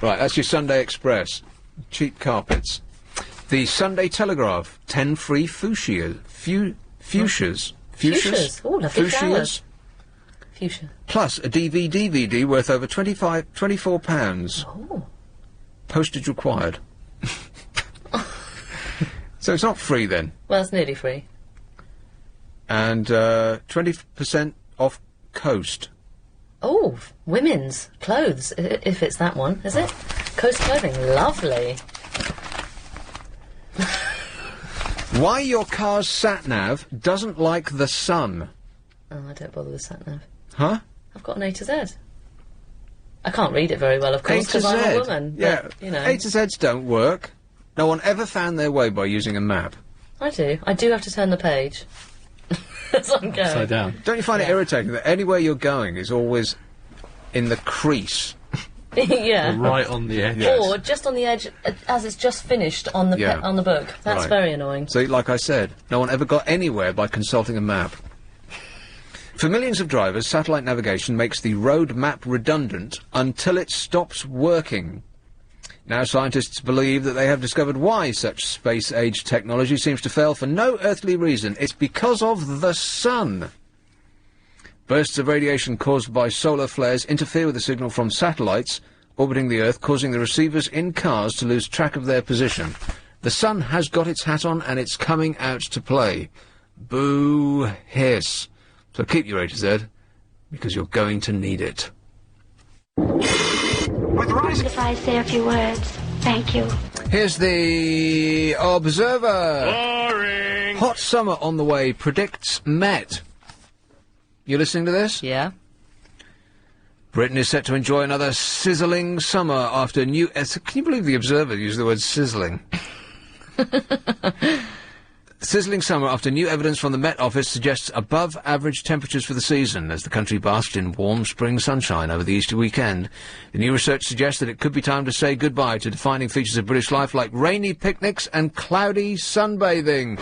Right, that's your Sunday Express. Cheap carpets. The Sunday Telegraph. 10 free fuchsias. Fuchsias. Fuchsias? Oh, lovely flowers. Fuchsia. Plus a DVD worth over £24. Oh. Postage required. So it's not free then? Well, it's nearly free. And 20% off Coast. Oh, women's clothes, if it's that one, is it? Coast clothing, lovely. Why your car's sat-nav doesn't like the sun. Oh, I don't bother with sat-nav. Huh? I've got an A to Z. I can't read it very well, of course, because I'm a woman. Yeah, but, you know. A to Zs don't work. No one ever found their way by using a map. I do. I do have to turn the page. As I'm going. Upside down. Don't you find it irritating that anywhere you're going is always in the crease? Yeah. Right on the edge. Yes. Or just on the edge, as it's just finished on the on the book. That's Right. very annoying. So, like I said, no one ever got anywhere by consulting a map. For millions of drivers, satellite navigation makes the road map redundant until it stops working. Now scientists believe that they have discovered why such space-age technology seems to fail for no earthly reason. It's because of the sun. Bursts of radiation caused by solar flares interfere with the signal from satellites orbiting the Earth, causing the receivers in cars to lose track of their position. The sun has got its hat on and it's coming out to play. Boo hiss. So keep your A to Z, because you're going to need it. If I say a few words, thank you. Here's the Observer. Boring! Hot summer on the way, predicts Met. You listening to this? Yeah. Britain is set to enjoy another sizzling summer after new... can you believe the Observer used the word sizzling? Sizzling summer after new evidence from the Met Office suggests above-average temperatures for the season as the country basked in warm spring sunshine over the Easter weekend. The new research suggests that it could be time to say goodbye to defining features of British life like rainy picnics and cloudy sunbathing.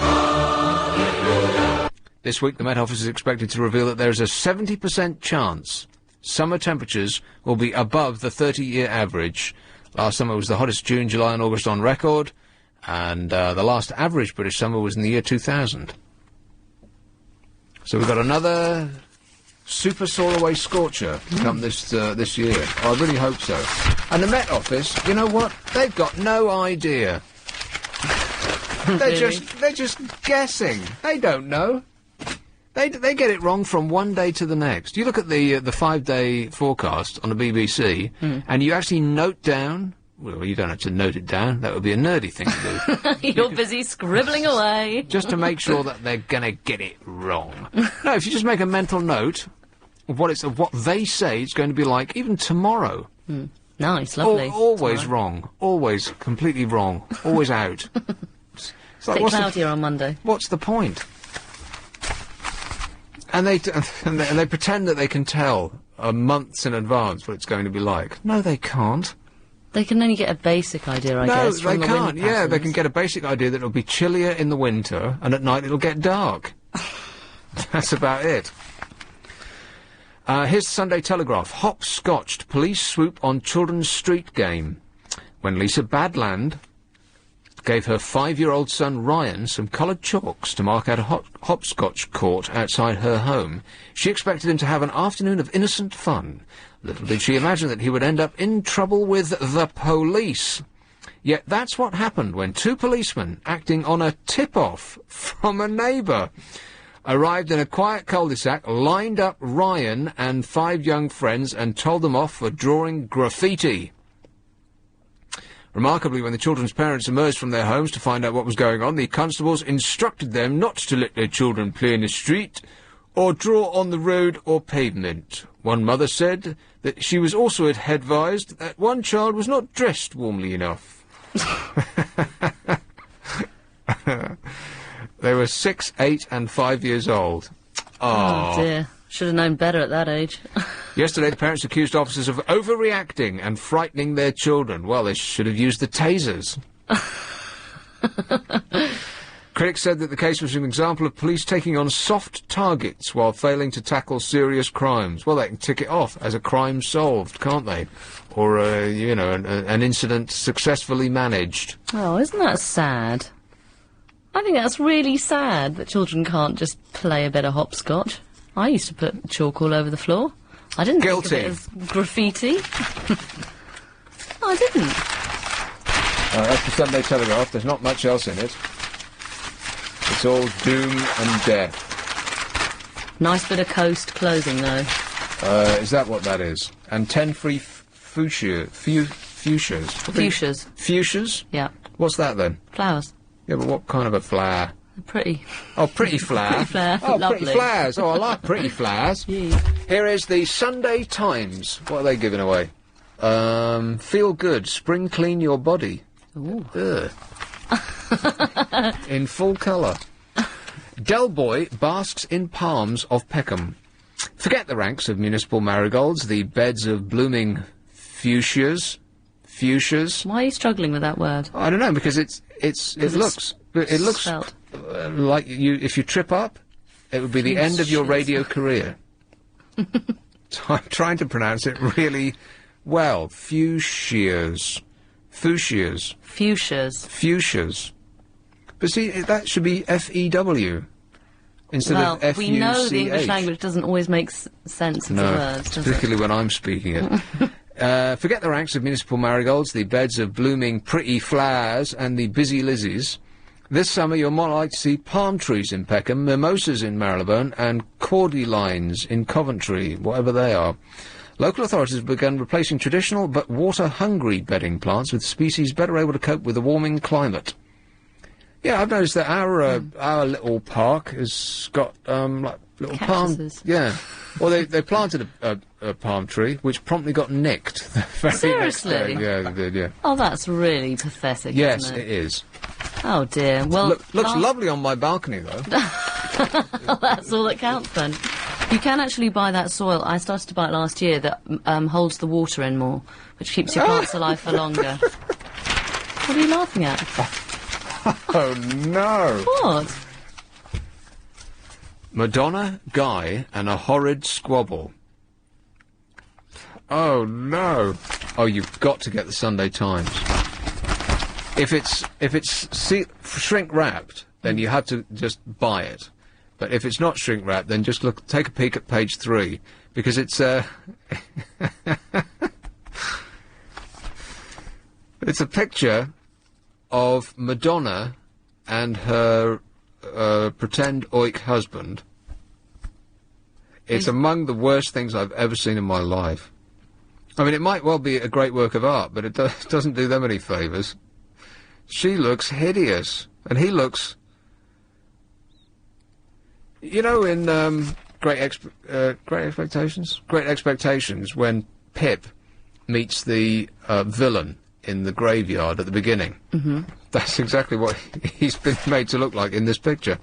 This week, the Met Office is expected to reveal that there is a 70% chance summer temperatures will be above the 30-year average. Last summer was the hottest June, July and August on record, and the last average British summer was in the year 2000. So we've got another super soar-away scorcher to come this year. I really hope so. And the Met Office, you know what? They've got no idea. They're just guessing. They don't know. They get it wrong from one day to the next. You look at the 5-day forecast on the BBC, and you actually note down. Well, you don't have to note it down. That would be a nerdy thing to do. You're busy scribbling away. Just to make sure that they're gonna get it wrong. No, if you just make a mental note of what they say it's going to be like, even tomorrow. Nice, lovely. Always tomorrow. wrong. Always completely wrong. Always out. It's like, Bit cloudier on Monday. What's the point? And they pretend that they can tell months in advance what it's going to be like. No, they can't. They can only get a basic idea, I guess, from the wind can't. Yeah, they patterns. can get a basic idea that it'll be chillier in the winter, and at night it'll get dark. That's about it. Here's the Sunday Telegraph. Hopscotched police swoop on children's street game. When Lisa Badland gave her 5-year-old son Ryan some coloured chalks to mark out a hopscotch court outside her home, she expected him to have an afternoon of innocent fun. Little did she imagine that he would end up in trouble with the police. Yet that's what happened when 2 policemen, acting on a tip-off from a neighbour, arrived in a quiet cul-de-sac, lined up Ryan and 5 young friends and told them off for drawing graffiti. Remarkably, when the children's parents emerged from their homes to find out what was going on, the constables instructed them not to let their children play in the street or draw on the road or pavement. One mother said that she was also advised that one child was not dressed warmly enough. They were 6, 8 and 5 years old. Oh dear. Should have known better at that age. Yesterday, the parents accused officers of overreacting and frightening their children. Well, they should have used the tasers. Critics said that the case was an example of police taking on soft targets while failing to tackle serious crimes. Well, they can tick it off as a crime solved, can't they? Or, an incident successfully managed. Oh, isn't that sad? I think that's really sad that children can't just play a bit of hopscotch. I used to put chalk all over the floor. I didn't think of it as graffiti. No, I didn't. That's the Sunday Telegraph. There's not much else in it. It's all doom and death. Nice bit of coast clothing, though. Is that what that is? And 10 free fuchsias. Fuchsias. Fuchsias? Yeah. What's that, then? Flowers. Yeah, but what kind of a flower? Pretty. Oh, pretty flower. Pretty flower. Oh, Lovely. pretty flowers. Oh, I like pretty flowers. Yeah. Here is the Sunday Times. What are they giving away? Feel good. Spring clean your body. Ooh. Ugh. In full colour. Del Boy basks in palms of Peckham. Forget the ranks of municipal marigolds, the beds of blooming fuchsias. Fuchsias. Why are you struggling with that word? I don't know, because it looks spelt. Like if you trip up, it would be the end of your radio career. So I'm trying to pronounce it really well. Fuchsias. Fuchsias. Fuchsias. Fuchsias. But see, that should be F-E-W instead of F-U-C-H. We know the English language doesn't always make sense of the words, does particularly when I'm speaking it. Forget the ranks of municipal marigolds, the beds of blooming pretty flowers, and the busy lizzies. This summer you're more likely to see palm trees in Peckham, mimosas in Marylebone, and cordylines in Coventry, whatever they are. Local authorities have begun replacing traditional but water-hungry bedding plants with species better able to cope with the warming climate. Yeah, I've noticed that our little park has got like little Cactuses. palm. Yeah. Well, they planted a palm tree, which promptly got nicked the very Seriously? next day. Yeah, they did. Yeah. Oh, that's really pathetic. Yes, isn't it is. Oh dear. Well, Looks lovely on my balcony, though. That's all that counts then. You can actually buy that soil. I started to buy it last year that holds the water in more, which keeps your plants alive for longer. What are you laughing at? Oh no! What? Madonna, Guy, and a horrid squabble. Oh, no. Oh, you've got to get the Sunday Times. If it's shrink-wrapped, then you have to just buy it. But if it's not shrink-wrapped, then just take a peek at page 3, because it's, it's a picture of Madonna and her pretend oik husband. It's among the worst things I've ever seen in my life. I mean, it might well be a great work of art, but it doesn't do them any favours. She looks hideous, and he looks... You know, in Great Expectations, when Pip meets the villain in the graveyard at the beginning. Mm-hmm. That's exactly what he's been made to look like in this picture.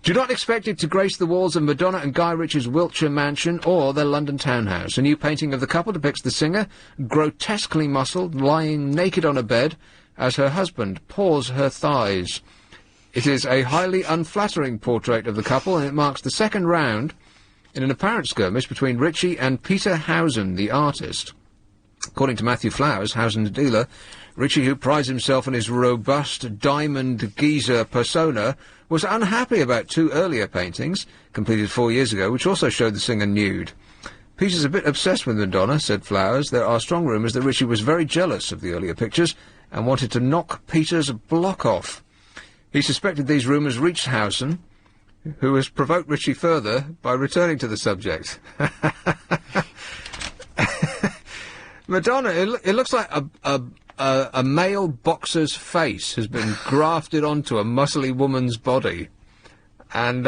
Do not expect it to grace the walls of Madonna and Guy Ritchie's Wiltshire mansion or their London townhouse. A new painting of the couple depicts the singer, grotesquely muscled, lying naked on a bed as her husband paws her thighs. It is a highly unflattering portrait of the couple, and it marks the second round in an apparent skirmish between Ritchie and Peter Howson, the artist. According to Matthew Flowers, Howson's dealer, Ritchie, who prides himself on his robust diamond geezer persona, was unhappy about 2 earlier paintings, completed 4 years ago, which also showed the singer nude. Peter's a bit obsessed with Madonna, said Flowers. There are strong rumours that Ritchie was very jealous of the earlier pictures and wanted to knock Peter's block off. He suspected these rumours reached Howson, who has provoked Ritchie further by returning to the subject. Madonna, it looks like a male boxer's face has been grafted onto a muscly woman's body. And,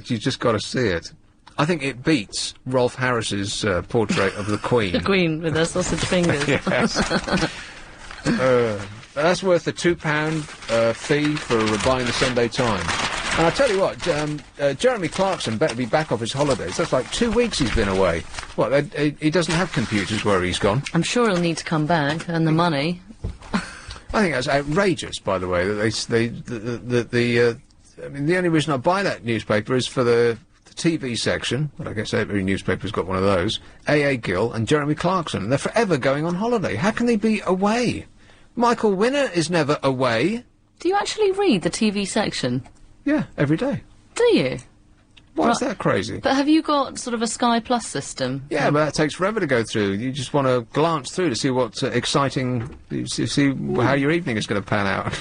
you just got to see it. I think it beats Rolf Harris's portrait of the Queen. The Queen with her sausage fingers. Yes. That's worth the £2 fee for buying the Sunday Times. And I tell you what, Jeremy Clarkson better be back off his holidays. That's like 2 weeks he's been away. What, he doesn't have computers where he's gone? I'm sure he'll need to come back, and the money. I think that's outrageous, by the way, that I mean, the only reason I buy that newspaper is for the TV section, but I guess every newspaper's got one of those, A.A. Gill and Jeremy Clarkson, and they're forever going on holiday. How can they be away? Michael Winner is never away. Do you actually read the TV section? Yeah, every day. Do you? Why is that crazy? But have you got sort of a Sky Plus system? Yeah, but that takes forever to go through. You just want to glance through to see what's exciting, see how your evening is going to pan out.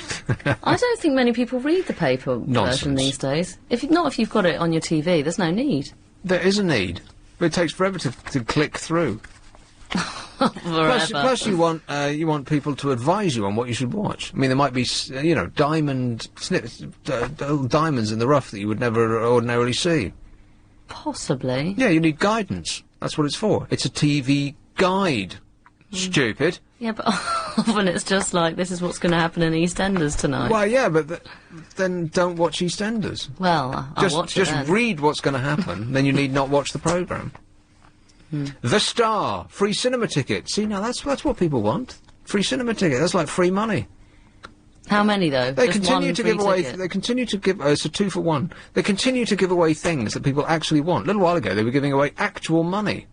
I don't think many people read the paper version these days. If you've got it on your TV, there's no need. There is a need, but it takes forever to click through. Plus, you want people to advise you on what you should watch. I mean, there might be, diamond snippets, diamonds in the rough that you would never ordinarily see. Possibly. Yeah, you need guidance. That's what it's for. It's a TV guide. Stupid. Yeah, but often it's just like, this is what's going to happen in EastEnders tonight. Well, yeah, but then don't watch EastEnders. Well, I'll watch it then. Just read what's going to happen, then you need not watch the programme. The Star, free cinema ticket. See, now that's what people want. Free cinema ticket. That's like free money. How many though? They Just continue one to free give away. ticket? They continue to give. It's a 2 for 1. They continue to give away things that people actually want. A little while ago, they were giving away actual money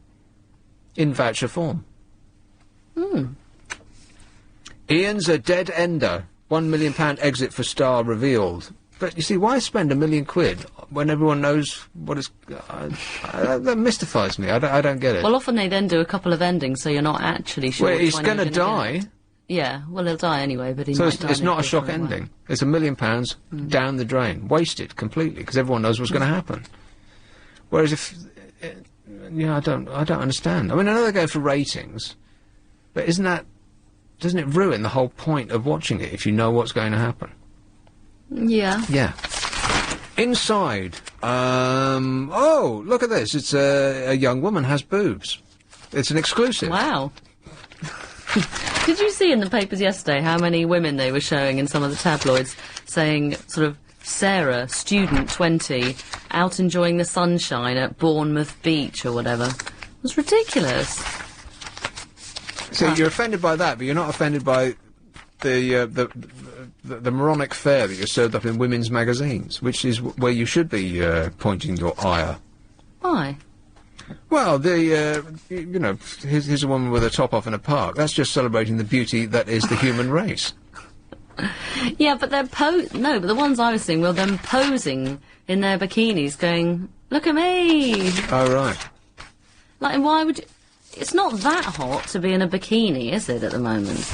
in voucher form. Ian's a dead ender. £1 million exit for Star revealed. But you see, why spend £1 million when everyone knows what is? That mystifies me. I don't get it. Well, often they then do a couple of endings, so you're not actually sure. Well, which he's one going to you're die. Get. Yeah, well, he'll die anyway, but he so might die it's in a not a shock different way. ending. It's £1 million down the drain, wasted completely because everyone knows what's going to happen. Whereas if, I don't understand. I mean, I know they go for ratings, but doesn't it ruin the whole point of watching it if you know what's going to happen? Yeah. Yeah. Inside. Oh, look at this. It's a young woman has boobs. It's an exclusive. Wow. Did you see in the papers yesterday how many women they were showing in some of the tabloids saying sort of Sarah, student, 20, out enjoying the sunshine at Bournemouth Beach or whatever? It was ridiculous. So you're offended by that, but you're not offended by the moronic fare that you're served up in women's magazines, which is where you should be pointing your ire. Why? Well, you know, here's a woman with a top off in a park. That's just celebrating the beauty that is the human race. Yeah, but they're no, but the ones I was seeing were them posing in their bikinis going, look at me! Oh, right. Like, and why would you... It's not that hot to be in a bikini, is it, at the moment?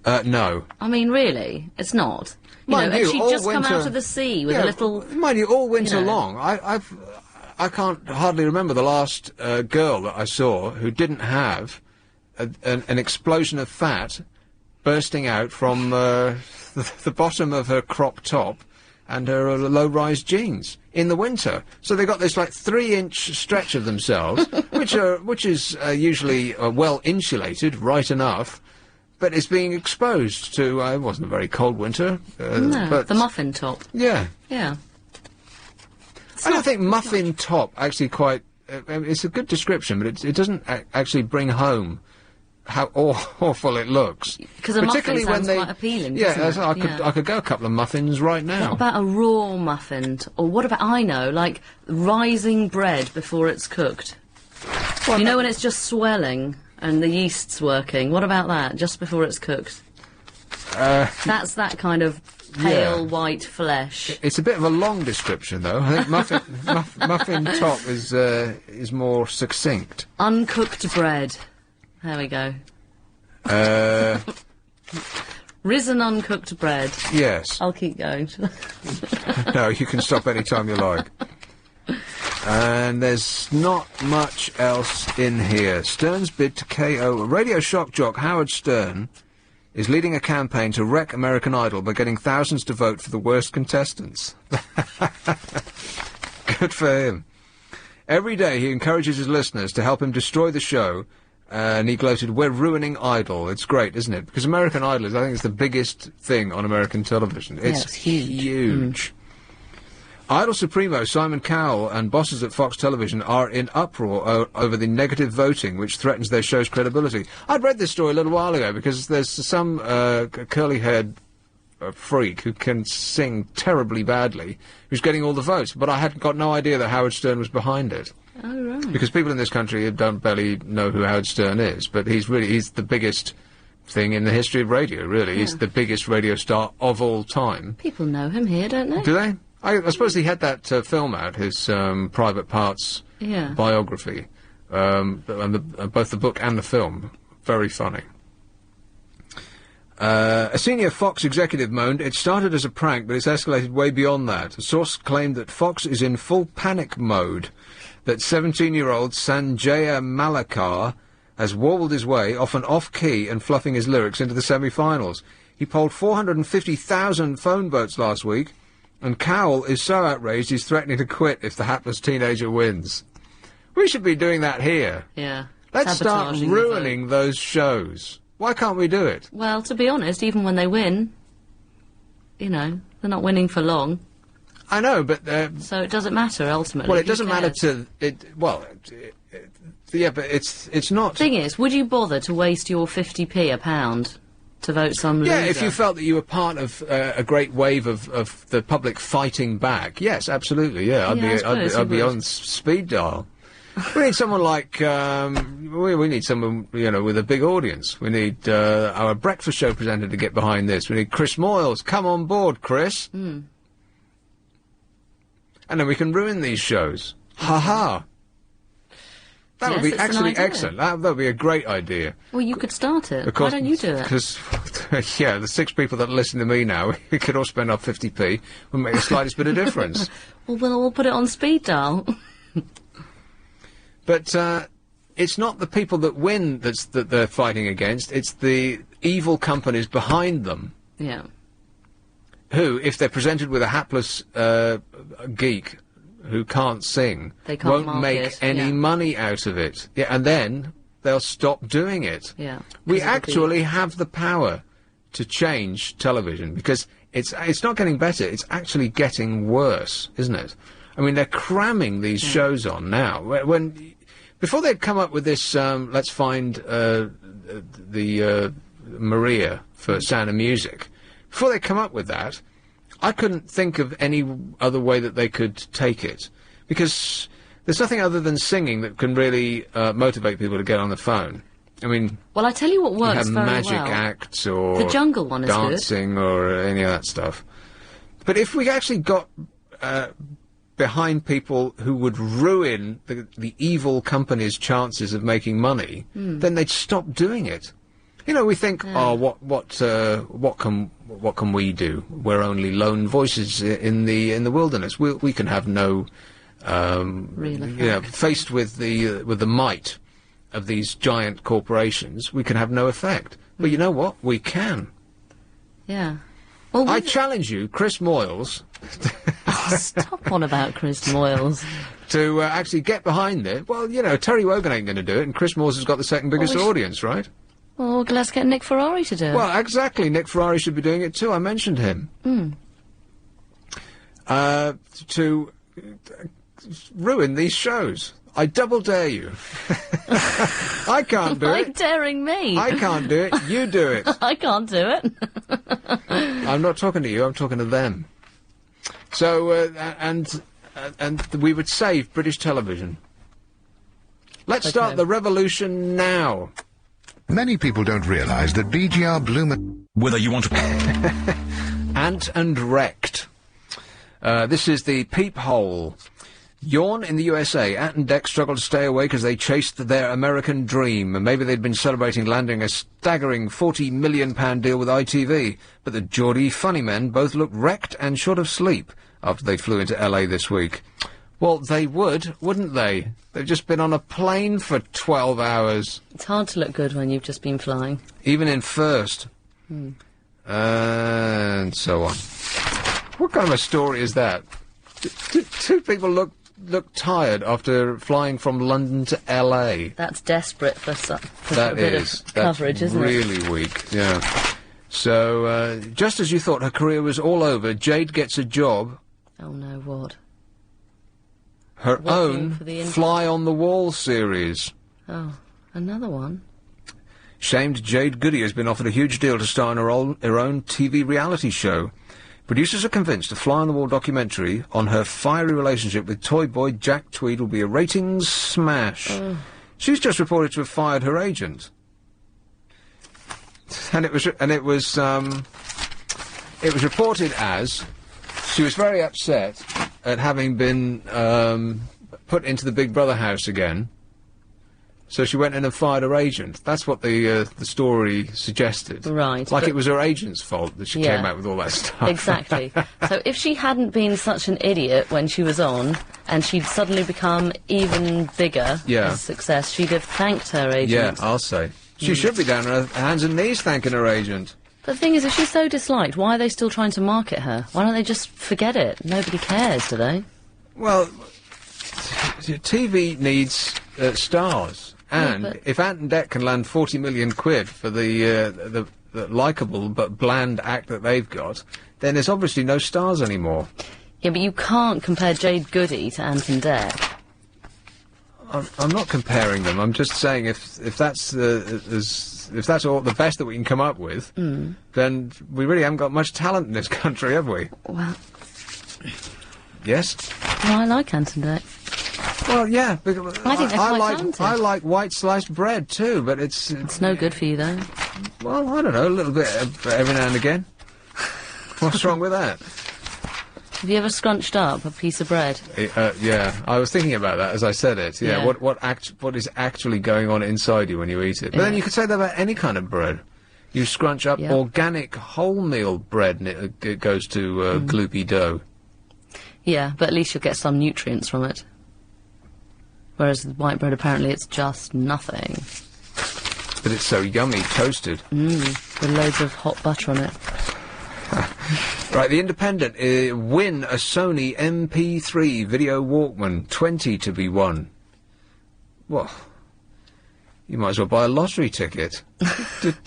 No. I mean, really, it's not. You Mind know, you, and she'd all just come winter- out of the sea with a little... Mind you, all winter you know. long, I can't hardly remember the last girl that I saw who didn't have an explosion of fat bursting out from the bottom of her crop top and her low-rise jeans in the winter. So they got this like 3-inch stretch of themselves, which is usually well insulated, right enough, but it's being exposed to. It wasn't a very cold winter. No, but the muffin top. Yeah. Yeah. I don't think muffin top actually quite. It's a good description, but it doesn't actually bring home how awful it looks. Because a muffin sounds quite appealing, doesn't it? I could go a couple of muffins right now. What about a raw muffin? Or what about, I know, like rising bread before it's cooked? Well, you know when it's just swelling and the yeast's working? What about that, just before it's cooked? That's that kind of pale white flesh. It's a bit of a long description, though. I think muffin top is more succinct. Uncooked bread. There we go. Risen uncooked bread. Yes. I'll keep going. No, you can stop any time you like. And there's not much else in here. Stern's bid to KO. Radio shock jock Howard Stern is leading a campaign to wreck American Idol by getting thousands to vote for the worst contestants. Good for him. Every day he encourages his listeners to help him destroy the show, and he gloated, "We're ruining Idol." It's great, isn't it? Because American Idol is, I think, it's the biggest thing on American television. It's huge. Idol Supremo Simon Cowell and bosses at Fox Television are in uproar over the negative voting, which threatens their show's credibility. I'd read this story a little while ago because there's some curly-haired freak who can sing terribly badly who's getting all the votes, but I had got no idea that Howard Stern was behind it. Oh, right. Because people in this country don't barely know who Howard Stern is, but he's the biggest thing in the history of radio, really. Yeah. He's the biggest radio star of all time. People know him here, don't they? Do they? I suppose he had that film out, his Private Parts biography, and both the book and the film. Very funny. A senior Fox executive moaned, "It started as a prank, but it's escalated way beyond that." A source claimed that Fox is in full panic mode, that 17-year-old Sanjaya Malakar has warbled his way, often off-key and fluffing his lyrics, into the semi-finals. He polled 450,000 phone votes last week, and Cowell is so outraged he's threatening to quit if the hapless teenager wins. We should be doing that here. Yeah. Let's start ruining those shows. Why can't we do it? Well, to be honest, even when they win, you know, they're not winning for long. I know, but... so it doesn't matter, ultimately. Well, it doesn't matter to... yeah, but it's not... Thing is, would you bother to waste your 50p a pound to vote some loser? Yeah, if you felt that you were part of a great wave of the public fighting back, yes, absolutely, yeah. I'd be on speed dial. We need someone like, we need someone, you know, with a big audience. We need our breakfast show presenter to get behind this. We need Chris Moyles. Come on board, Chris. Mm. And then we can ruin these shows. Ha-ha. That would be actually excellent. That would be a great idea. Well, you could start it. Why don't you do it? Because, yeah, the 6 people that listen to me now, we could all spend our 50p. Wouldn't make the slightest bit of difference. Well, we'll put it on speed dial. But it's not the people that win that they're fighting against. It's the evil companies behind them. Yeah. Who, if they're presented with a hapless geek who can't sing, won't make any money out of it. Yeah, and then they'll stop doing it. Yeah. We actually have the power to change television because it's not getting better. It's actually getting worse, isn't it? I mean, they're cramming these shows on now. Before they'd come up with this, let's find the Maria for Sound of Music. Before they come up with that, I couldn't think of any other way that they could take it. Because There's nothing other than singing that can really motivate people to get on the phone. I mean... Well, I tell you what works you have very magic well. acts or... The jungle one is good. Dancing or any of that stuff. But if we actually got behind people who would ruin the evil company's chances of making money, then they'd stop doing it. You know, we think, oh, what can we do? We're only lone voices in the wilderness. We can have no, faced with the might of these giant corporations, we can have no effect. But you know what? We can. Yeah. Well, I challenge you, Chris Moyles. Stop on about Chris Moyles. To actually get behind it. Well, you know, Terry Wogan ain't going to do it, and Chris Moyles has got the second biggest audience, right? Well, let's get Nick Ferrari to do it. Well, exactly. Nick Ferrari should be doing it too. I mentioned him. To ruin these shows. I double dare you. I can't do it. Like daring me. I can't do it. You do it. I can't do it. I'm not talking to you. I'm talking to them. So, and we would save British television. Let's start the revolution now. Many people don't realise that BGR Bloomer... Whether you want to... Ant and Wrecked. This is the peephole. Yawn in the USA. Ant and Dec struggled to stay awake as they chased their American dream. And maybe they'd been celebrating landing a staggering £40 million deal with ITV. But the Geordie funny men both looked wrecked and short of sleep after they flew into LA this week. Well, they would, wouldn't they? They've just been on a plane for 12 hours. It's hard to look good when you've just been flying. Even in first. And so on. What kind of a story is that? Two people look tired after flying from London to LA. That's desperate for a bit of coverage, isn't it? That's really weak, yeah. So, just as you thought her career was all over, Jade gets a job. Oh no, what? Her own Fly on the Wall series. Oh, another one? Shamed Jade Goody has been offered a huge deal to star in her own TV reality show. Producers are convinced a fly-on-the-wall documentary on her fiery relationship with toy boy Jack Tweed will be a ratings smash. She's just reported to have fired her agent, and it was reported as she was very upset at having been put into the Big Brother house again. So she went in and fired her agent. That's what the story suggested. Right. Like it was her agent's fault that she came out with all that stuff. Exactly. So if she hadn't been such an idiot when she was on, and she'd suddenly become even bigger as a success, she'd have thanked her agent. Yeah, I'll say. She should be down on her hands and knees thanking her agent. But the thing is, if she's so disliked, why are they still trying to market her? Why don't they just forget it? Nobody cares, do they? Well, TV needs stars. And if Ant and Dec can land 40 million quid for the likeable but bland act that they've got, then there's obviously no stars anymore. Yeah, but you can't compare Jade Goody to Ant and Dec. I'm not comparing them. I'm just saying if that's if that's all the best that we can come up with, then we really haven't got much talent in this country, have we? Well, yes. Well, I like Ant and Dec. Well, yeah, I think they're quite talented. I like white sliced bread too, but it's no good for you though. Well, I don't know, a little bit every now and again. What's wrong with that? Have you ever scrunched up a piece of bread? Yeah, I was thinking about that as I said it. Yeah, what is actually going on inside you when you eat it? But then you could say that about any kind of bread. You scrunch up organic wholemeal bread, and it goes to gloopy dough. Yeah, but at least you'll get some nutrients from it. Whereas the white bread, apparently, it's just nothing. But it's so yummy, toasted. With loads of hot butter on it. Right, The Independent win a Sony MP3 video Walkman, 20 to be won. Well, you might as well buy a lottery ticket.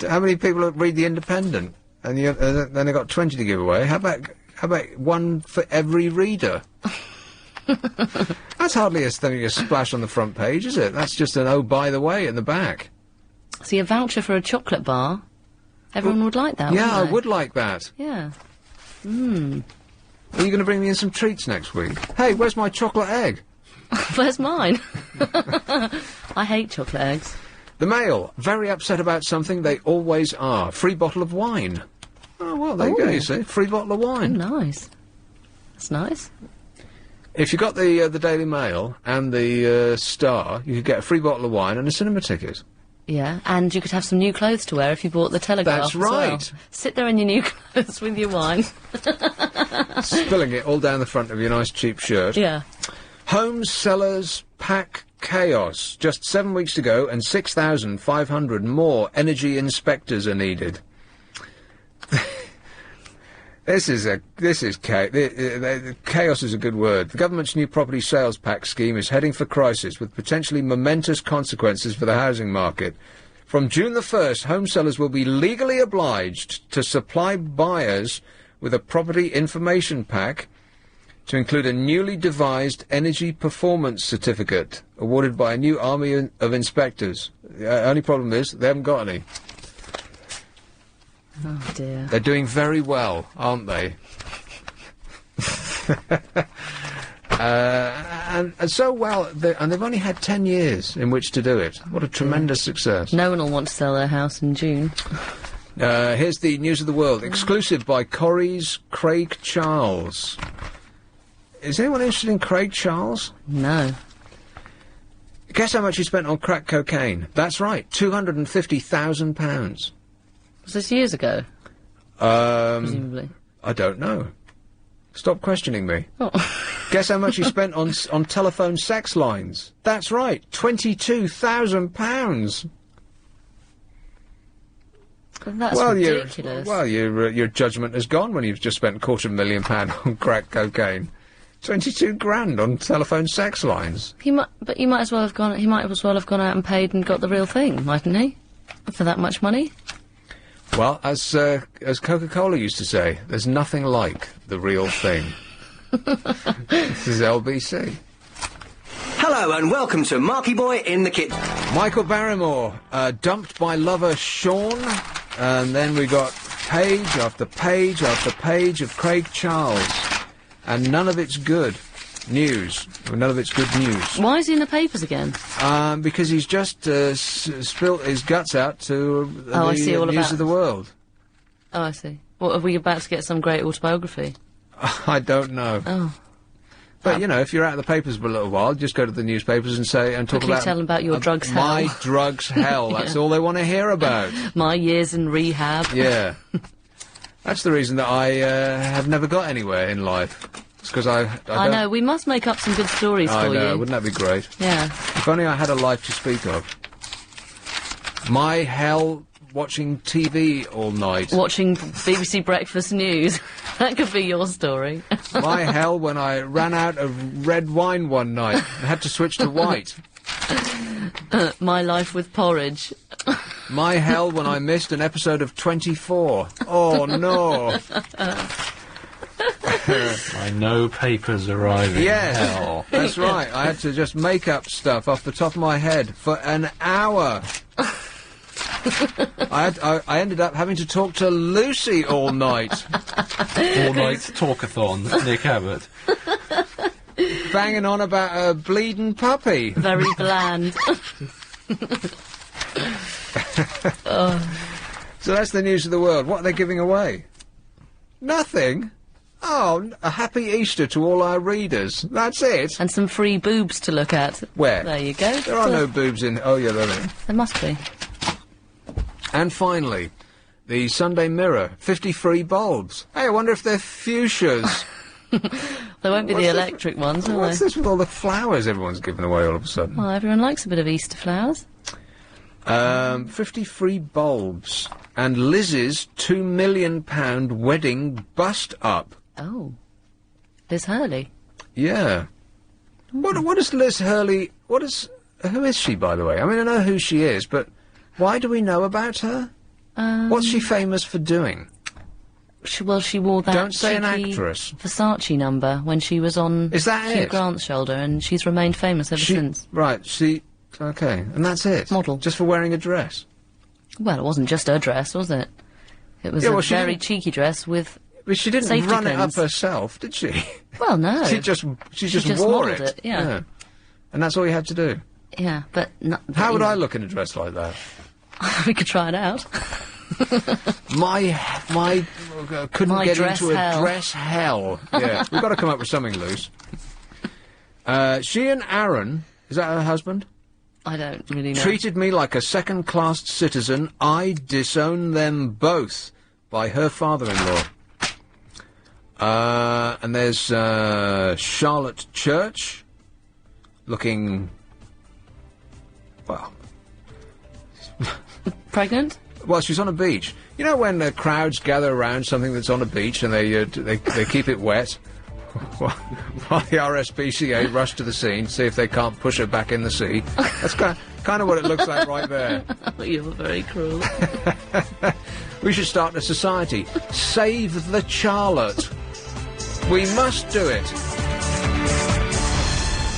How many people read The Independent? And then they got 20 to give away. How about one for every reader? That's hardly a splash on the front page, is it? That's just an oh, by the way, in the back. See, a voucher for a chocolate bar. Everyone would like that, yeah, I wouldn't they? would like that. Yeah. Are you going to bring me in some treats next week? Hey, where's my chocolate egg? Where's mine? I hate chocolate eggs. The Mail, very upset about something, they always are. Free bottle of wine. Oh, well, there you go, you see. Free bottle of wine. Oh, nice. That's nice. If you got the Daily Mail and the Star, you could get a free bottle of wine and a cinema ticket. Yeah, and you could have some new clothes to wear if you bought the Telegraph. That's as well. right. Sit there in your new clothes with your wine. Spilling it all down the front of your nice cheap shirt. Yeah. Home sellers pack chaos. Just 7 weeks to go and 6,500 more energy inspectors are needed. Chaos is a good word. The government's new property sales pack scheme is heading for crisis with potentially momentous consequences for the housing market. From June the 1st, home sellers will be legally obliged to supply buyers with a property information pack to include a newly devised energy performance certificate awarded by a new army of inspectors. The only problem is they haven't got any. Oh, dear. They're doing very well, aren't they? And so well, and they've only had 10 years in which to do it. What a tremendous success. No one will want to sell their house in June. Here's the news of the world. Exclusive by Corrie's Craig Charles. Is anyone interested in Craig Charles? No. Guess how much he spent on crack cocaine? That's right, £250,000. Was this years ago? Presumably. I don't know. Stop questioning me. Oh. Guess how much he spent on telephone sex lines? That's right, £22,000. That's ridiculous. Your judgment has gone when you've just spent £250,000 on crack cocaine. 22 grand on telephone sex lines. He might as well have gone out and paid and got the real thing, mightn't he? For that much money? Well, as Coca-Cola used to say, there's nothing like the real thing. This is LBC. Hello and welcome to Marky Boy in the Kitchen. Michael Barrymore, dumped by lover Sean, and then we got page after page after page of Craig Charles, and none of it's good news. None of it's good news. Why is he in the papers again? Because he's just spilt his guts out to I see all news about of the world. Oh, I see. What, are we about to get some great autobiography? I don't know. Oh. But, you know, if you're out of the papers for a little while, just go to the newspapers and say, and talk quickly about... tell them about your drugs hell. My drugs hell. That's all they want to hear about. My years in rehab. Yeah. That's the reason that I have never got anywhere in life. It's because I know, we must make up some good stories for you. I know, wouldn't that be great? Yeah. If only I had a life to speak of. My hell watching TV all night. Watching BBC Breakfast News. That could be your story. My hell when I ran out of red wine one night and had to switch to white. My life with porridge. My hell when I missed an episode of 24. Oh, no. I know papers arriving. Yes, hell. that's right. I had to just make up stuff off the top of my head for an hour. I ended up having to talk to Lucy all night. All night talkathon, Nick Abbott. Banging on about a bleeding puppy. Very bland. So that's the news of the world. What are they giving away? Nothing. Oh, a happy Easter to all our readers. That's it. And some free boobs to look at. Where? There you go. There are no boobs in... Oh, yeah, there are. There must be. And finally, the Sunday Mirror. 50 free bulbs. Hey, I wonder if they're fuchsias. There won't be the electric ones, will What's there? this with all the flowers everyone's giving away all of a sudden? Well, everyone likes a bit of Easter flowers. 50 free bulbs. And Liz's £2 million wedding bust-up. Oh. Liz Hurley. Yeah. What is Liz Hurley... Who is she, by the way? I mean, I know who she is, but why do we know about her? What's she famous for doing? She wore that Don't say an cheeky actress. Versace number when she was on Is that Hugh it? Grant's shoulder, and she's remained famous ever since. Right, okay, and that's it? Model. Just for wearing a dress? Well, it wasn't just her dress, was it? It was a very cheeky dress with But she didn't safety run it up pins. herself, did she? Well, no. She just wore modeled it, yeah. And that's all you had to do. Yeah, but not... How would I look in a dress like that? We could try it out. Couldn't get dress into hell. a dress hell. Yeah, we've got to come up with something loose. She and Aaron, is that her husband? I don't really know. Treated me like a second-class citizen. I disown them both, by her father-in-law. And there's Charlotte Church, looking, well... Pregnant? Well, she's on a beach. You know when crowds gather around something that's on a beach and they keep it wet? While the RSPCA rush to the scene, see if they can't push her back in the sea. That's kind of what it looks like right there. You're very cruel. We should start a society. Save the Charlotte. We must do it.